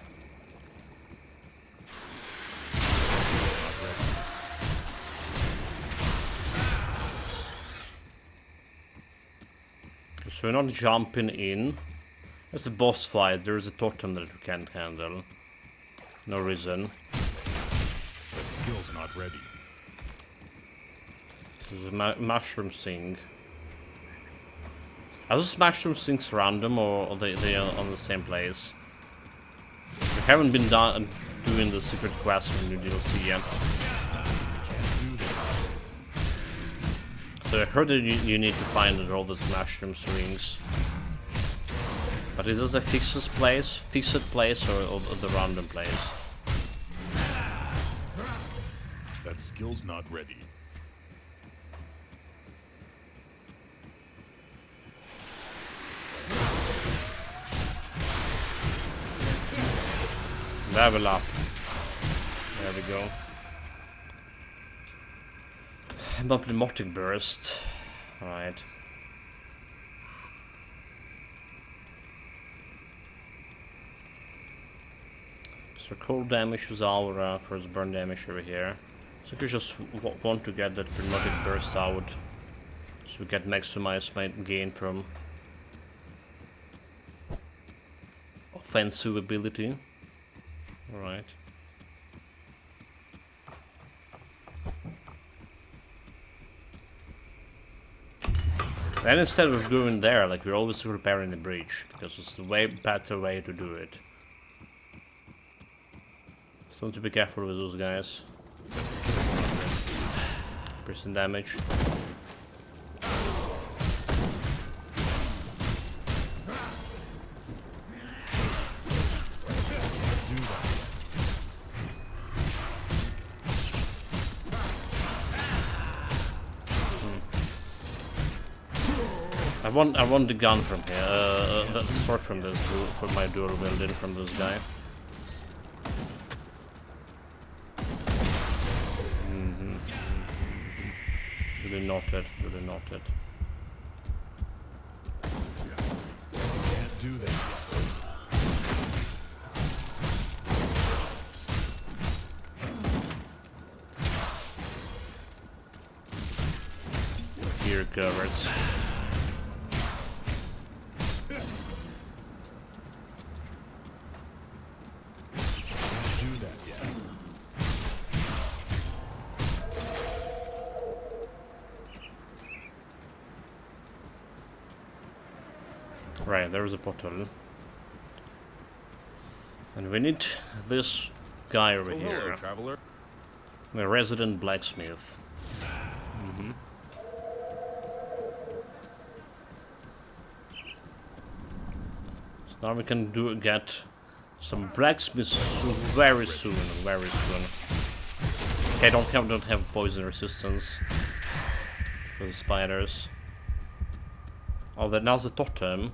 So we're not jumping in. It's a boss fight. There's a totem that we can't handle. No reason. That skill's not ready. There's a mushroom sink. Are those mushroom sinks random or are they are on the same place? We haven't been doing the secret quest from new DLC yet. Can't do that. So I heard that you need to find all those mushroom rings. But is this a fixed place or the random place? That skill's not ready. Level up. There we go. Hypnotic burst. Alright. So cold damage was aura for his burn damage over here. So if you just want to get that hypnotic burst out, so we can maximize my gain from offensive ability. Alright. Then instead of going there, like we're always repairing the bridge, because it's a way better way to do it. So to be careful with those guys. Percent damage. I want the gun from here. The sword from this for my dual wielding from this guy. Duly noted. Duly noted. do that yet. Gear covers. Can't do that yet. Right, there's a portal. And we need this guy over here. traveler. The resident blacksmith. So now we can get some blacksmiths very soon, very soon. Okay, don't have poison resistance for the spiders. Oh, now's the totem.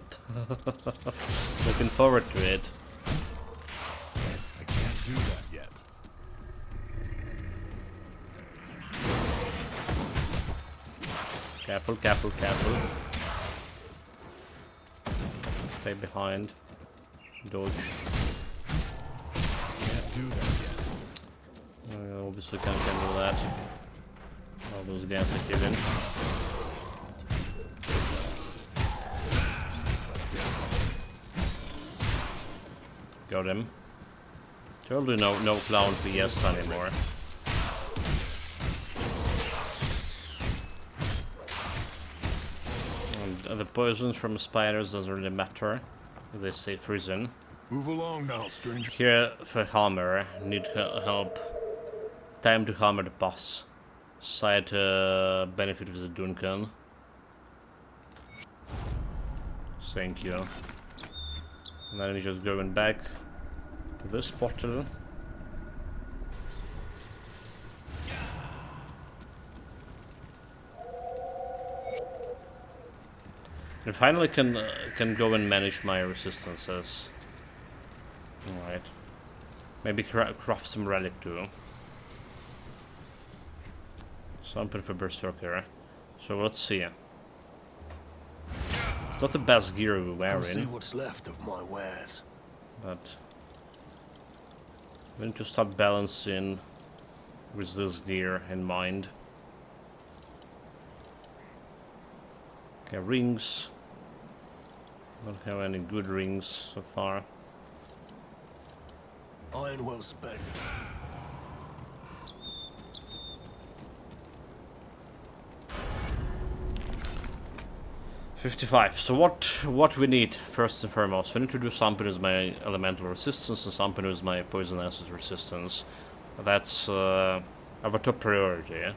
Looking forward to it. I can't do that yet. Careful, careful, careful. Stay behind. Dodge. Can't do that yet. Obviously can't handle that. All those guys are killing. Got him. Totally no clown CS anymore. And the poisons from spiders doesn't really matter. They stay frozen. Move along now, stranger. Here for Hammer, need help. Time to hammer the boss. Side benefit with the Duncan. Thank you. And then he's just going back to this portal. And finally can go and manage my resistances. Alright. Maybe craft some relic too. Something for Berserker. So let's see. It's not the best gear we're Come see wearing, what's left of my wares. but we need to start balancing with this gear in mind. Okay, rings. Don't have any good rings so far. Iron well spent. $55. So what we need first and foremost? We need to do something with my elemental resistance and something with my poison acid resistance. That's our top priority.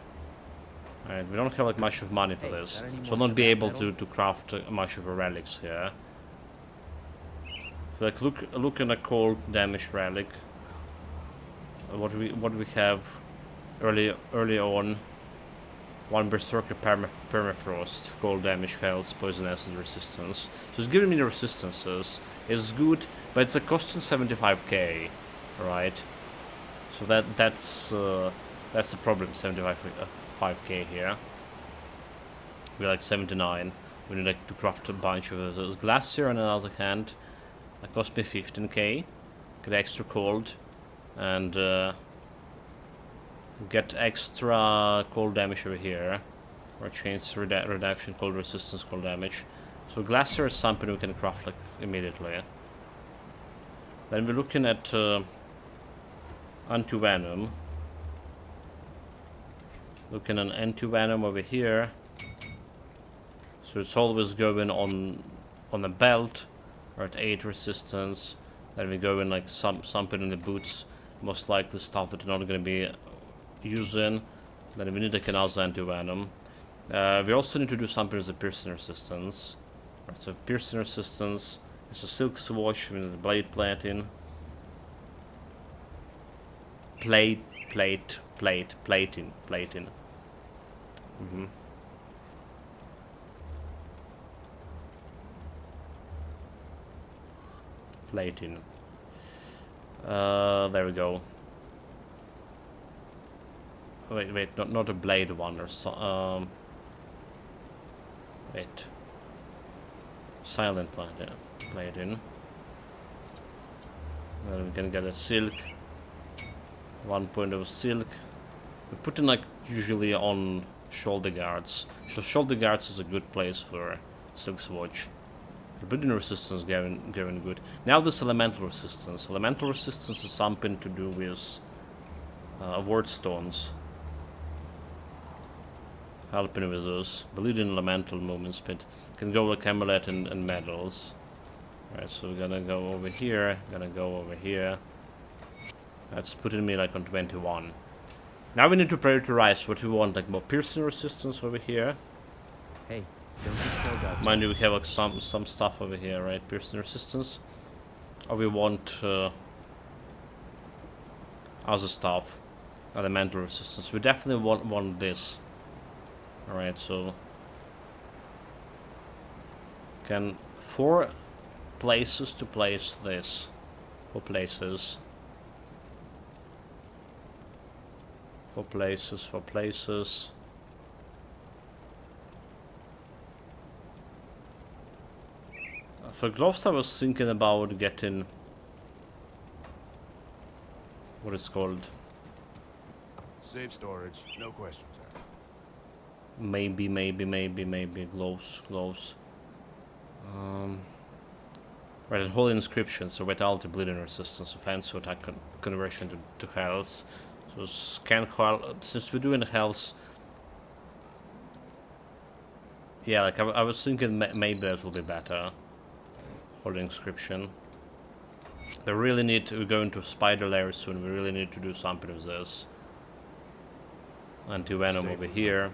Right, we don't have like much of money for this, so I'll not be able to craft much of a relics here. So like look in a cold damage relic. What we have early on. One Berserker permafrost, cold damage, health, poison acid resistance. So it's giving me the resistances. It's good, but it's a costing 75k, right? So that's the problem. 75k here. We're like 79. We need like to craft a bunch of those. Glacier on the other hand, that cost me 15k. Get extra cold, and get extra cold damage over here, or chains reduction, cold resistance, cold damage. So Glacier is something we can craft like immediately. Then we're looking at Anti-Venom. Looking at Anti-Venom over here. So it's always going on the belt, or at 8 resistance. Then we go in like something in the boots, most likely stuff that we're not going to be using. Then we need like another Anti-Venom. We also need to do something with the piercing resistance. Right, so piercing resistance is a silk swatch with the blade plating. Plating. Plating. There we go. Wait, not a blade one, or so, wait. silent blade in. Then we can get a silk. 1 point of silk. We put in like usually on shoulder guards. So shoulder guards is a good place for silk swatch. The bleeding resistance going good. Now this elemental resistance. Elemental resistance is something to do with ward stones. Helping with those. Bleeding elemental movement speed. Can go like amulet and medals. Alright, so we're gonna go over here. Gonna go over here. That's putting me like on 21. Now we need to prioritize what we want, like more piercing resistance over here. Hey, don't be killed out. Mind you, we have like some stuff over here, right? Piercing resistance. Or we want other stuff. Elemental resistance. We definitely want this. Alright, so can 4 places to place this. 4 places. 4 places, 4 places. For gloves I was thinking about getting what it's called. Safe storage, no questions asked. Maybe gloves. Right, and holy inscription, so vitality, bleeding resistance, offense, so attack conversion to health. So scan health, since we're doing health. Yeah, like I was thinking maybe that will be better. Holy inscription. We really need to go into spider layer soon. We really need to do something with this. Anti-venom over here.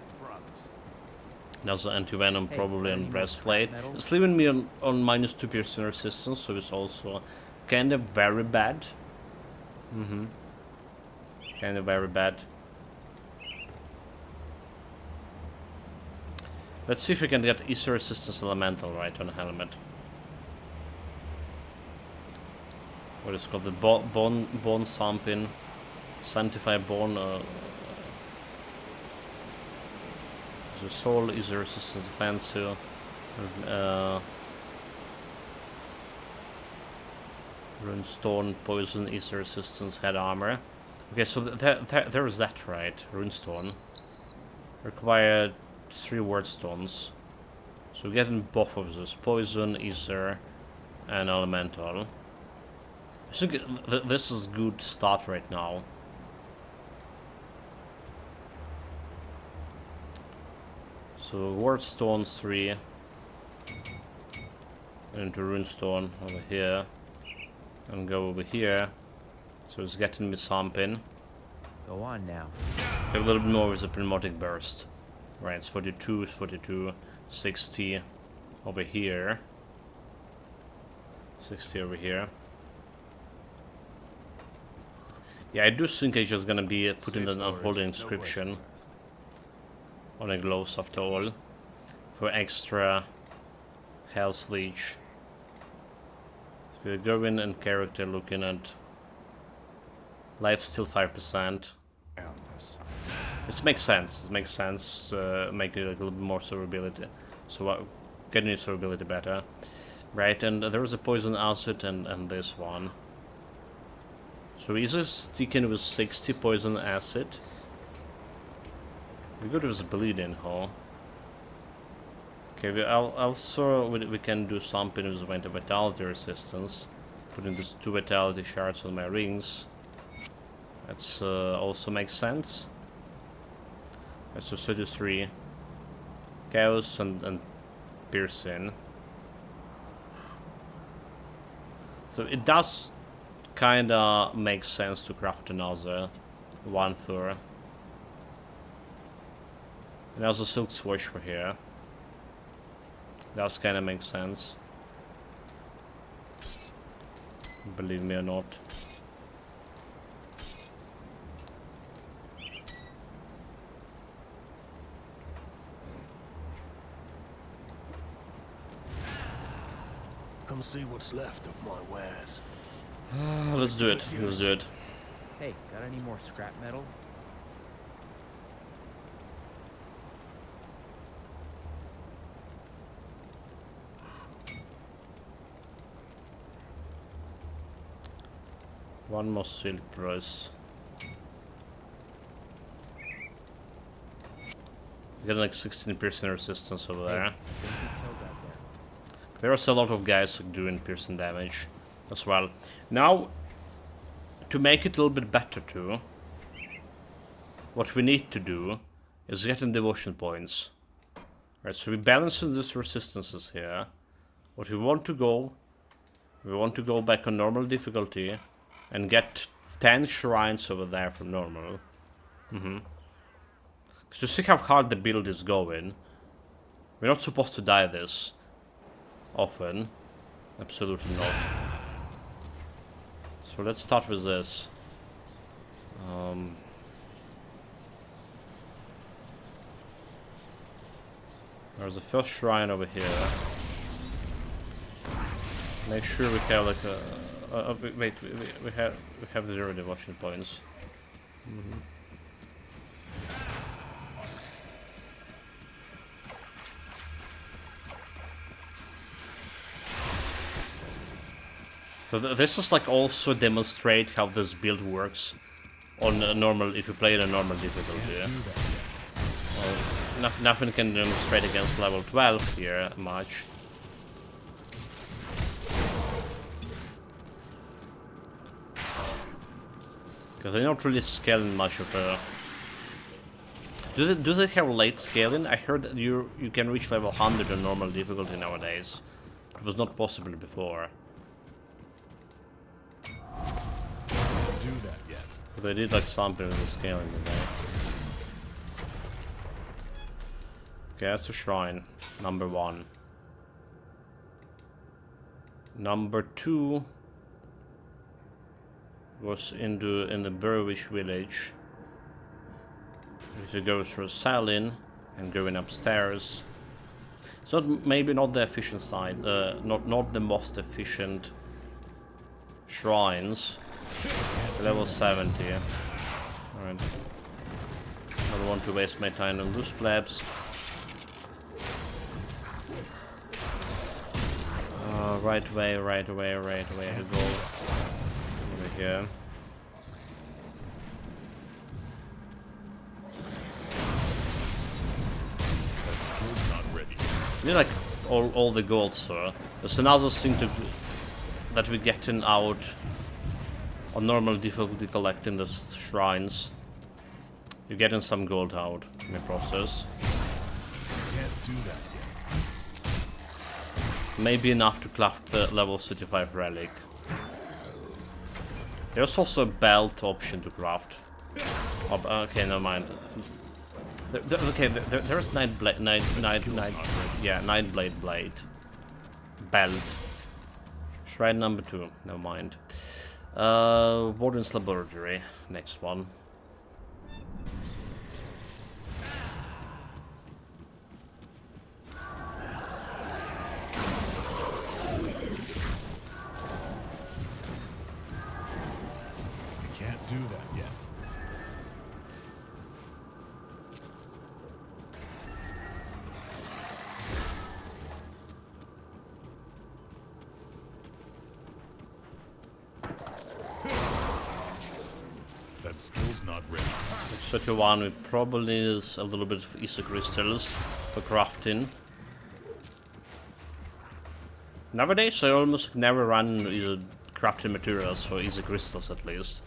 There's an anti-venom probably on breastplate. It's leaving me on -2 piercing resistance, so it's also kind of very bad. Kind of very bad. Let's see if we can get easy resistance elemental right on the helmet. What is it called? The bone something. Sanctified bone. The soul is a resistance offensive. Runestone, poison is a resistance head armor. Okay, so there's that, right? Runestone. Require 3 ward stones. So we're getting both of those. Poison, ether, and elemental. I think this is good start right now. So ward stone 3. Into runestone over here. And go over here. So it's getting me something. Go on now. A little bit more with the pneumatic burst. Right, it's 42, 60 over here. 60 over here. Yeah, I do think I'm just gonna be putting an unholy inscription on the gloves after all. For extra health leech. So we're going in character looking at life still 5%. It makes sense. It makes sense. Make it a little bit more survivability. So getting your survivability better, right? And there was a poison acid and this one. So is this sticking with 60 poison acid? We go to this bleeding, huh? Okay, we can do something with vitality resistance. Putting these 2 vitality shards on my rings. That's also makes sense. That's so 33. Chaos and piercing. So it does kinda make sense to craft another one for. And also silk swoosh for here. Does kinda make sense. Believe me or not. Come see what's left of my wares. Let's do it. Let's do it. Hey, got any more scrap metal? One more silk dress. We got like 16% resistance over there. Don't get killed out there. There's a lot of guys doing piercing damage as well. Now, to make it a little bit better too, what we need to do is get in devotion points. Right, so we balance these resistances here. What we want to go back on normal difficulty and get 10 shrines over there from normal. Because you see how hard the build is going. We're not supposed to die this often. Absolutely not. So let's start with this. There's the first shrine over here. Make sure we have like a... wait, we have the 0 devotion points. So this is like also demonstrate how this build works on a normal, if you play in a normal difficulty. Well, nothing can demonstrate against level 12 here much. Because they're not really scaling much of a... Do they have late scaling? I heard that you can reach level 100 on normal difficulty nowadays. It was not possible before. Do that yet. So they did like something with the scaling today. Okay, that's a shrine. Number 1. Number 2 was in the Burwish village. If you go through Salin and going upstairs. So maybe not the efficient side, not the most efficient shrines. Level 70. Alright. I don't want to waste my time on loose plebs. Right way to go. Over here. That skill's not ready. We need like all the gold, sir. There's another thing that we're getting out on normal difficulty collecting the shrines. You're getting some gold out in the process. Can't do that yet. Maybe enough to craft the level 35 relic. There's also a belt option to craft. Oh, okay, never mind. There's Nightblade, Nightblade blade. Belt. Shrine number 2, never mind. Warden's Laboratory, next one. Can't do that yet. That skill's not ready. Such a one with probably is a little bit of isocrystals for crafting. Nowadays I almost never run crafting materials for isocrystals at least.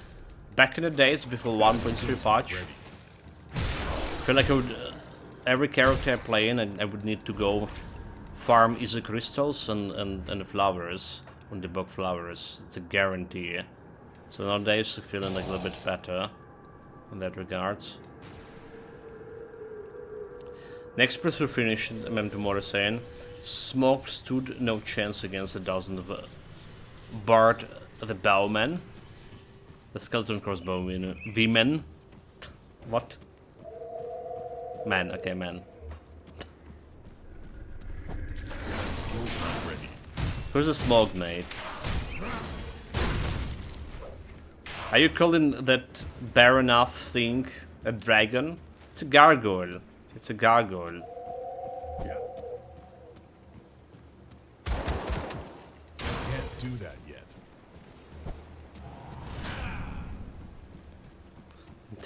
Back in the days before 1.3 patch, I feel like I would, every character I play in, I would need to go farm isocrystals and flowers, on the bug flowers. It's a guarantee. So nowadays I'm feeling like a little bit better in that regards. Next pursuit finish, Mem Tomorrow saying, Smoke stood no chance against a dozen of Bard the Bowman. The skeleton crossbow women. What? Man, okay, man. Skill's not ready. Who's the smoke mate? Are you calling that Baronoff thing a dragon? It's a gargoyle. It's a gargoyle. Yeah. Can't do that yet.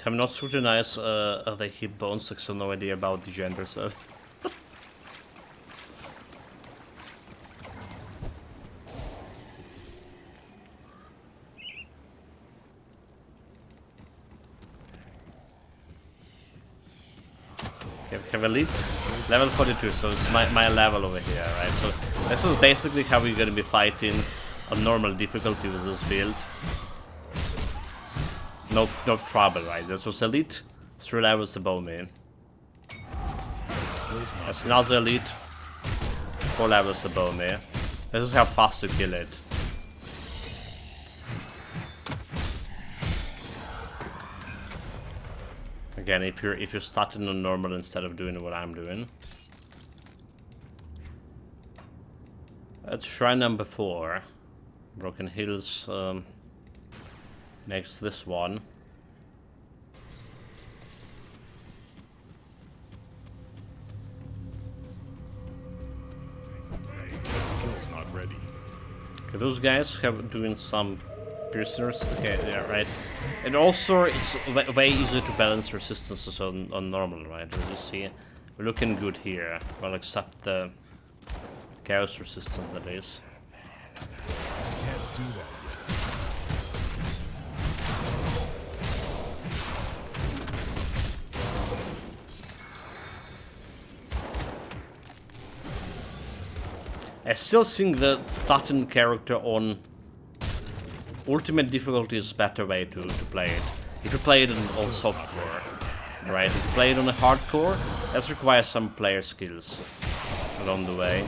I'm not scrutinize the hip bones, so no idea about the gender, so. Have elite level 42, so it's my level over here, right? So this is basically how we're gonna be fighting on normal difficulty with this build. No trouble, right? This was elite, 3 levels above me. That's another elite, 4 levels above me. This is how fast you kill it. Again, if you're starting on normal instead of doing what I'm doing. That's shrine number 4. Broken Hills makes this one. Skill's not ready. Okay, those guys have doing some piercers. Okay, yeah, right. And also, it's way easier to balance resistances on normal, right? You see, we're looking good here. Well, except the chaos resistance, that is. Can't do that I still think that starting character on ultimate difficulty is a better way to play it. If you play it on softcore, right? If you play it on a hardcore, that requires some player skills along the way.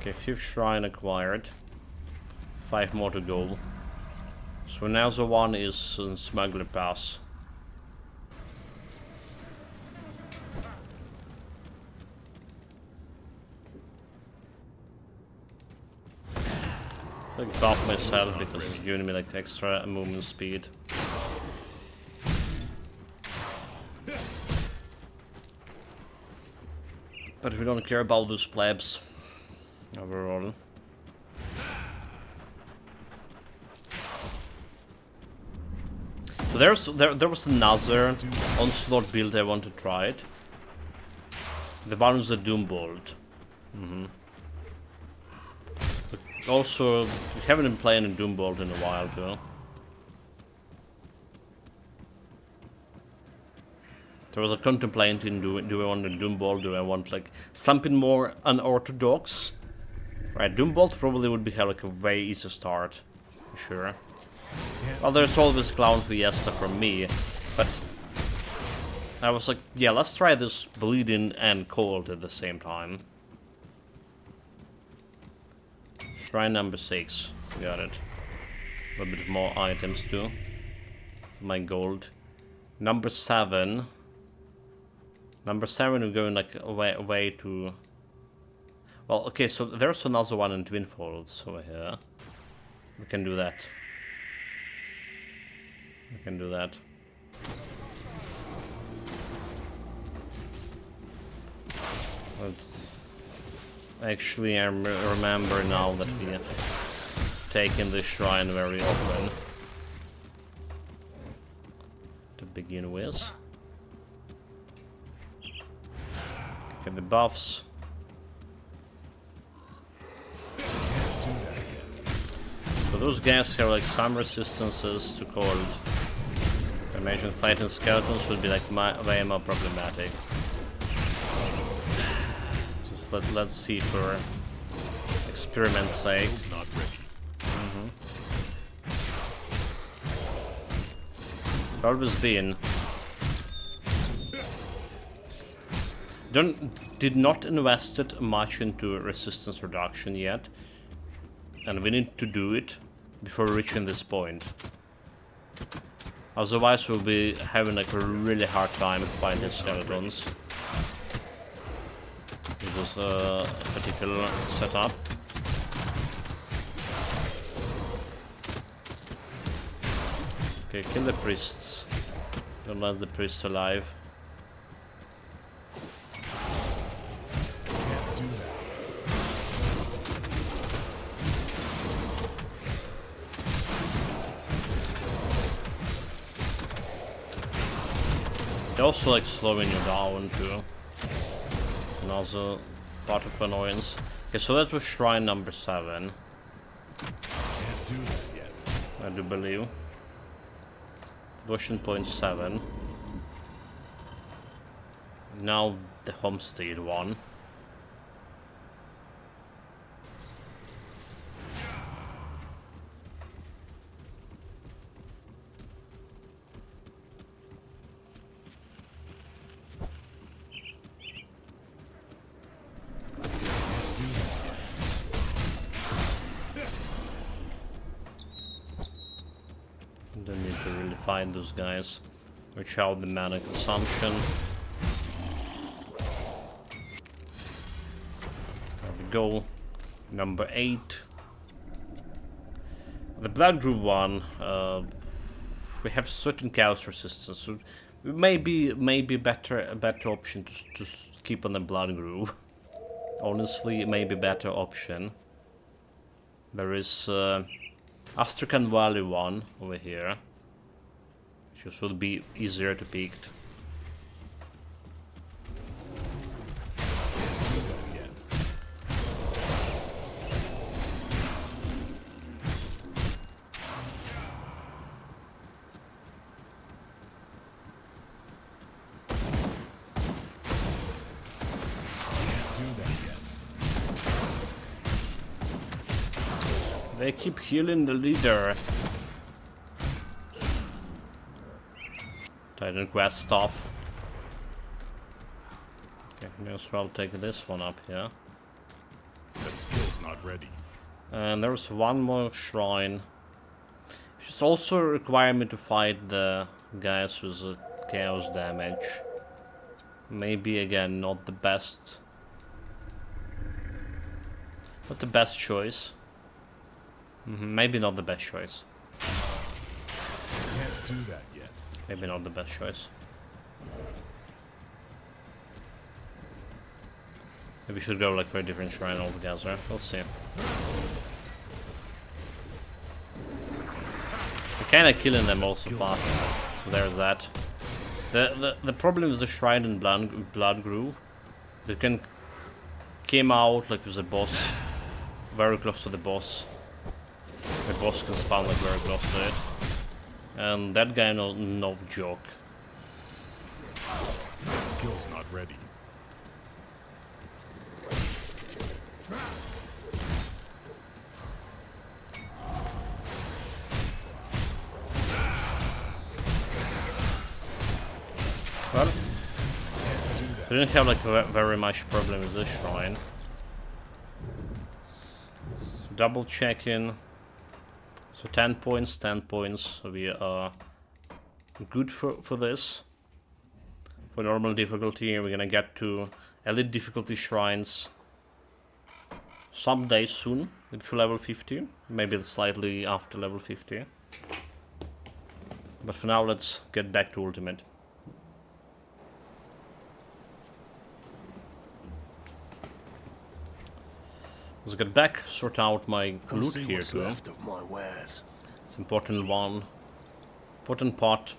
Okay, 5th shrine acquired. 5 more to go. So now the one is in Smuggler Pass. I buff myself because it's giving me like extra movement speed. But we don't care about those plebs overall. So there was another Onslaught build I want to try it. The one with the Doom Bolt. Also, we haven't been playing a Doom Bolt in a while, too. There was a contemplating, do I want a Doom Bolt, do I want like something more unorthodox? Right, Doom Bolt probably would be like a way easier start, for sure. Well, there's always Clown Fiesta from me, but I was like, yeah, let's try this bleeding and cold at the same time. Shrine number 6, got it. A little bit more items too. My gold. Number 7. Number 7 we're going like away to... Well, okay, so there's another one in Twin Folds over here. We can do that. We can do that. Let's... Actually, I remember now that we have taken this shrine very often. To begin with. Okay, the buffs. So those guys have like some resistances to cold. I imagine fighting skeletons would be like way more problematic. Just let's see for experiment's sake. Always been. Did not invested much into resistance reduction yet, and we need to do it before reaching this point. Otherwise, we'll be having like a really hard time fighting skeletons. With this particular setup. Okay, kill the priests. Don't let the priests alive. also like slowing you down too. It's another part of annoyance. Okay, so that was shrine number 7. Can't do that yet. I do believe. Devotion point 7. Now the homestead one. Don't need to really find those guys. Watch out the mana consumption. There we go. Number 8. The Blood Groove one, we have certain chaos resistance, so it may be a better option to keep on the Blood Groove. Honestly, it may be a better option. There is Astrakhan Valley one over here, which will be easier to pick. They keep healing the leader. Titan quest stuff. Okay, may as well take this one up here. That skill's not ready. And there's one more shrine. Which also require me to fight the guys with the chaos damage. Maybe again not the best. Not the best choice. Maybe not the best choice. Can't do that yet. Maybe not the best choice. Maybe we should go like for a different shrine altogether. We'll see. We're kinda killing them also fast. So there's that. The problem is the shrine in Blood Groove. They came out like with the boss. Very close to the boss. The boss can spawn like very close to it. And that guy no joke. That skill's not ready. Well, we didn't have like very much problem with this shrine. So double checking. So 10 points, 10 points. So we are good for this. For normal difficulty, we're gonna get to elite difficulty shrines someday soon with level 50. Maybe slightly after level 50. But for now, let's get back to ultimate. Let's get back, sort out my Come loot see here what's too. left of my wares. It's important one. Important part.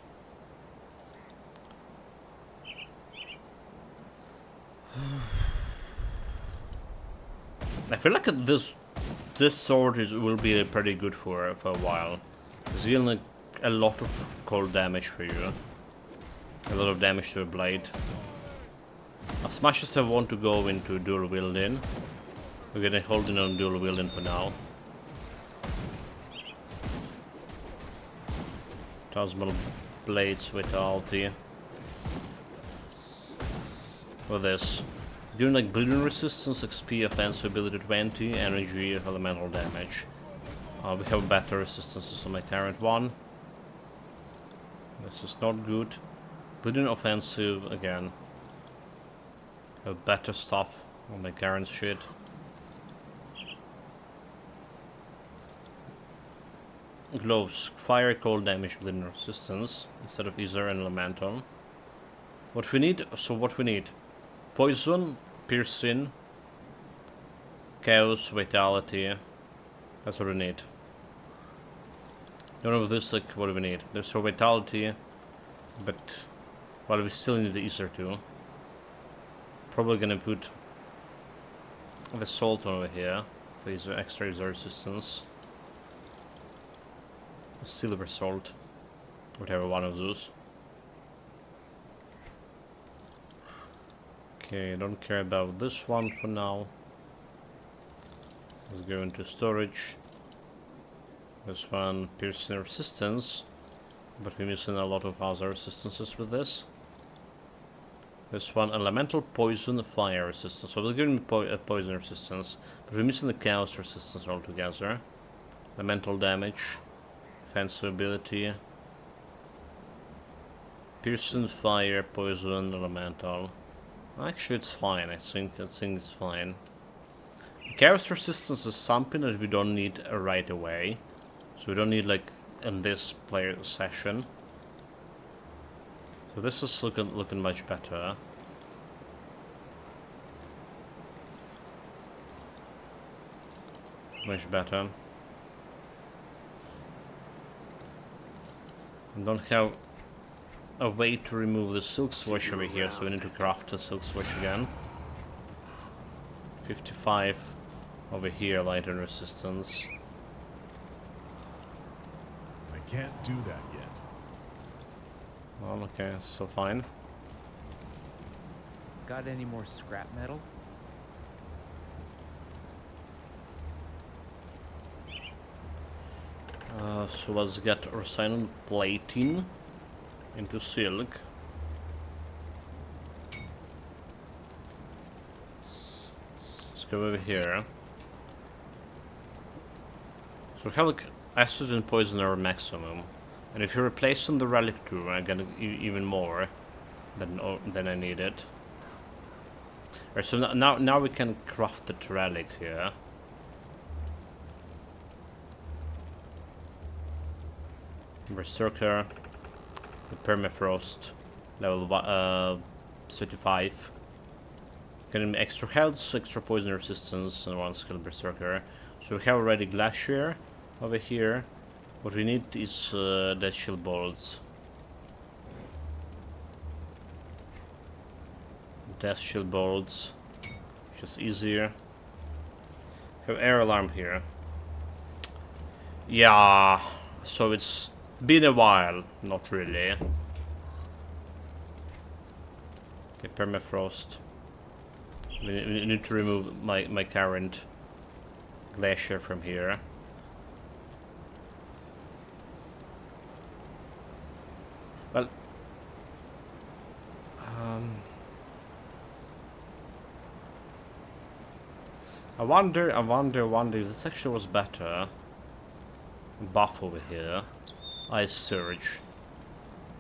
I feel like this sword will be pretty good for a while. It's dealing like a lot of cold damage for you. A lot of damage to a blade. As much as I want to go into dual wielding, we're gonna hold in on dual wielding for now. Tasmal blades vitality. For this. Doing like bleeding resistance, XP, offensive ability 20, energy, elemental damage. We have better resistances on my current one. This is not good. Bleeding offensive again. Have better stuff on my current shit. Gloves, fire, cold damage, bleeding resistance instead of either an elemental. What we need? Poison, piercing, chaos, vitality. That's what we need. None of this, like, what do we need? There's so vitality, but Well, we still need the Ether too. Probably gonna put the Salt over here for his extra resistance. Silver Salt. Whatever one of those. Okay, don't care about this one for now. Let's go into storage. This one, piercing resistance. But we're missing a lot of other resistances with this. This one, elemental poison, fire resistance. So we're giving poison resistance, but we're missing the chaos resistance altogether. Elemental damage, defensive ability, piercing, fire, poison, elemental. Actually, it's fine. I think it's fine. Chaos resistance is something that we don't need right away, so we don't need like in this player session. So this is looking much better. Much better. We don't have a way to remove the silk switch over here, so we need to craft the silk switch again. 55 over here, light and resistance. I can't do that yet. Well, okay, so fine. Got any more scrap metal? So let's get Rosine plating into silk. Let's go over here. So we have like acid and poison are maximum, and if you're replacing the relic too, I get even more than I needed. Alright, so now we can craft the relic here. Berserker, the permafrost, level 35. Getting extra health, extra poison resistance, and one skill Berserker. So we have already Glacier over here. What we need is Death Shield Bolts. Death Shield Bolts, just easier. Have Air Alarm here. Yeah, so it's been a while, not really. Okay, permafrost. We need to remove my current glacier from here. Well, I wonder if this actually was better. Buff over here. Ice Surge.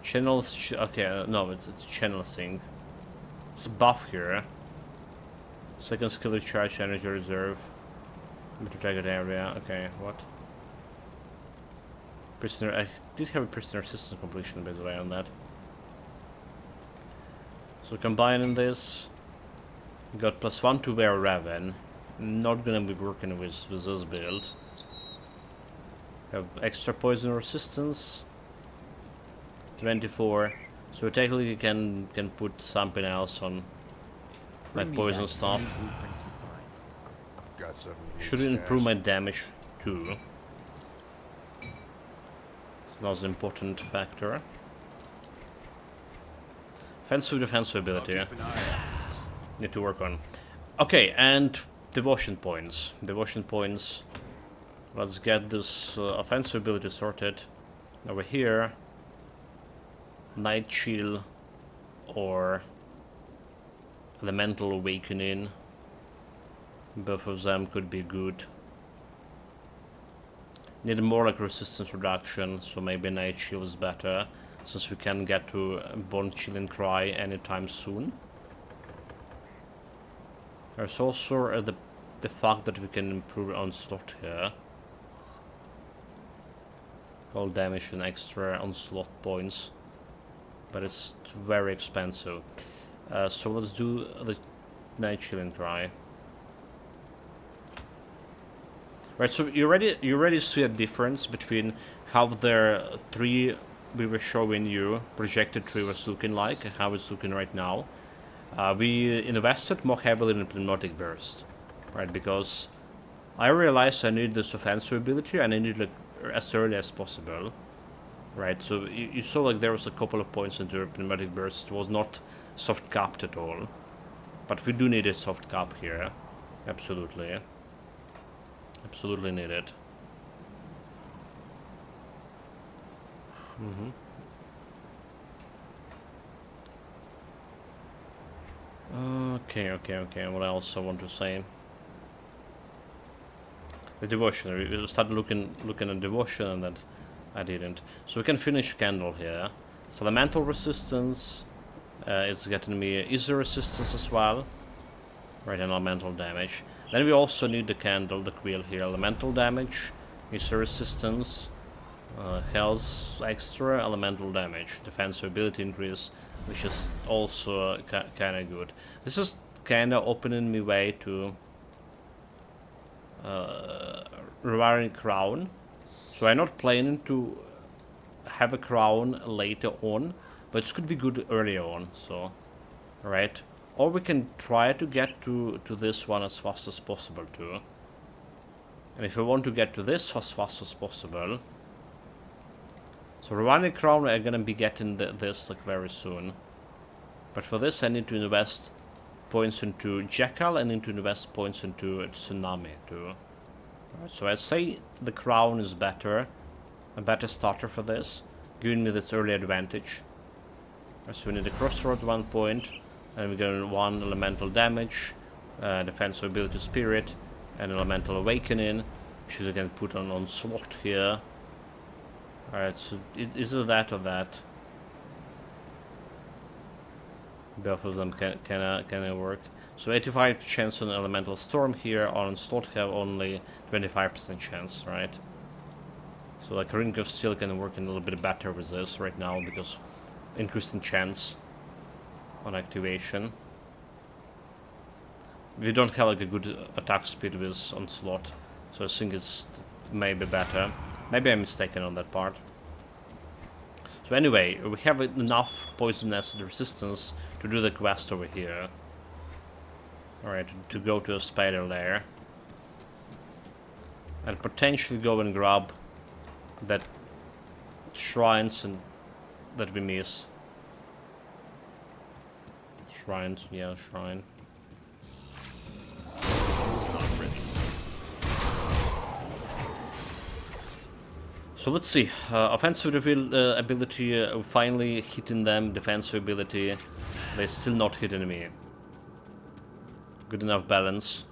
Channels. Okay, no, it's channel sync. It's a buff here. Second skill charge energy reserve. Target area. Okay, what? Prisoner. I did have a prisoner assistant completion by the way on that. So combining this, got +1 to wear Raven. Not gonna be working with this build. Have extra poison resistance. 24. So technically can put something else on my poison stuff. Got something Should improve my damage too. So that's an important factor. Defensive ability. Need to work on. Okay, and devotion points. Devotion points. Let's get this offensive ability sorted. Over here, Night Chill or Elemental Awakening. Both of them could be good. Need more like resistance reduction, so maybe Night Chill is better, since we can get to Bone Chilling Cry anytime soon. There's also the fact that we can improve Onslaught here. All damage and extra Onslaught points, but it's very expensive. So let's do the Night Chilling Cry. Right, so you already see a difference between how their 3 we were showing you projected tree was looking like, and how it's looking right now, we invested more heavily in Pneumatic Burst, right? Because I realized I need this offensive ability and I need it like as early as possible, right? So you saw like there was a couple of points into Pneumatic Burst. It was not soft capped at all, but we do need a soft cap here, absolutely, absolutely need it. Okay. What else I want to say? The devotion. We started looking at devotion, and that I didn't. So we can finish candle here. So elemental resistance is getting me easy resistance as well, right? And elemental damage. Then we also need the candle, the quill here. Elemental damage, easy resistance, health extra, elemental damage, defensive ability increase, which is also kind of good. This is kind of opening me way to Reviving Crown. So I'm not planning to have a crown later on, but it could be good earlier on. So, right? Or we can try to get to this one as fast as possible too. And if we want to get to this as fast as possible, so Reviving Crown, I'm gonna be getting this like very soon. But for this, I need to invest points into Jackal and need to invest points into Tsunami too. Right, so I say the Crown is better, a better starter for this, giving me this early advantage. Right, so we need a Crossroads 1 point, and we get 1 elemental damage, defensive ability Spirit, and elemental awakening, which is again put on Onslaught here. Alright, so is it that or that? Both of them can work. So 85 chance on elemental storm here. On Onslaught have only 25% chance, right? So like Ring of Steel can work a little bit better with this right now because increasing chance on activation. We don't have like a good attack speed with Onslaught, so I think it's maybe better. Maybe I'm mistaken on that part. So anyway, we have enough poison acid resistance to do the quest over here. Alright, to go to a spider lair. And potentially go and grab that shrines and that we miss. Shrines, yeah, shrine. So let's see, offensive reveal ability finally hitting them, defensive ability, they're still not hitting me. Good enough balance.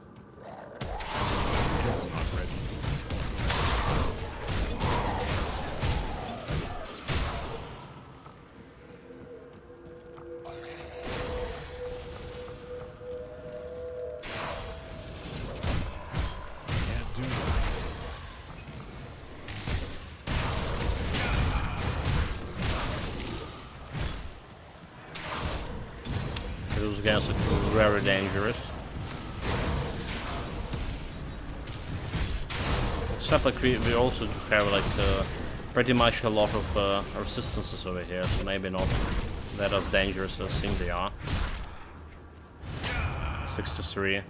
Those guys are very dangerous. Except like we also have like pretty much a lot of resistances over here, so maybe not that as dangerous as I think they are. 63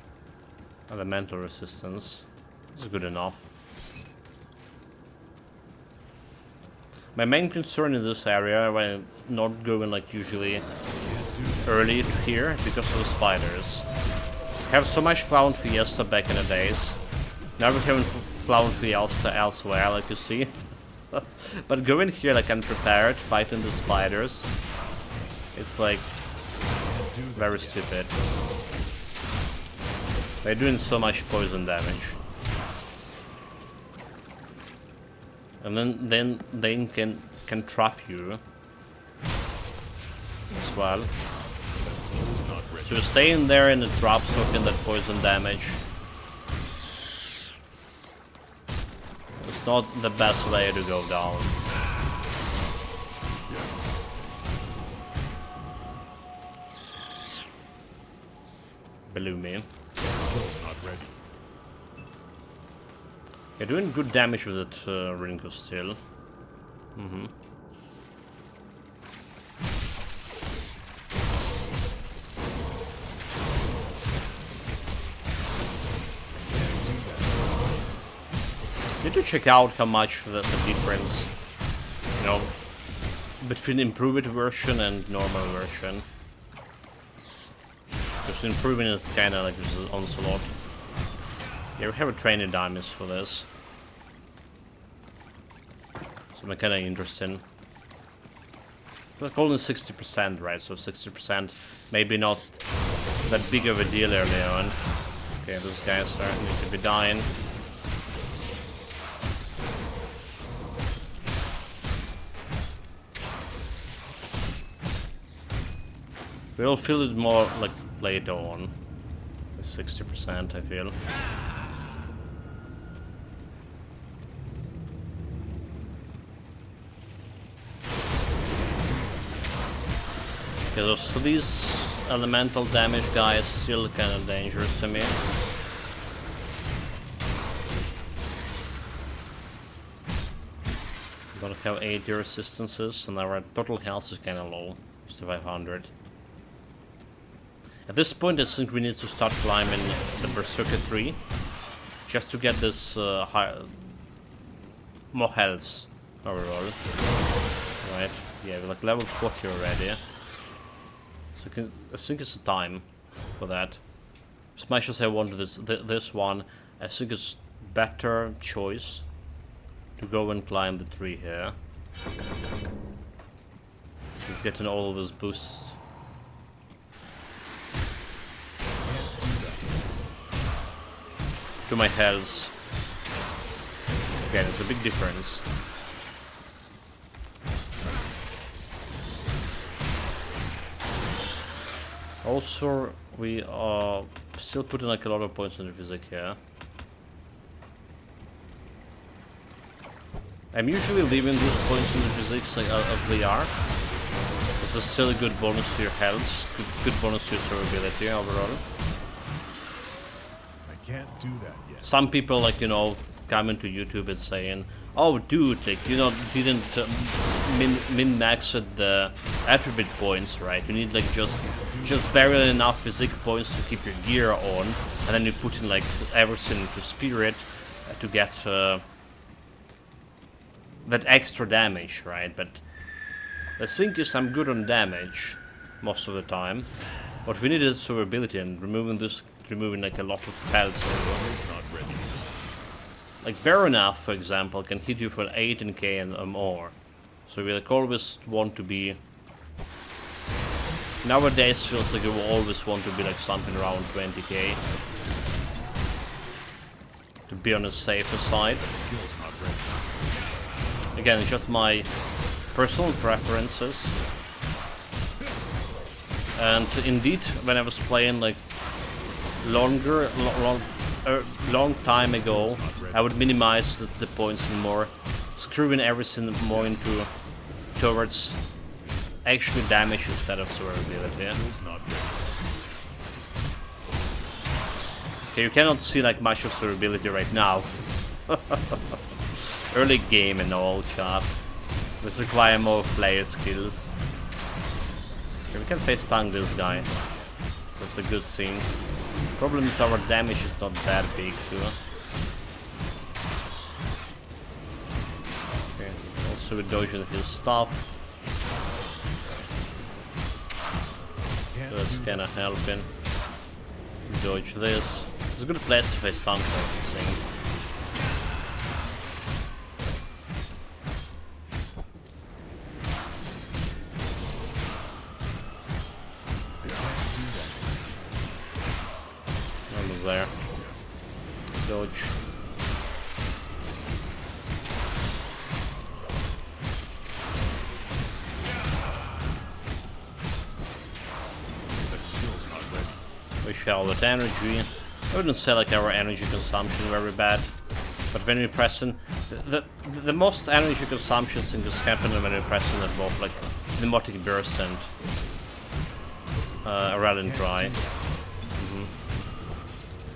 elemental resistance. This is good enough. My main concern in this area, when I'm not going like usually early here, because of the spiders. I have so much Clown Fiesta back in the days. Now we haven't Clown Fiesta elsewhere, like you see. But going here like unprepared, fighting the spiders, it's like very stupid. They're doing so much poison damage. And then they can trap you as well. So staying there in the trap, soaking that poison damage. It's not the best way to go down. Believe me. Not ready. You're doing good damage with it, Rinko still. Need to check out how much the difference, you know, between improved version and normal version. Because improving is kind of like this is Onslaught. Yeah, we have a training diamonds for this. So I'm kind of interested. It's like only 60%, right? So 60%, maybe not that big of a deal early on. Okay, those guys starting to be dying. We'll feel it more like later on. 60%, I feel. Okay, so these elemental damage guys still kind of dangerous to me. Don't have 80 resistances, and our total health is kind of low, just 500. At this point, I think we need to start climbing the Berserker tree, just to get this more health overall. Right? Yeah, we're like level 40 already. So I think it's time for that. As much as I wanted this one, I think it's better choice to go and climb the tree here. Just getting all of those boosts. To my health. Again, it's a big difference. Also, we are still putting like a lot of points on the physics here. I'm usually leaving these points in the physics like, as they are. This is still a good bonus to your health, good bonus to your survivability overall. I can't do that yet. Some people, like, you know, coming to YouTube and saying, "Oh, dude, like, you know, didn't min-max the attribute points, right? You need like just barely enough physic points to keep your gear on, and then you put in like everything into spirit to get that extra damage, right?" But the thing is, I'm good on damage most of the time. What we need is survivability, and removing like a lot of health. Like Baronath, for example, can hit you for 18k and more. So we like always want to be. Nowadays feels like you always want to be like something around 20k. To be on the safer side. Again, it's just my personal preferences. And indeed, when I was playing like long time ago, I would minimize the points and more, screwing everything more into towards actually damage instead of survivability. Okay, you cannot see like much of survivability right now. Early game and all, chat. This require more player skills. Okay, we can face tank this guy. That's a good thing. Problem is our damage is not that big too. Okay, also we're dodging his stuff. So that's kinda helping. Dodge this. It's a good place to face tank, I think. There. Dodge. We shall with energy. I wouldn't say like our energy consumption very bad, but when we pressing the most energy consumption thing is happening when we pressing at both like pneumatic burst and rallying dry.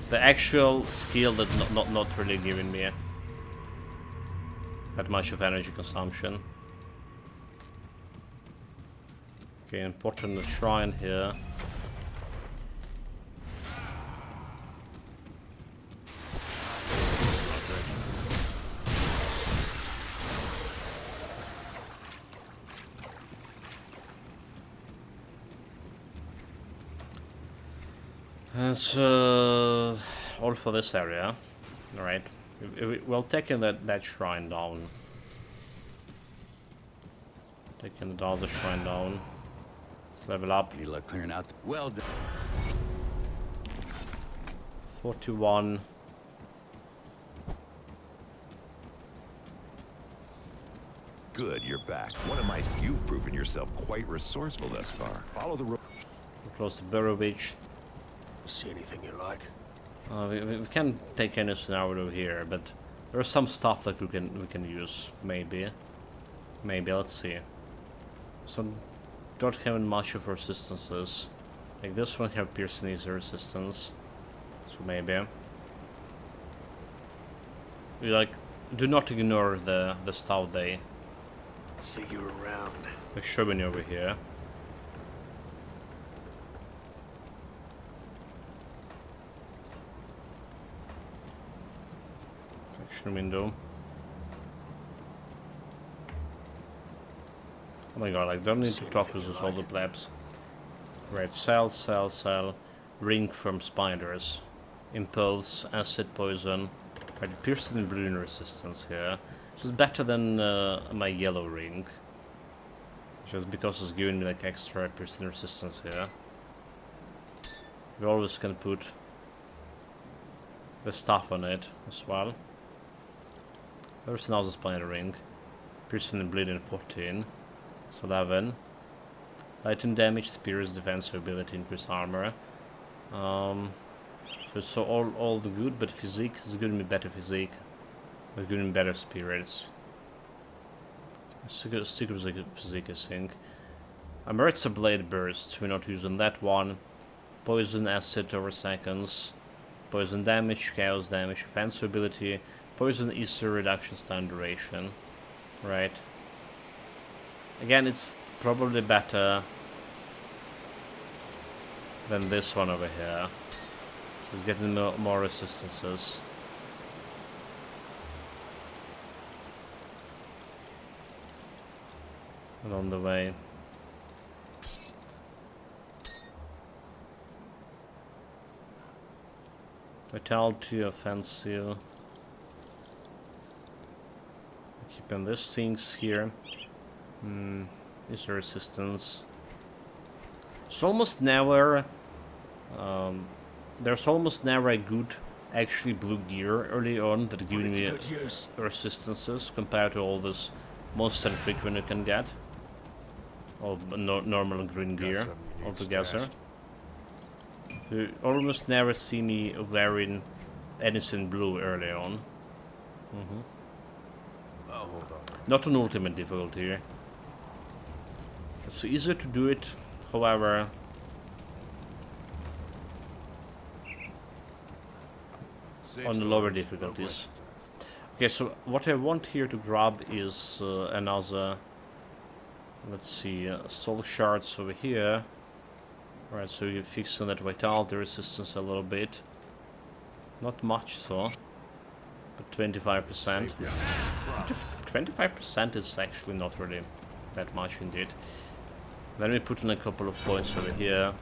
The actual skill that not really giving me that much of energy consumption. Okay, important the shrine here. That's all for this area. Alright. We'll take that shrine down. Taking the other shrine down. Let's level up. Any luck clearing out? Well done. 41. Good, you're back. One of my... You've proven yourself quite resourceful thus far. Follow the road. We're close to Burrow Beach. See anything you like? We can't take anything out of here, but there's some stuff that we can use. Maybe. Let's see. So don't have much of resistances. Like this one have piercing easy resistance. So maybe. We like do not ignore the stuff they're See you around. showing over here. Action window. Oh my god, like don't need to talk with all the plebs. Right, cell. Ring from spiders. Impulse, acid poison. Right, piercing and bleeding resistance here. Which is better than my yellow ring. Just because it's giving me like extra piercing resistance here. We always can put the stuff on it as well. There's another spider ring. Piercing and bleeding 14. It's 11. Lightning damage, spears, defense ability, increase armor. So all the good, but physique is giving me better physique. It's giving me better spirits. Stick with the physique, I think. Amaretsa Blade Burst, we're not using that one. Poison acid over seconds. Poison damage, chaos damage, offensive ability. Poison ether reduction time duration. Right. Again, it's probably better than this one over here. It's getting more resistances. Along the way. Vitality, offensive. Keeping these things here. Is there resistance? It's almost never. There's almost never a good, actually blue gear early on that gives me resistances compared to all this monster frequent you can get. Or normal green gear altogether. You almost never see me wearing anything blue early on. Oh, hold on. Not on ultimate difficulty. It's easier to do it, however. On the lower difficulties. Okay, so what I want here to grab is another. Let's see, soul shards over here. Alright, so you're fixing that vitality resistance a little bit. Not much so, but 25%. 25% is actually not really that much indeed. Then we put in a couple of points over here.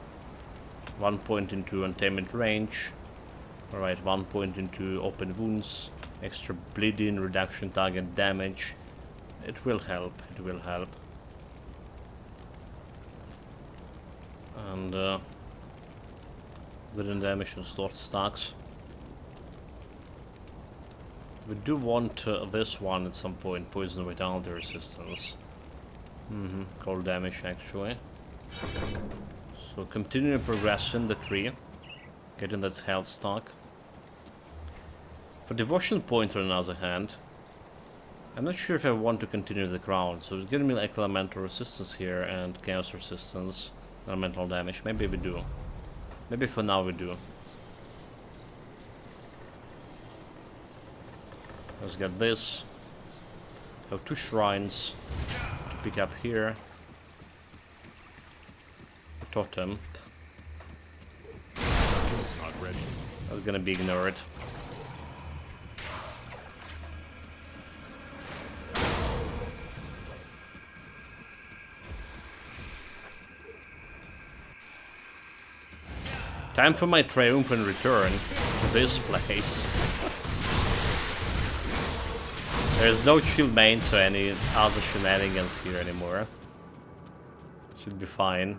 1 point into untamed range. Alright, 1 point into open wounds. Extra bleeding, reduction target damage. It will help, it will help. And bleeding damage and slot stacks. We do want this one at some point, poison vitality resistance. Cold damage actually. So continue progressing the tree, getting that health stack. For devotion point on the other hand, I'm not sure if I want to continue the crown, so it's giving me like elemental resistance here and chaos resistance, elemental damage. Maybe we do. Maybe for now we do. Let's get this. Have 2 shrines to pick up here. A totem. It's not ready. That's gonna be ignored. Time for my triumphant return to this place. There's no chill mains or any other shenanigans here anymore. Should be fine.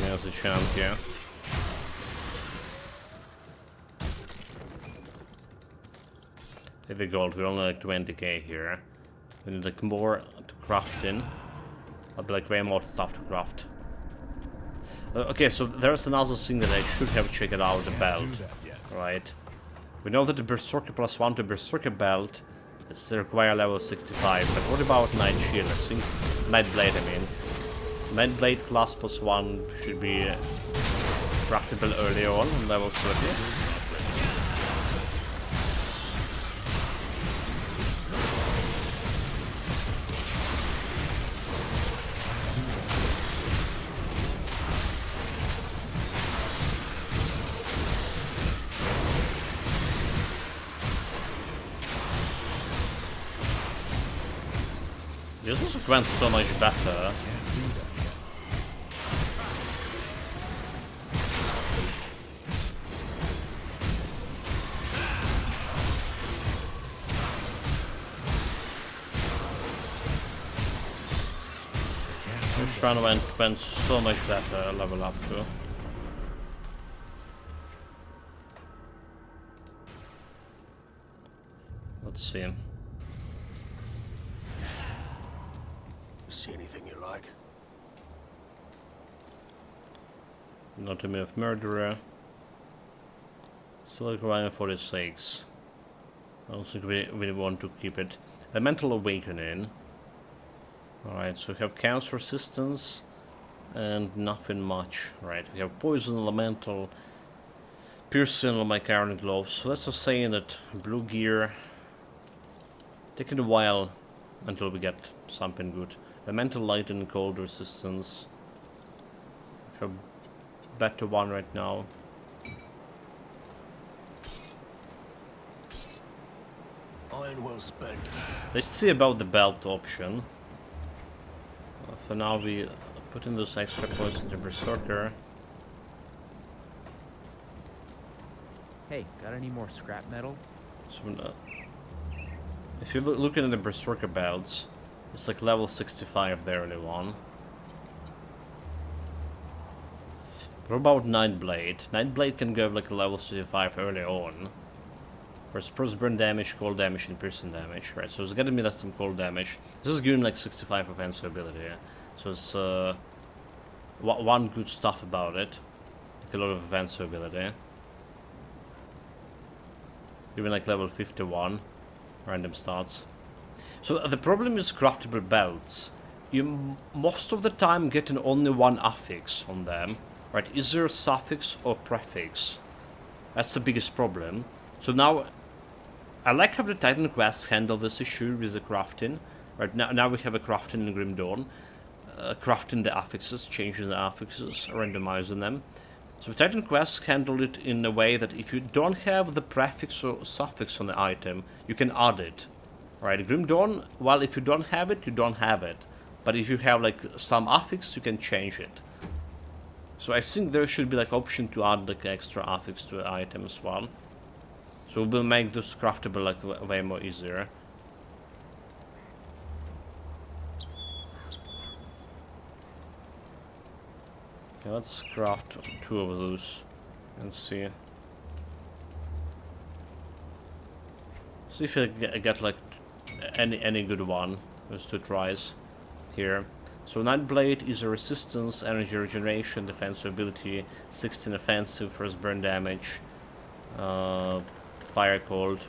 There's a chance here. Heavy gold, we're only like 20k here. We need like more to craft in. I'll be like way more stuff to craft. Okay, so there's another thing that I should have checked out, the belt. Right. We know that the Berserker +1 to Berserker belt is require level 65, but what about Night Shield? I think Nightblade, I mean. Nightblade class +1 should be craftable early on level 30. This also went so much better. This run went so much better level up to. Let's see. See anything you like? Not to move murderer. Still requiring 46. I don't think we want to keep it. A mental awakening. Alright, so we have cancer resistance and nothing much. Right, we have poison elemental, piercing on my current gloves. So let's just say that blue gear taking a while until we get something good. Elemental light and cold resistance. We have better one right now. Iron well spent. Let's see about the belt option. For now we put in those extra points into Berserker. Hey, got any more scrap metal? So, if you're looking at the Berserker belts, it's like level 65 the early one. What about Nightblade? Nightblade can go like a level 65 early on. For burst burn damage, cold damage, and piercing damage. Right, so it's gonna be that some cold damage. This is giving like 65 offensive ability. So it's one good stuff about it. Like a lot of offensive ability. Even like level 51. Random stats. So the problem is craftable belts. You most of the time get only one affix on them, right? Is there a suffix or prefix? That's the biggest problem. So now, I like how the Titan quests handle this issue with the crafting. Right now we have a crafting in Grim Dawn, crafting the affixes, changing the affixes, randomizing them. So the Titan quests handle it in a way that if you don't have the prefix or suffix on the item, you can add it. Right, Grim Dawn, well, if you don't have it, you don't have it. But if you have like some affix, you can change it. So I think there should be like option to add like extra affix to the item as well. So we'll make this craftable like way more easier. Okay, let's craft 2 of those and see. See if I get like any good one. There's 2 tries here. So Nightblade is a resistance, energy regeneration, defensive ability, 16 offensive, first burn damage, fire cold,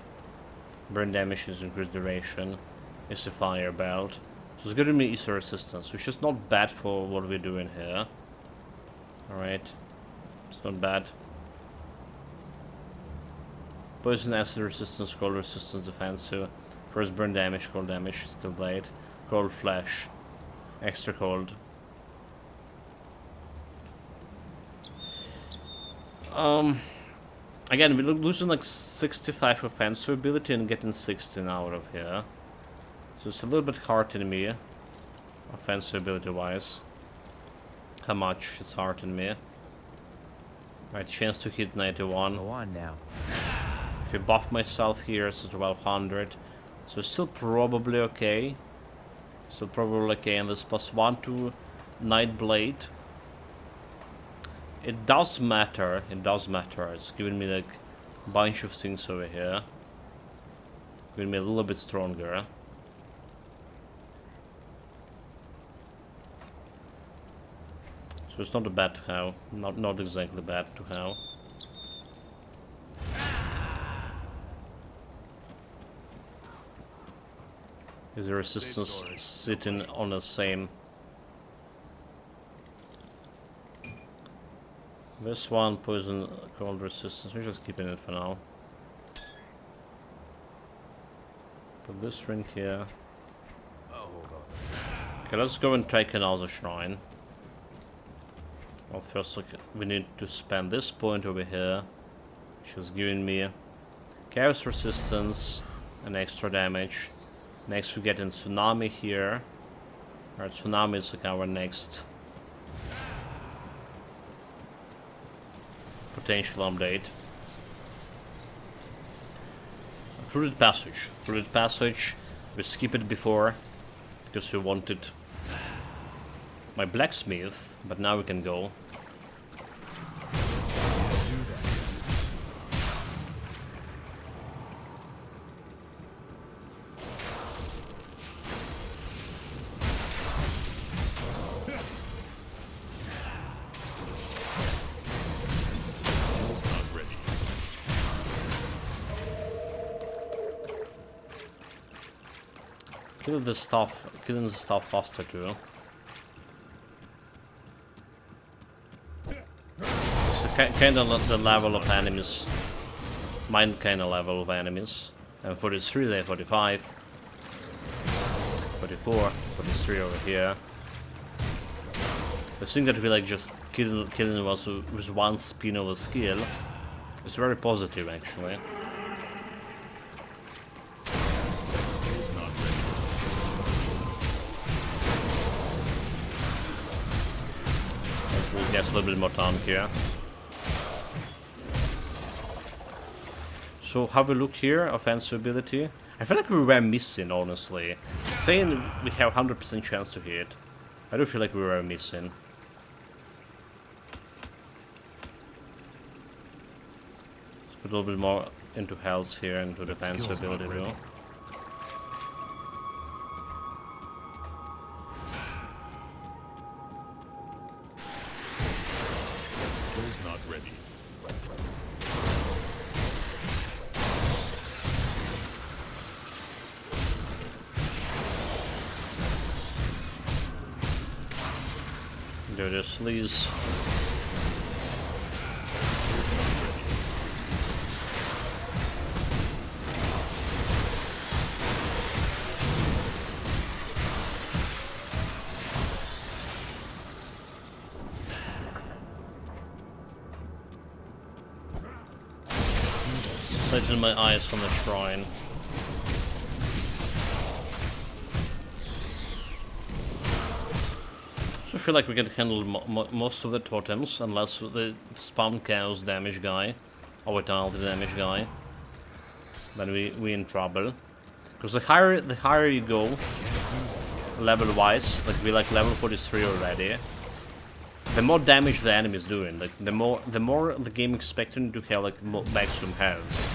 burn damage is increased duration. It's a fire belt. So it's gonna be easier resistance, which is not bad for what we're doing here. Alright, it's not bad. Poison, acid resistance, cold resistance, defensive. First burn damage, cold damage, skill blade, cold flash. Extra cold. Again, we're losing like 65 offensive ability and getting 16 out of here. So it's a little bit hurting me, offensive ability wise. How much it's hurting me. Right, chance to hit 91. Go on now. If I buff myself here, it's 1200. So it's still probably okay. Still probably okay, and this +1 to Nightblade. It does matter, it's giving me like a bunch of things over here. Giving me a little bit stronger. So it's not a bad how, not exactly bad to how. Is the resistance sitting on the same? This one, poison cold resistance, we're just keeping it for now. Put this ring here. Okay, let's go and take another shrine. Well, first we need to spend this point over here, which is giving me chaos resistance and extra damage. Next we get in Tsunami here. Alright, Tsunami is like our next potential update. Fruited Passage. Fruited Passage, we skipped it before because we wanted my blacksmith, but now we can go. Killing the stuff faster too. It's kind of the level of enemies, mine kind of level of enemies. And 43 there, 45, 44, 43 over here. The thing that we like just killing was with one spin of a skill is very positive actually. Gets a little bit more tank here. So have a look here, offensive ability. I feel like we were missing, honestly. Saying we have 100% chance to hit, I do feel like we were missing. Let's put a little bit more into health here, into defensive ability though. Do this, please. Setting my eyes on the shrine. I feel like we can handle most of the totems, unless the spawn chaos damage guy, or vitality damage guy. Then we in trouble. Because the higher you go, level-wise, like we like level 43 already, the more damage the enemy is doing. Like the more the game expecting to have like maximum health.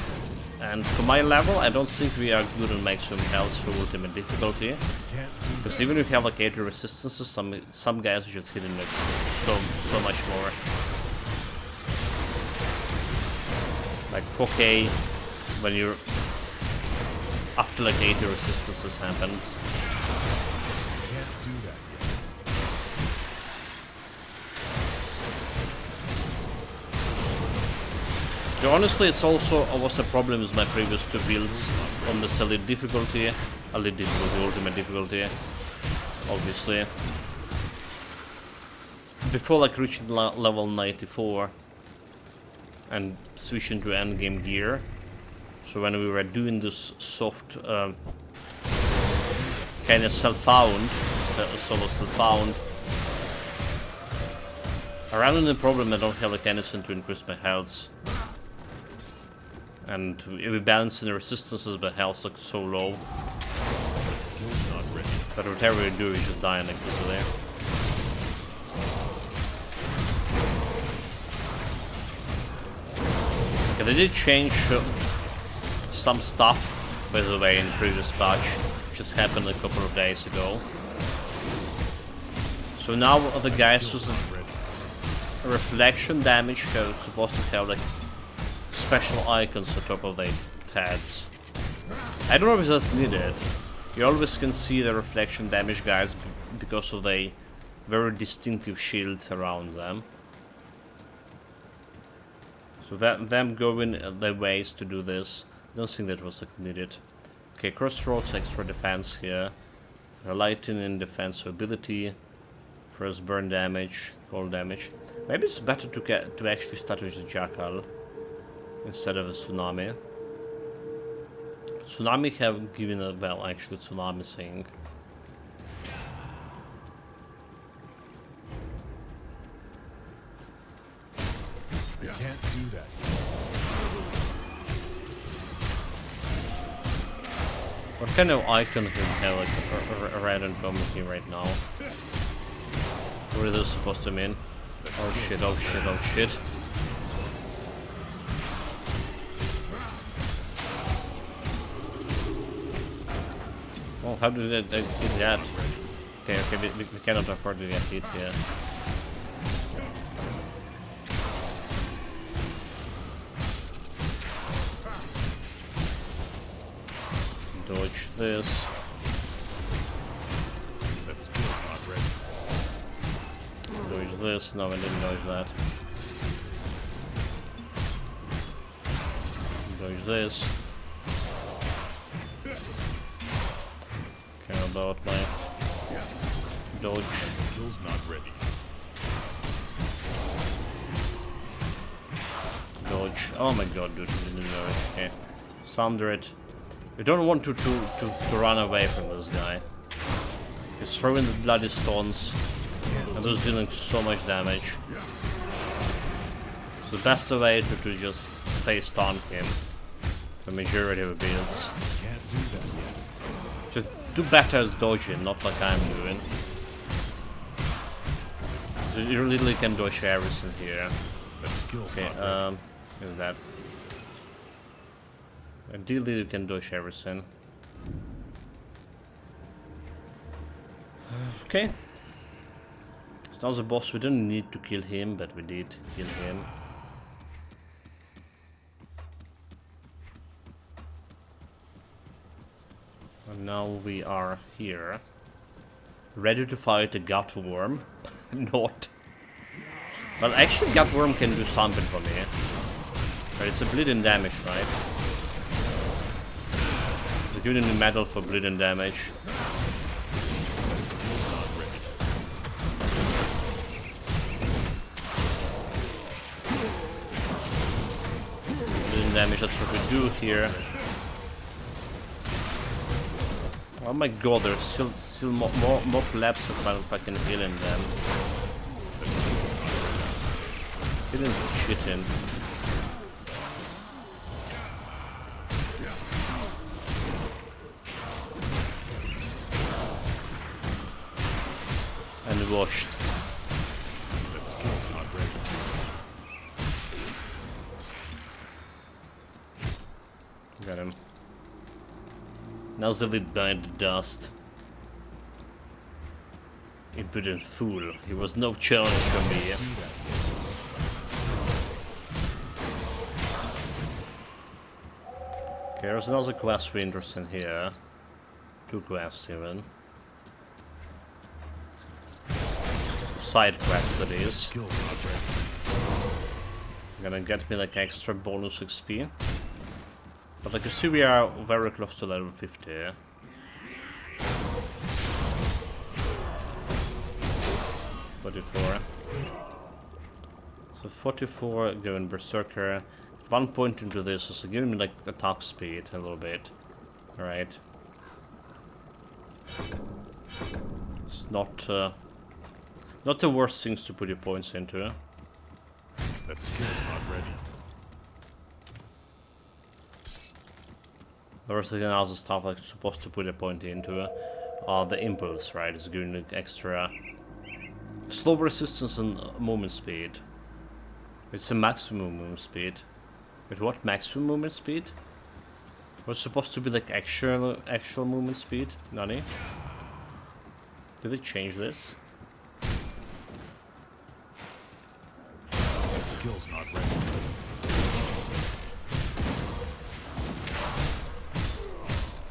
And for my level, I don't think we are good on maximum health for ultimate difficulty. Because even if you have like 80 resistances, some guys are just hitting like so much more. Like 4k when you're after like 80 resistances happens. Can't do that yet. So honestly, it's also was a problem with my previous two builds on the elite difficulty, ultimate difficulty. obviously. Before like reaching level 94 and switching to endgame gear. So when we were doing this soft kind of self-found, solo self-found, I ran into the problem I don't have like anything to increase my health. And we balance in the resistances, but health looks so low that whatever you do, you just die like easily. Okay, they did change some stuff, by the way, in the previous patch. Just happened a couple of days ago. So now the guys with the reflection damage are supposed to have like special icons on top of their heads. I don't know if that's needed. You always can see the reflection damage guys because of the very distinctive shield around them. So them going their ways to do this, I don't think that was like needed. Okay, crossroads, extra defense here. Lightning and defense ability. First burn damage, cold damage. Maybe it's better to actually start with the Jackal instead of a Tsunami. Tsunami have given a, well, actually Tsunami thing. You can't do that. What kind of icon can we have like a random community right now? What are those supposed to mean? Oh shit, oh shit, oh shit. Oh, how did I get that? Okay, okay, we cannot afford to get hit here. Dodge this. That skill's not ready. Dodge this. No, I didn't dodge that. Dodge this. Care about my dodge. That skill's not ready. Dodge. Oh my god, dude, I didn't know it. Okay. Sunder it. We don't want to run away from this guy. He's throwing the bloody stones, and those dealing so much damage. So the best way to just face taunt him, the majority of builds. Can't do that yet. Just do better as dodging, not like I'm doing. So you literally can dodge everything here. That skill's Okay, not ready. is that? Ideally you can dodge everything. Okay. So now the boss, we didn't need to kill him, but we did kill him. And now we are here. Ready to fight a gut worm. Not. Well, actually gut worm can do something for me. But it's a bleeding damage, right? They're giving the medal for bleeding damage. Bleeding damage, that's what we do here. Oh my god, there's still more collapse of fucking healing them. Healing's shitting. And washed. That skill's not ready. Got him. Now the lit by the dust. Impudent fool. He was no challenge for me. Okay, there's another quest we're interested in here. 2 quests even. Side quest that is. Skill's not ready. Gonna get me like extra bonus XP. But like you see, we are very close to level 50. 44. So 44 going Berserker. 1 point into this is giving me like attack speed a little bit. Alright. It's not the worst things to put your points into. That skill's not ready. The rest of the other stuff like supposed to put a point into the impulse, right? It's giving like extra slow resistance and movement speed. It's a maximum movement speed. Wait, what maximum movement speed? Was supposed to be like actual movement speed? Nani? Did they change this? That skill's not ready.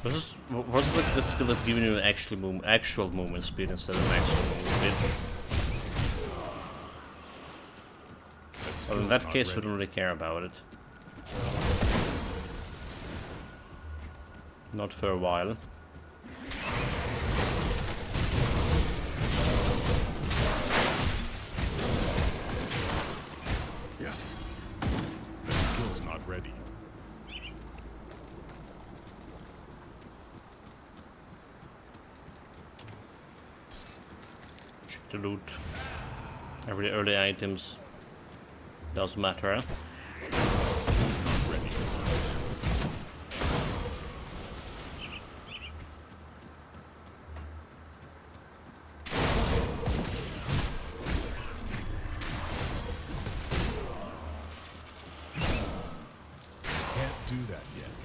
Was this like the skill that giving you an actual movement speed instead of maximum movement speed? Well, in that case, we don't really care about it. Not for a while. Yeah. That skill's not ready. Check the loot. Every early items does matter. Do that yet.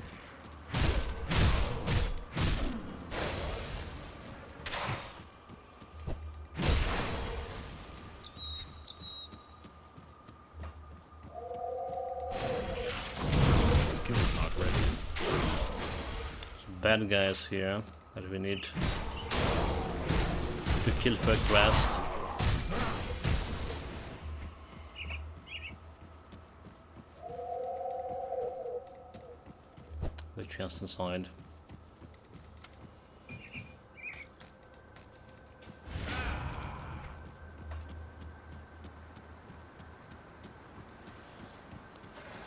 Skill's not ready. Some bad guys here that we need to kill for a quest. The chest inside.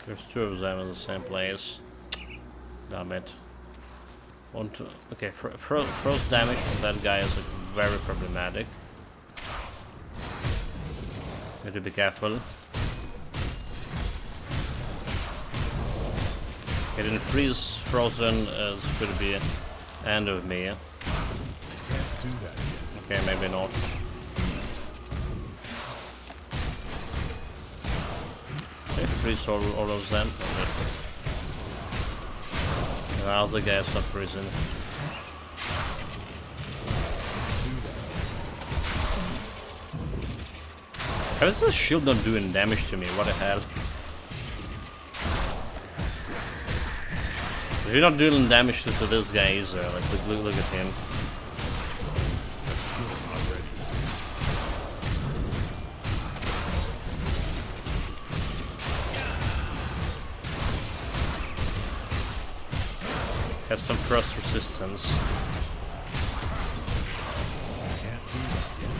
There's two of them in the same place. Damn it. Okay, frost damage from that guy is like very problematic. Need to be careful. Getting freeze frozen is going to be the end of me. Can't do that yet. Okay, maybe not. Okay, freeze all of them. The other guys not freezing. How is this shield not doing damage to me? What the hell? If you're not doing damage to this guy either, like look at him. That skill's not ready. Has some frost resistance. Can't do that yet.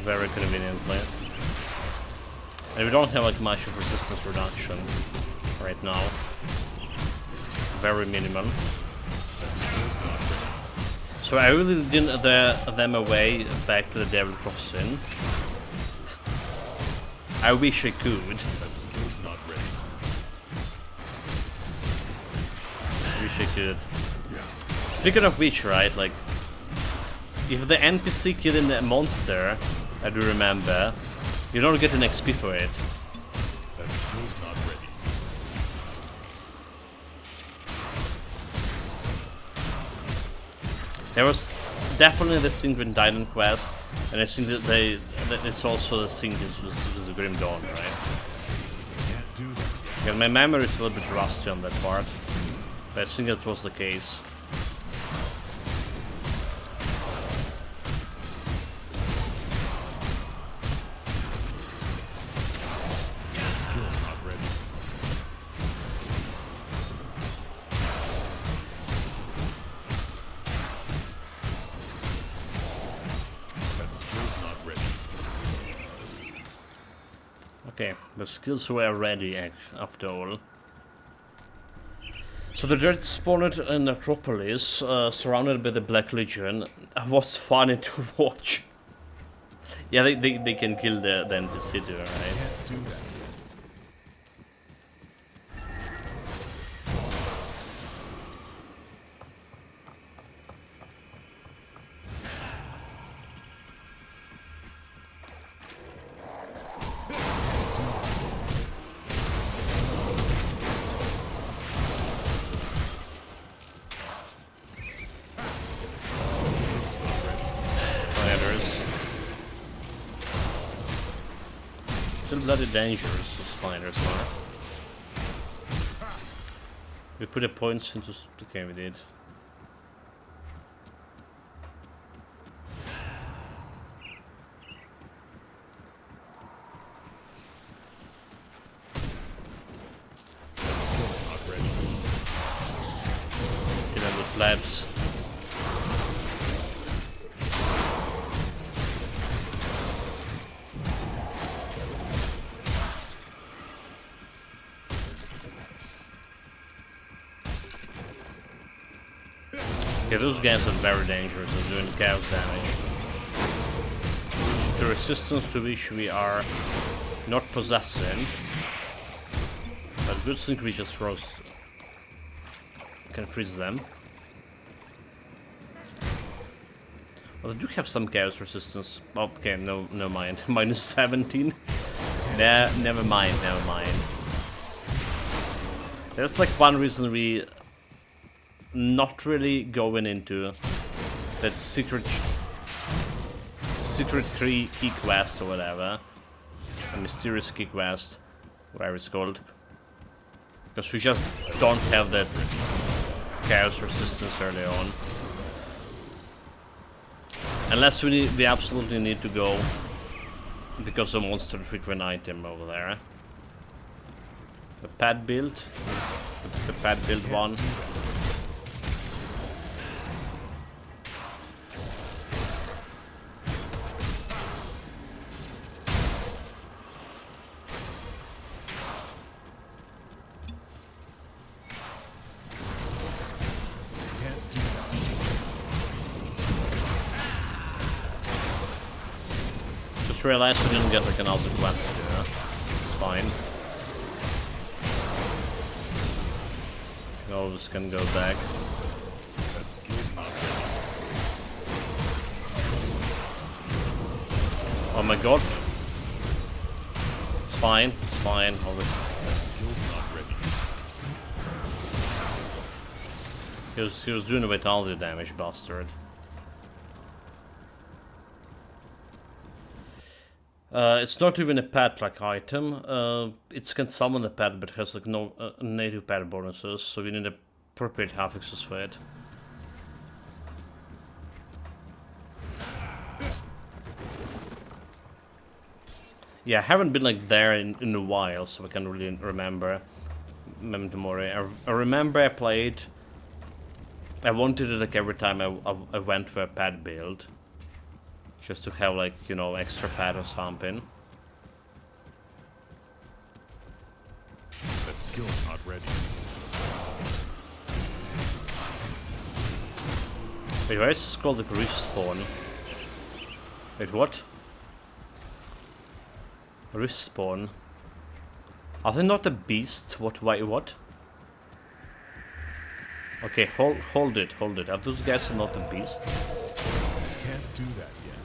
Very conveniently. And we don't have like much of resistance reduction right now. Very minimal. So I really didn't them away back to the Devil Crossing. I wish I could. That skill's not ready. I wish I could. Yeah. Speaking of which, right, like, if the NPC killing the monster, I do remember, you don't get an XP for it. That skill's not ready. There was definitely the Synchron Titan quest, and I think that it's also the thing with the Grim Dawn, right? Can't do that. Yeah, my memory is a little bit rusty on that part, but I think that was the case. Skill's not ready. That skill's not ready. Okay, the skills were ready after all. So the Dread spawned in Necropolis, surrounded by the Black Legion. It was funny to watch. Yeah, they can kill the NPC too, right? Can't do that yet. Still bloody dangerous, the spiders are. We put the points into... Okay, we did. Kill them with flaps. Yeah, those guys are very dangerous and doing chaos damage. The resistance to which we are not possessing. But good thing we just can freeze them. Well, they do have some chaos resistance. Oh, okay, no mind. Minus 17. Nah, never mind. That's like one reason we not really going into that secret key quest or whatever, a mysterious key quest, whatever it's called, because we just don't have that chaos resistance early on, unless we absolutely need to go because of monster frequent item over there. The pad build, the pad build one. Realized we didn't get like an altar quest, yeah. It's fine. No, just can go back. That skill's not ready. Oh my god. It's fine. That skill's not ready. He was doing a vitality damage, bastard. It's not even a pet-like item. It can summon the pet, but has like no native pet bonuses, so we need appropriate affixes for it. Yeah, I haven't been like there in a while, so I can't really remember Memento Mori. I remember I played. I wanted it like every time I went for a pet build. Just to have like, you know, extra pad or something. That skill's not ready. Wait, why is this called the Reef Spawn? Wait, what? Reef Spawn. Are they not a beast? What, why, what? Okay, hold it. Are those guys not a beast? Can't do that yet.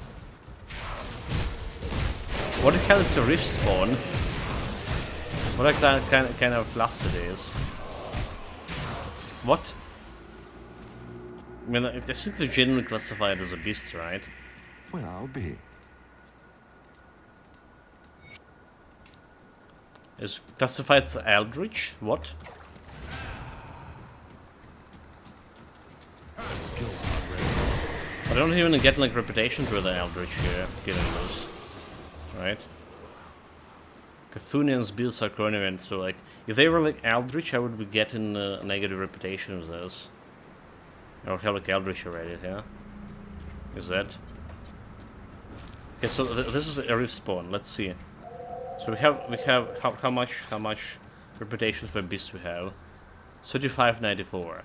What the hell is a Rift Spawn? What like that kind of class it is? What? I mean, I think they generally classify it as a beast, right? Well, I'll be. Is classified as Eldritch? What? That skill's not ready. I don't even get like reputation for the Eldritch here, killing those. Right? Cthulhuans build Sarkonian, so like, if they were like Eldritch, I would be getting a negative reputation with this. Or have like Eldritch already, yeah? Is that? Okay, so this is a Rift Spawn, let's see. So we have how much reputation for beast we have? 3594.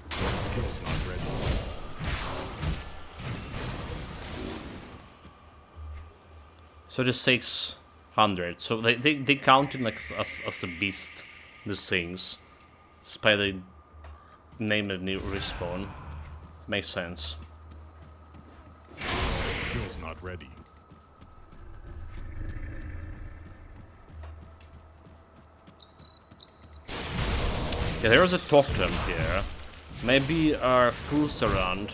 Skill's not ready. So the 600. So they counted like as a beast, these things. Despite the name of new respawn. Makes sense. Skill's not ready. Yeah, there is a totem here. Maybe our fools around.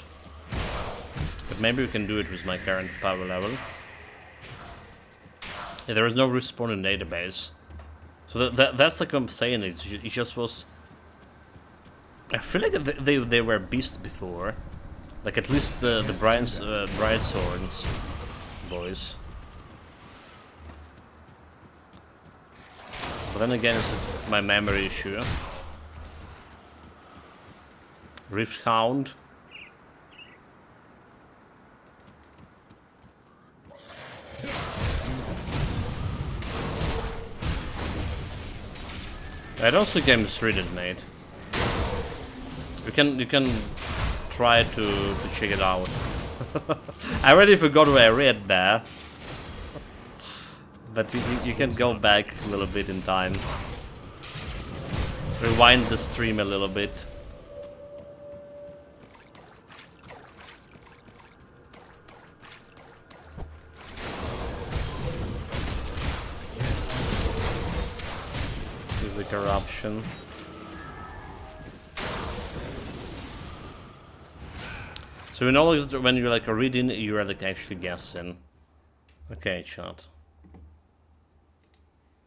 But maybe we can do it with my current power level. Yeah, there is no respawn in database. So that's like I'm saying, it just was... I feel like they were beasts before. Like at least the Bright Swords boys. But then again, it's my memory issue. Rift Hound. I don't think game is ready, mate. You can try to check it out. I already forgot what I read there. But you can go back a little bit in time. Rewind the stream a little bit. This is a corruption. So you know when you're like reading, you're like actually guessing. Okay, chat.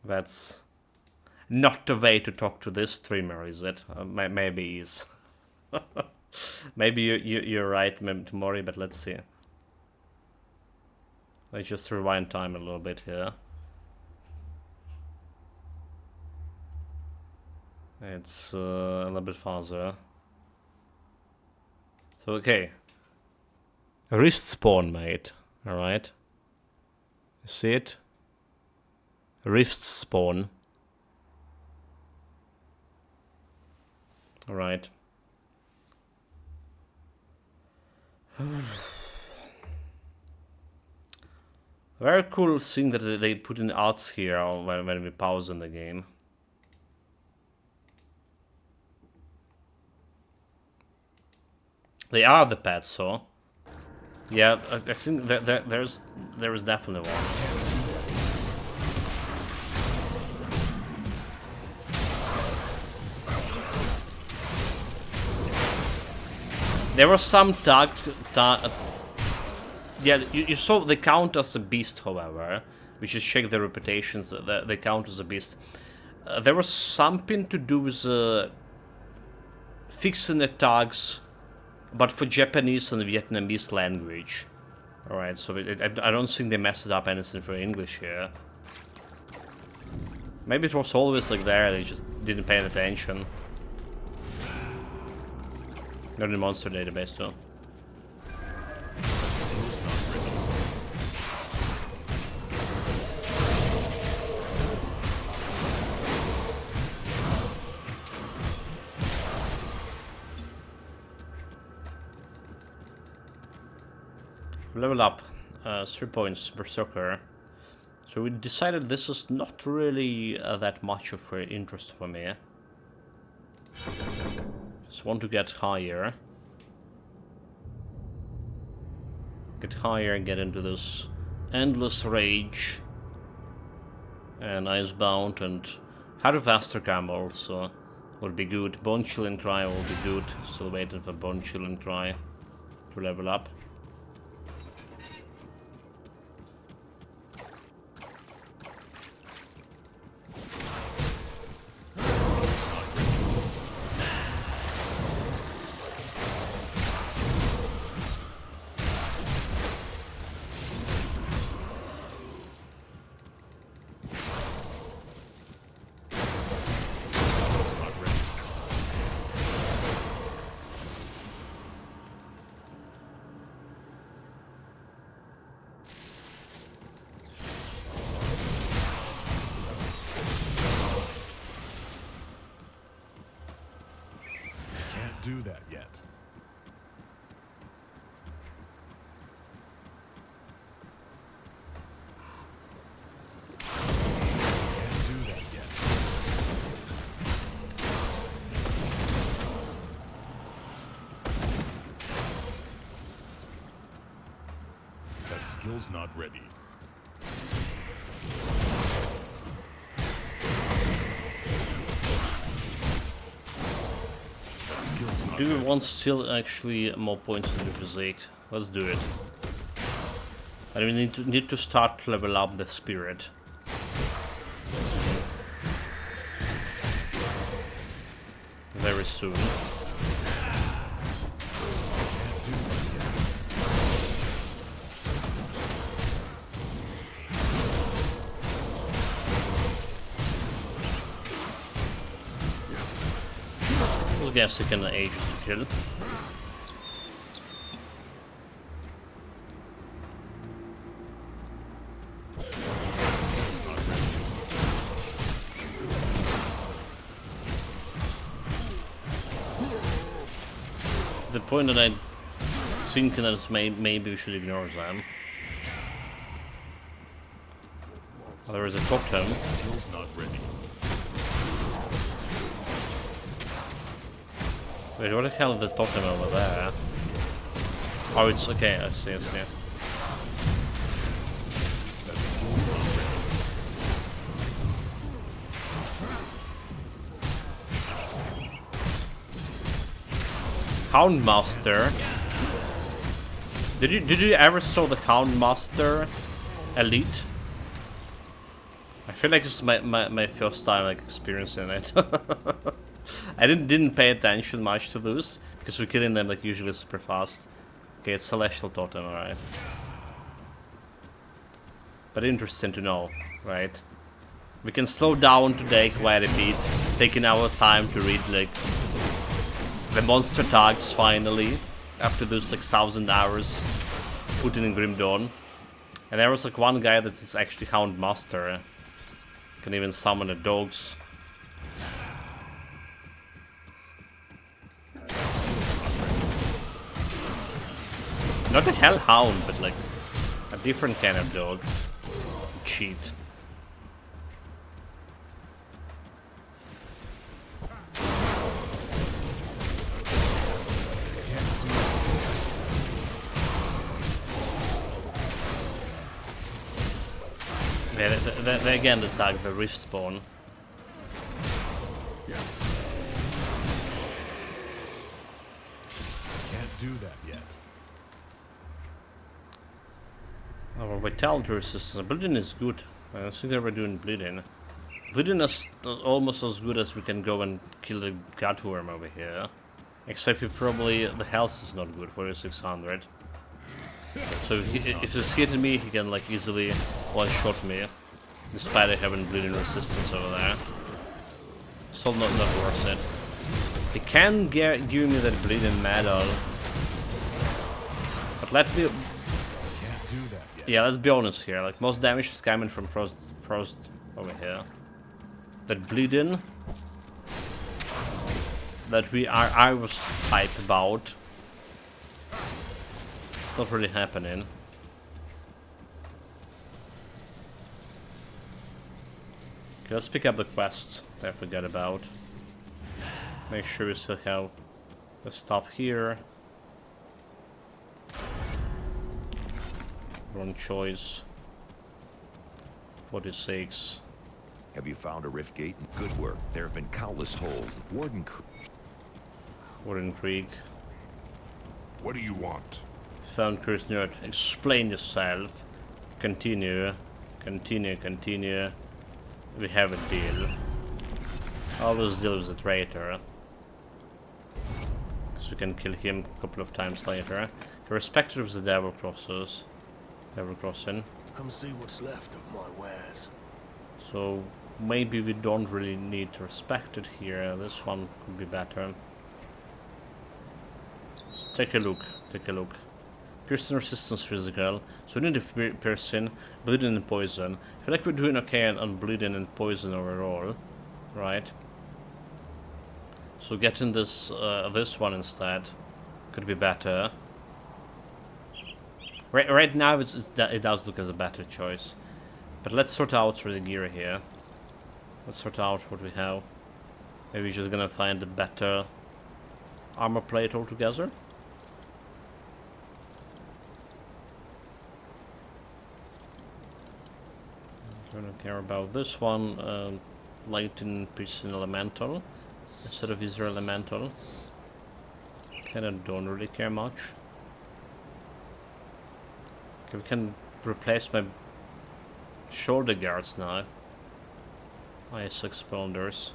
That's not the way to talk to this streamer, is it? Maybe is. Maybe you're right, Mori, but let's see. Let's just rewind time a little bit here. It's a little bit faster. So okay. Rift spawn, mate. Alright. You see it? Rift spawn. Alright. Very cool thing that they put in arts here when we pause in the game. They are the pets, so. Yeah, I think there is definitely one. There was some yeah, you saw they count as a beast, however. We should check their reputations. They count as a beast. There was something to do with fixing the tags, but for Japanese and Vietnamese language. Alright, so I don't think they messed up anything for English here. Maybe it was always like there, they just didn't pay attention. Not in the monster database too. Level up, 3 points, Berserker. So we decided this is not really that much of interest for me. Just want to get higher. Get higher and get into this endless rage. And Icebound and Harvester Cam also would be good. Bone Chilling Cry will be good. Still waiting for Bone Chilling Cry to level up. Skill's not ready. Skill's not Do we ready. want still actually more points in the physique? Let's do it. And we need to start to level up the spirit. Very soon. I guess you can age to kill. The point that I think that it's maybe we should ignore them. Oh, there is a totem. Skill's not ready. Wait, what the hell is the totem over there? Oh, it's okay. I see. That skill's not ready. Houndmaster. Did you ever saw the Houndmaster Elite? I feel like it's my first time like experiencing it. I didn't pay attention much to those because we're killing them like usually super fast. Okay, it's Celestial Totem, alright. But interesting to know, right? We can slow down today quite a bit, taking our time to read like the monster tags finally, after those like 1,000 hours put in Grim Dawn. And there was like one guy that is actually Houndmaster. Can even summon the dogs. Not a hellhound, but like a different kind of dog. Cheat. Yeah, they again attack the Rift Spawn. Can't do that yet. Our Vitality resistance. Bleeding is good. I don't think they were doing bleeding. Bleeding is almost as good as we can go and kill the Gutworm over here. Except probably the health is not good for 600. So if he's hitting me, he can like easily one-shot me. Despite having bleeding resistance over there. So not worth it. He can give me that bleeding medal. But let me... Can't do that yet. Yeah, let's be honest here. Like most damage is coming from frost over here. That bleeding that I was hyped about. It's not really happening. Okay, let's pick up the quest that I forgot about. Make sure we still have the stuff here. Wrong choice. 46. Have you found a rift gate? Good work. There have been countless holes. Warden Creek. What do you want? Found Curse Nerd. Explain yourself. Continue. We have a deal. Always deal with the traitor. Because we can kill him a couple of times later. Irrespective of the Devil Crossing. Come see what's left of my wares. So maybe we don't really need to respect it here. This one could be better. Take a look. Piercing resistance physical. So we need to piercing, bleeding and poison. I feel like we're doing okay on bleeding and poison overall, right? So getting this this one instead could be better. Right now it does look as a better choice, but let's sort out the gear here. Let's sort out what we have. Maybe we're just gonna find a better armor plate altogether. I don't care about this one. Lighten Prison Elemental instead of User Elemental. Kinda don't really care much. Okay, we can replace my shoulder guards now. Ice Expounders.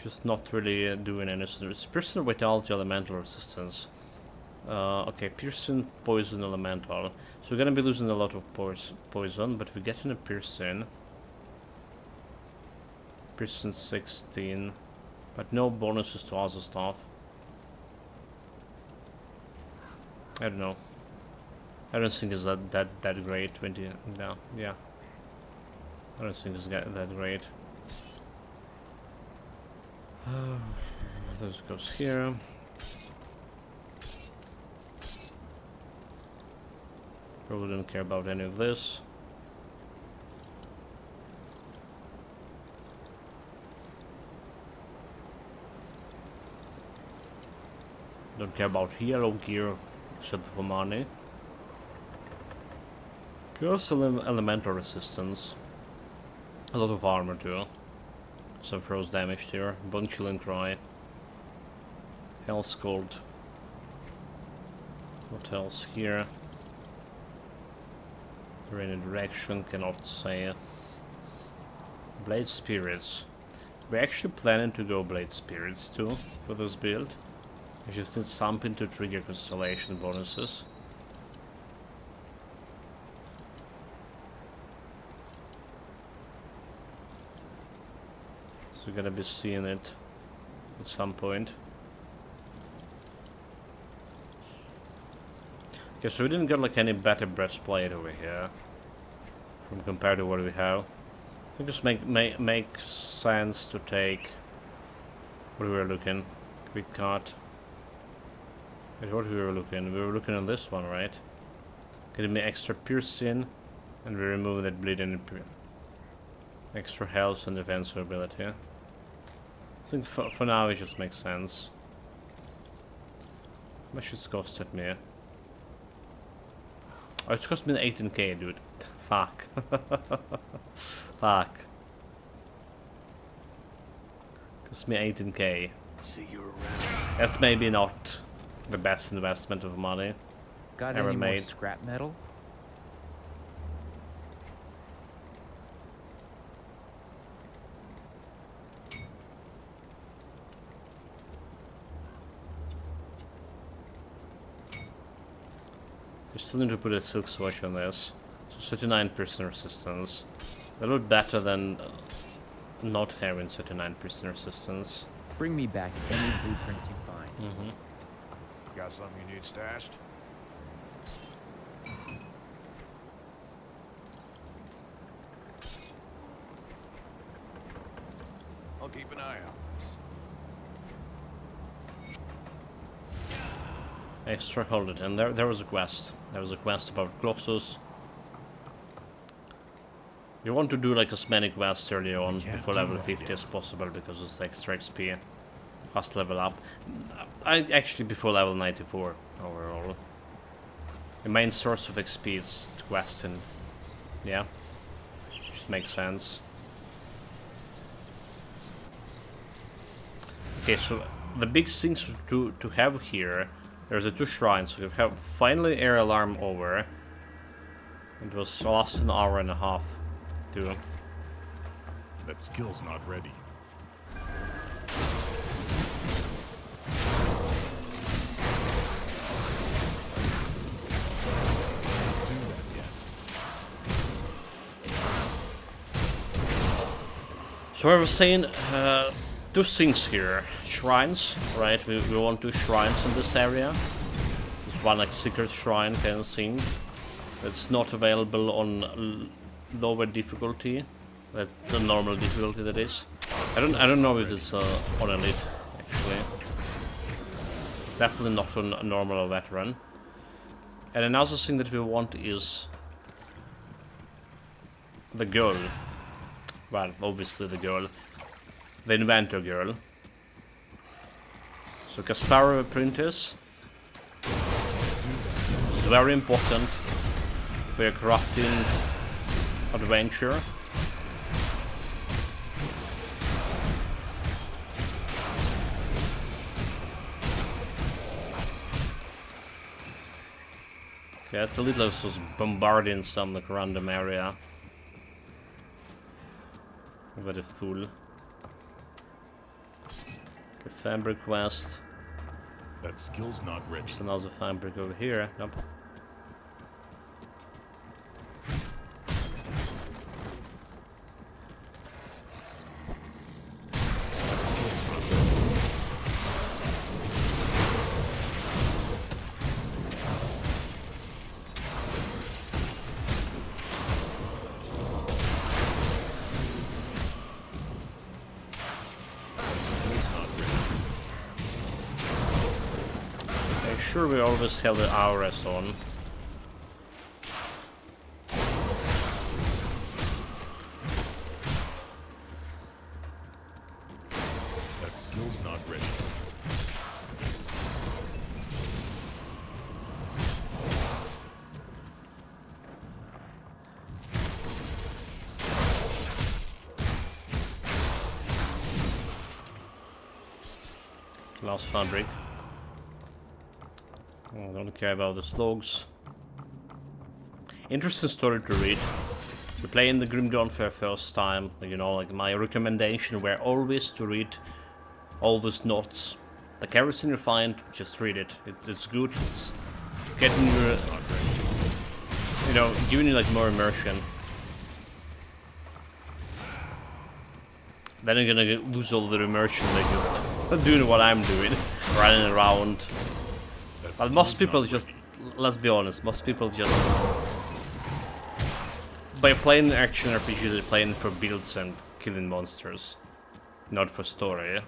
Just not really doing any. It's Piercing without the elemental resistance. Okay, Piercing, Poison, Elemental. So we're gonna be losing a lot of poison, but we're getting a Piercing. Piercing 16, but no bonuses to other stuff. I don't know. I don't think it's that great. 20, no, yeah. I don't think it's that great. This goes here. Probably don't care about any of this. Don't care about hero gear except for money. Curse elemental resistance. A lot of armor too. Some frost damage here. Bone Chilling Cry. Hell's Cold. What else here? Rainy Direction, cannot say. Blade Spirits. We're actually planning to go Blade Spirits too for this build. I just need something to trigger Constellation bonuses. So we're gonna be seeing it at some point. Okay, so we didn't get like any better breastplate over here from compared to what we have. I think just make sense to take what we were looking. Quick cut. Wait, what we were looking? We were looking on this one, right? Getting me extra piercing, and we remove that bleeding. Extra health and defense ability. I think for now it just makes sense. How much it's costed me? Oh, it's cost me 18k, dude. Fuck. Fuck. Cost me 18k. See you around. That's maybe not the best investment of money Got ever any more made. scrap metal? We still need to put a silk swatch on this. So 39% resistance. A little better than not having 39% resistance. Bring me back any blueprints you find. Got something you need stashed? I'll keep an eye out for this. Extra, hold it, and there was a quest. There was a quest about Colossus. You want to do like as many quests early on before level 50 as possible because it's extra XP. Fast level up. I actually before level 94 overall. The main source of XP is the quest, and yeah, just makes sense. Okay, so the big things to have here. There's the 2 shrines. So we have finally air alarm over. It was last an hour and a half too. That skill's not ready. Do that yet. So I was saying, 2 things here. Shrines, right? We want 2 shrines in this area. There's one like secret shrine kind of thing. That's not available on lower difficulty. That's the normal difficulty that is. I don't know if it's on elite actually. It's definitely not on a normal or veteran. And another thing that we want is the girl. Well, obviously the girl. The inventor girl. So Kasparov Apprentice. She's very important for your crafting adventure. Okay, it's a little just bombarding some like random area. Very full. Okay, fabric quest. That skill's not ready. There's another fabric over here. Nope. Sure, we always have the auras on. That skill's not ready. Last fabric. I don't care about the slogs. Interesting story to read. You're playing the Grim Dawn for the first time, you know, like my recommendation were always to read all these notes. Like everything you find, just read it. It's good. It's getting you, you know, giving you like more immersion. Then you're gonna lose all the immersion by just doing what I'm doing, running around. But most people just, let's be honest, most people just, by playing action RPG, they're playing for builds and killing monsters, not for story.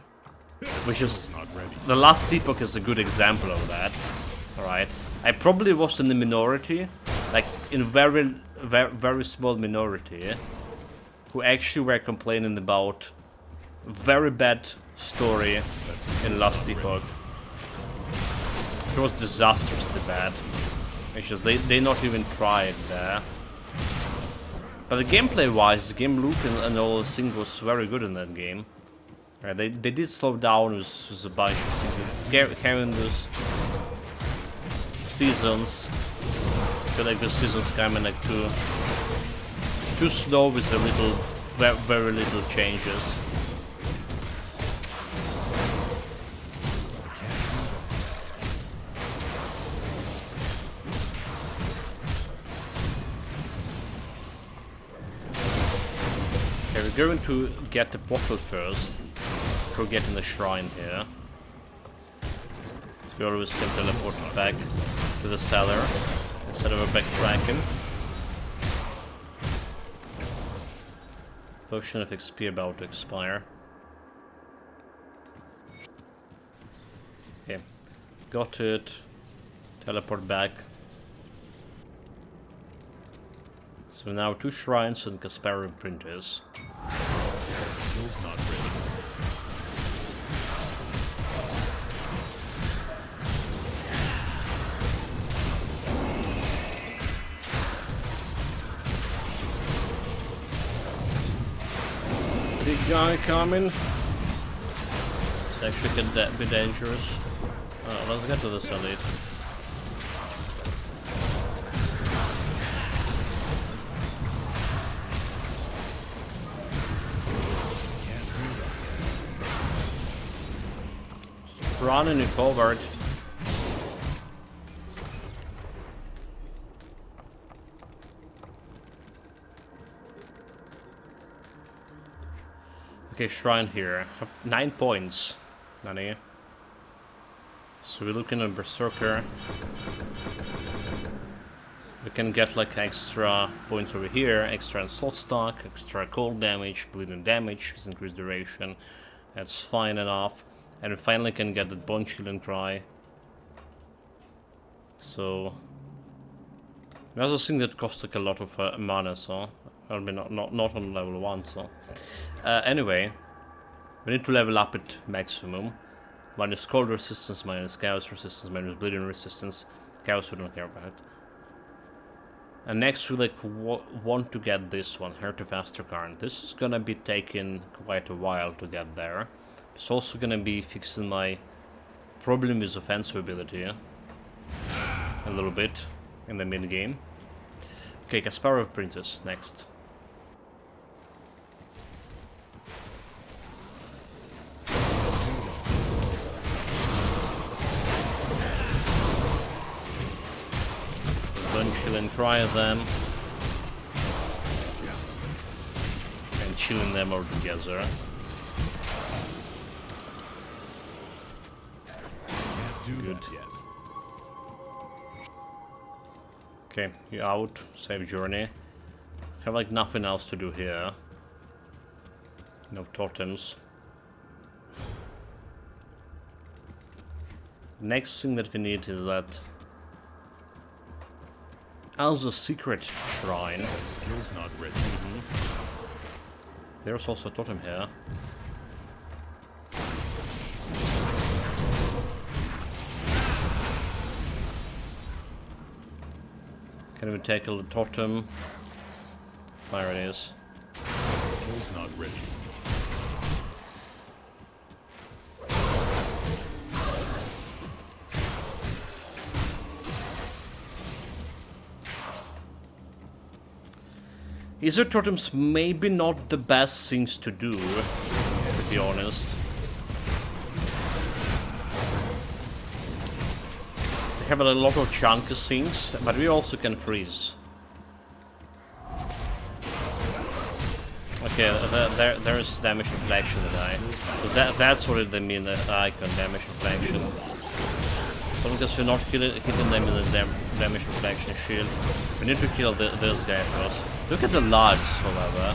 Which is, the last epoch is a good example of that, alright? I probably was in the minority, like in very small minority, who actually were complaining about very bad story in last epoch. It was disastrously bad. It's just they not even tried there. But the gameplay wise, the game loop and all the thing was very good in that game. They did slow down with a bunch of things. Carrying those seasons. I feel like the seasons coming like too slow with a little very little changes. We're going to get the bottle first, before getting the shrine here. So we always can teleport back to the cellar, instead of a backtracking. Potion of XP about to expire. Okay, got it, teleport back. So now 2 shrines and Kaspari printers. That skill's not ready. Big guy coming. This actually can be dangerous. Oh, let's get to this elite. Running it forward. Okay, shrine here. 9 points. Nani. So we're looking at Berserker. We can get like extra points over here, extra Onslaught stock, extra cold damage, bleeding damage, increased duration. That's fine enough. And we finally can get the Bone Shield and Cry. So there's a thing that costs like a lot of mana, so I mean not on level 1. So anyway, we need to level up at maximum. Minus cold resistance, minus chaos resistance, minus bleeding resistance. Cows we don't care about. And next we like want to get this one, Heir to Faster Current. This is gonna be taking quite a while to get there. It's also gonna be fixing my problem with offensive ability a little bit in the mid game. Okay, Kasparov Princess next. Chill and cry at them. And chilling them all together. Can't do Good. that yet. Okay, you out. Save journey. Have like nothing else to do here. No totems. Next thing that we need is that as a secret shrine. That skill's not ready. There's also a totem here. Can we take a totem? There it is. That skill's not ready. Ether totems maybe not the best things to do, to be honest. We have a lot of chunky things, but we also can freeze. Okay, there is damage reflection that I. So that's what they mean, the icon, damage reflection. So because we're not hitting them in the damage reflection shield, we need to kill this guy first. Look at the logs, however.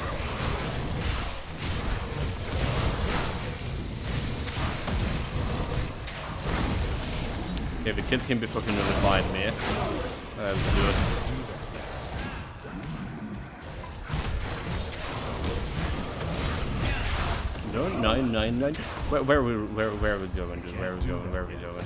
Okay, we killed him before he notified me. Let's do it. No, 999. Where are we going? Dude? Where are we going?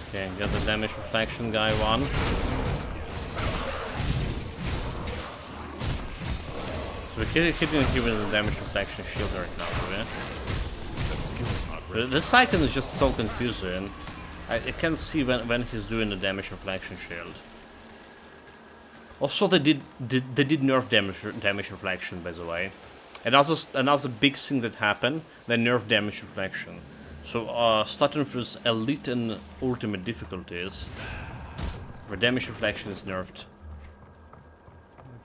Okay, get the damage reflection guy one. So we're hitting him with the damage reflection shield right now, right? This icon is just so confusing. I can't see when he's doing the damage reflection shield. Also, they did nerf damage reflection, by the way. Another big thing that happened, they nerfed damage reflection. So starting with elite and ultimate difficulties, where damage reflection is nerfed.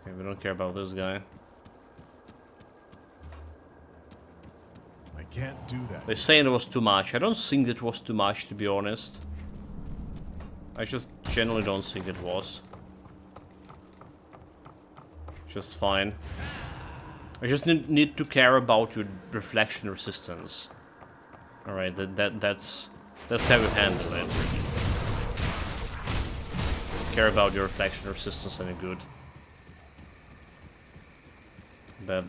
Okay, we don't care about this guy. I can't do that. They're saying it was too much. I don't think it was too much, to be honest. I just generally don't think it was. Just fine. I just need to care about your reflection resistance. Alright, that's how we handle it. Care about your reflection resistance any good. But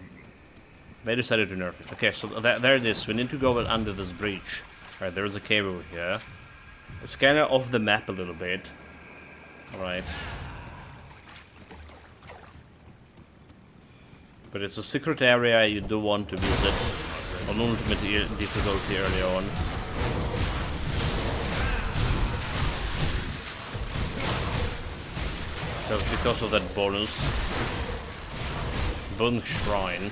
they decided to nerf it. Okay, so there it is. We need to go under this breach. Alright, there is a cave over here. It's kind of off the map a little bit. Alright. But it's a secret area you do want to visit on ultimate difficulty early on. Just because of that bonus shrine.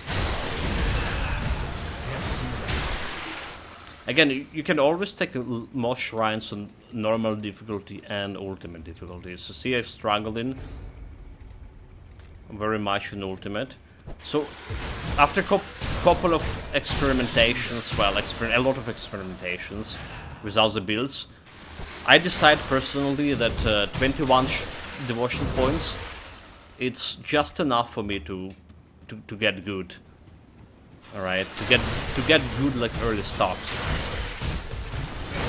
Again, you can always take more shrines on normal difficulty and ultimate difficulty. So see, I've struggled in very much in ultimate. So after couple of experimentations, well, a lot of experimentations with other builds, I decide personally that 21 devotion points, it's just enough for me to get good. All right, to get good like early start.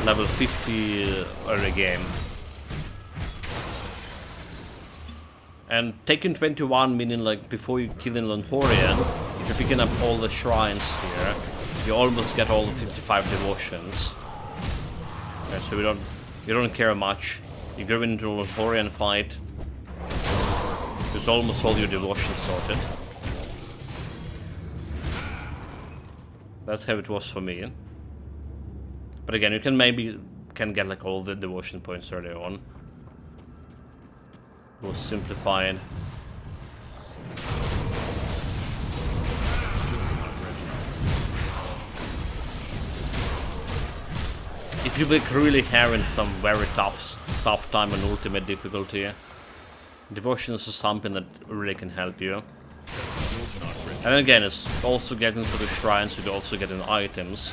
level 50 early game. And taking 21, meaning like before you kill in Lanhorian, if you're picking up all the shrines here, you almost get all the 55 devotions. Okay, so you don't care much. You go into a Lanhorian fight, there's almost all your devotions sorted. That's how it was for me. But again, you can get like all the devotion points early on. It was simplified. If you like really having some very tough time on ultimate difficulty, devotions is something that really can help you. And again, it's also getting to the shrines, you also getting items.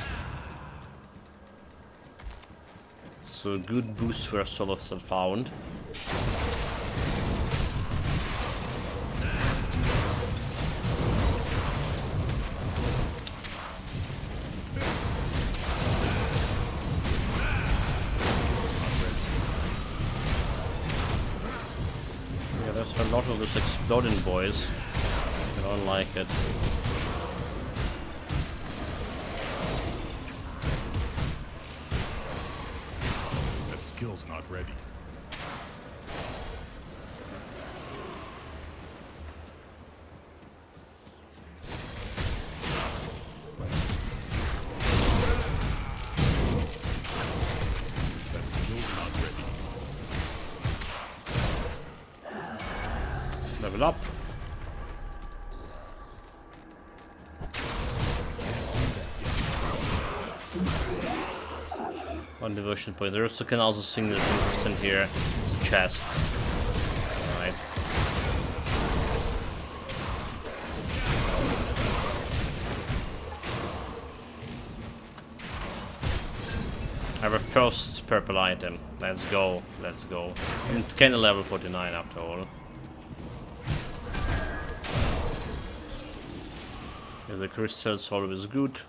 So a good boost for a solo set found. Yeah, there's a lot of those exploding boys. I don't like it. That skill's not ready. That skill's not ready. Level up. One devotion point. There also can also sing this in here. It's a chest. Alright. I have a first purple item. Let's go. Let's go. And kind of level 49 after all. Yeah, the crystal's always good.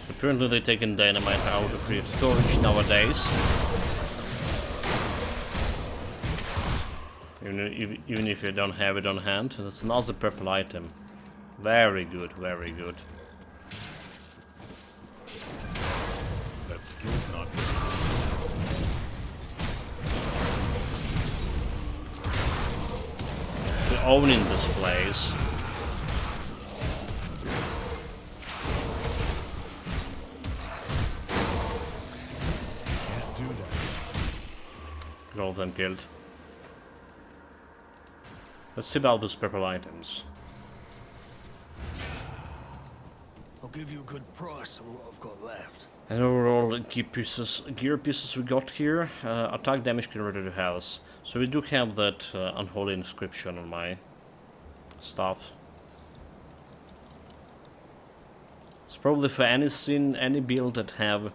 Apparently they're taking dynamite out of free storage nowadays. Even if you don't have it on hand. That's another purple item. Very good, very good. That skill's not ready. They're owning this place. All of them killed. Let's see about those purple items. I'll give you a good price on what I've got left. And overall gear pieces we got here. Attack damage converted to health. So we do have that unholy inscription on my stuff. It's probably for any scene, any build that have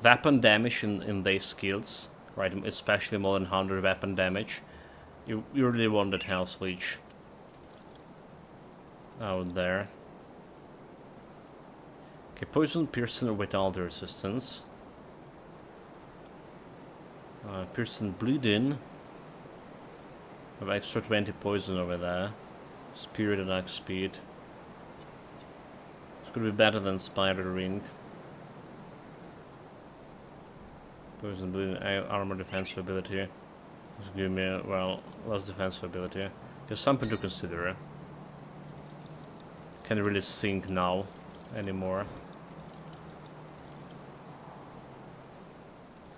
weapon damage in their skills. Right, especially more than 100 weapon damage. You really want that health leech out there. Okay, poison piercing without the resistance. Piercing bleeding. Have extra 20 poison over there. Spirit attack speed. It's gonna be better than spider ring. Poison bleeding, armor defensive ability. Just give me, well, less defensive ability. There's something to consider. Can't really sink now anymore.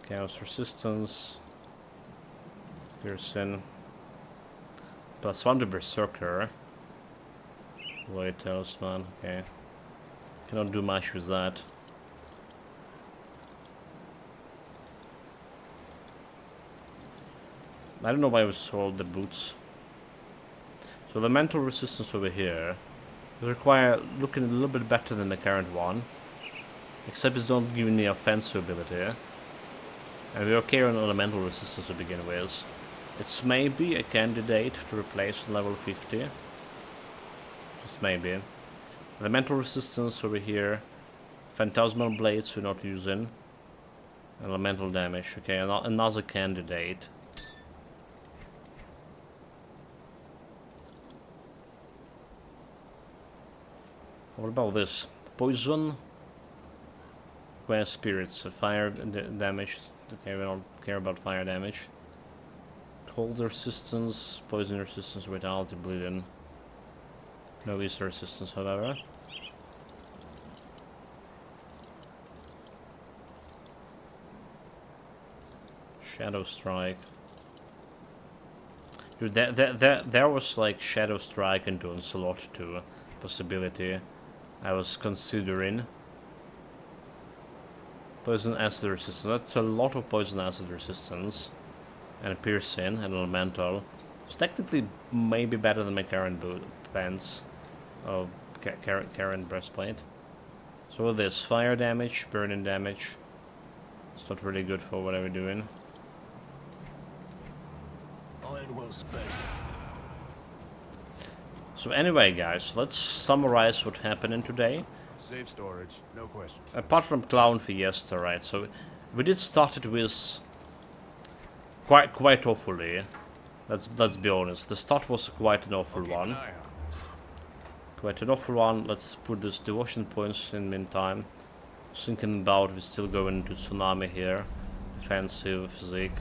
Chaos resistance. Piercing. +1 to Berserker. White Talisman, okay. Cannot do much with that. I don't know why we sold the boots. So the mental resistance over here will require looking a little bit better than the current one. Except it's not giving the offensive ability. And we're okay on elemental resistance to begin with. It's maybe a candidate to replace level 50. Just maybe. Elemental resistance over here. Phantasmal blades we're not using. Elemental damage. Okay, another candidate. What about this? Poison. Square spirits. Fire damage. Okay, we don't care about fire damage. Cold resistance. Poison resistance. Vitality bleeding. No east resistance, however. Shadow Strike. Dude, there was like Shadow Strike into Onslaught 2 possibility I was considering. Poison acid resistance. That's a lot of poison acid resistance. And piercing and elemental. It's technically maybe better than my current pants. Oh, current breastplate. So with this, fire damage, burning damage. It's not really good for what I'm doing. Iron well spent. So anyway, guys, let's summarize what happened today. Safe storage, no question. Apart from Clown Fiesta, right? So we did start it with quite awfully. Let's be honest. The start was quite an awful one. Quite an awful one. Let's put this devotion points in meantime. Thinking about we're still going to Tsunami here. Offensive physique.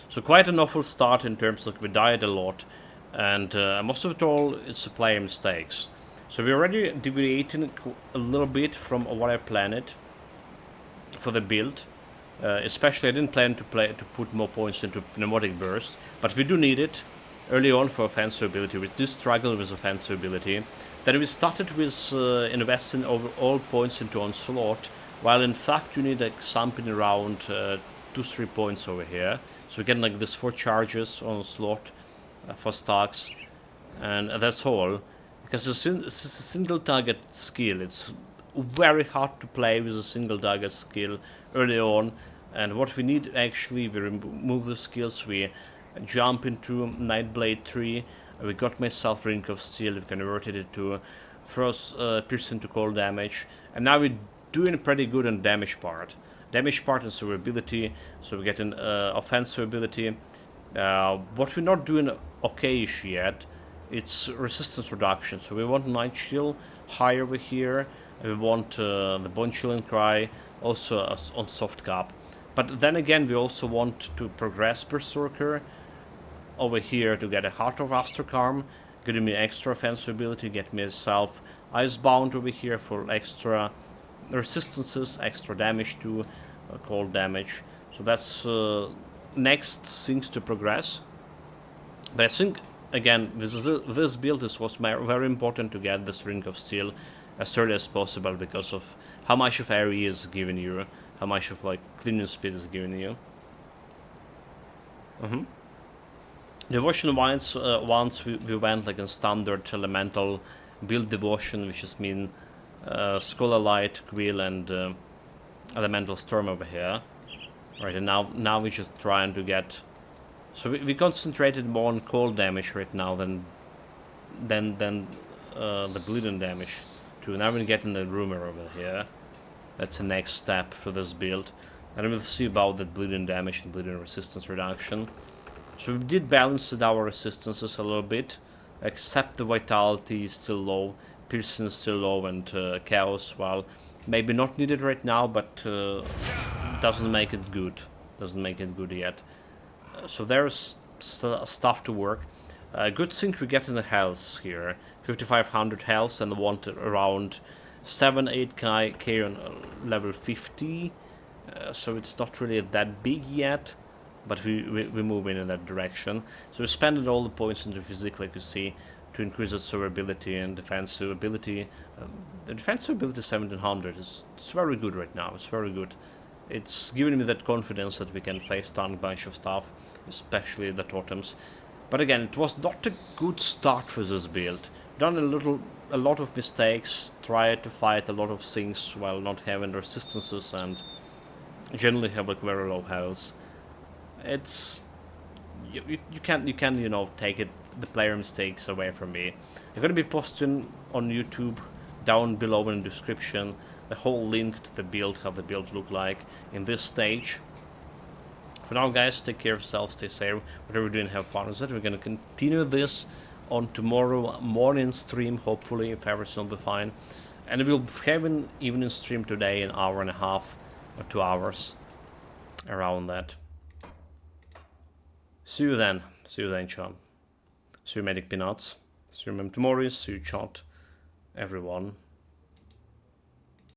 So quite an awful start in terms of we died a lot. And most of it all is player mistakes. So we're already deviating a little bit from what I planned for the build. Especially I didn't plan to put more points into Pneumatic Burst. But we do need it early on for offensive ability. We do struggle with offensive ability. Then we started with investing over all points into Onslaught, while in fact you need like something around 2-3 points over here. So we get like this 4 charges on Onslaught for stacks, and that's all. Because it's a single target skill. It's very hard to play with a single target skill early on. And what we need actually, we remove the skills, we jump into Nightblade 3, we got myself Ring of Steel, we converted it to first piercing to cold damage, and now we're doing pretty good on damage part. Damage part and survivability, so we're getting offensive ability. What we're not doing okay-ish yet, it's resistance reduction, so we want Night Chill higher over here, we want the Bone Chilling Cry also on soft cap. But then again, we also want to progress Berserker over here to get a Heart of Astrocharm, giving me extra offensive ability, get myself Icebound over here for extra resistances, extra damage to cold damage. So that's next things to progress. But I think, again, with this build, this was very important to get this Ring of Steel as early as possible because of how much of area is giving you, how much of like cleaning speed is giving you. Devotion once we went like in standard elemental build devotion, which just mean Scholar Light, Quill, and Elemental Storm over here. Right, and now we're just trying to get. So we concentrated more on cold damage right now than the bleeding damage too. Now we're getting the rumor over here. That's the next step for this build. And we'll see about that bleeding damage and bleeding resistance reduction. So we did balance our resistances a little bit, except the vitality is still low, piercing is still low, and chaos, well, maybe not needed right now, but doesn't make it good. Doesn't make it good yet. So there's stuff to work. Good thing we get in the health here. 5500 health and want around 7-8k on level 50. So it's not really that big yet, but we're moving in that direction. So we spent all the points into physique, like you see, to increase its survivability and defensive ability. The defensive ability 1700 is very good right now. It's very good. It's giving me that confidence that we can face down a bunch of stuff, especially the totems. But again, it was not a good start for this build. Done a lot of mistakes, tried to fight a lot of things while not having resistances and generally have like very low health. It's you can you know take it the player mistakes away from me. I'm gonna be posting on YouTube down below in the description the whole link to the build, how the build look like in this stage. For now, guys, take care of yourselves, stay safe, whatever you're doing, have fun with it. We're gonna continue this on tomorrow morning stream, hopefully, if everything will be fine. And we'll have an evening stream today, an hour and a half or 2 hours, around that. See you then, Sean. See you, Medic Peanuts. See you, Mem Tomorrow. See you, chat, everyone.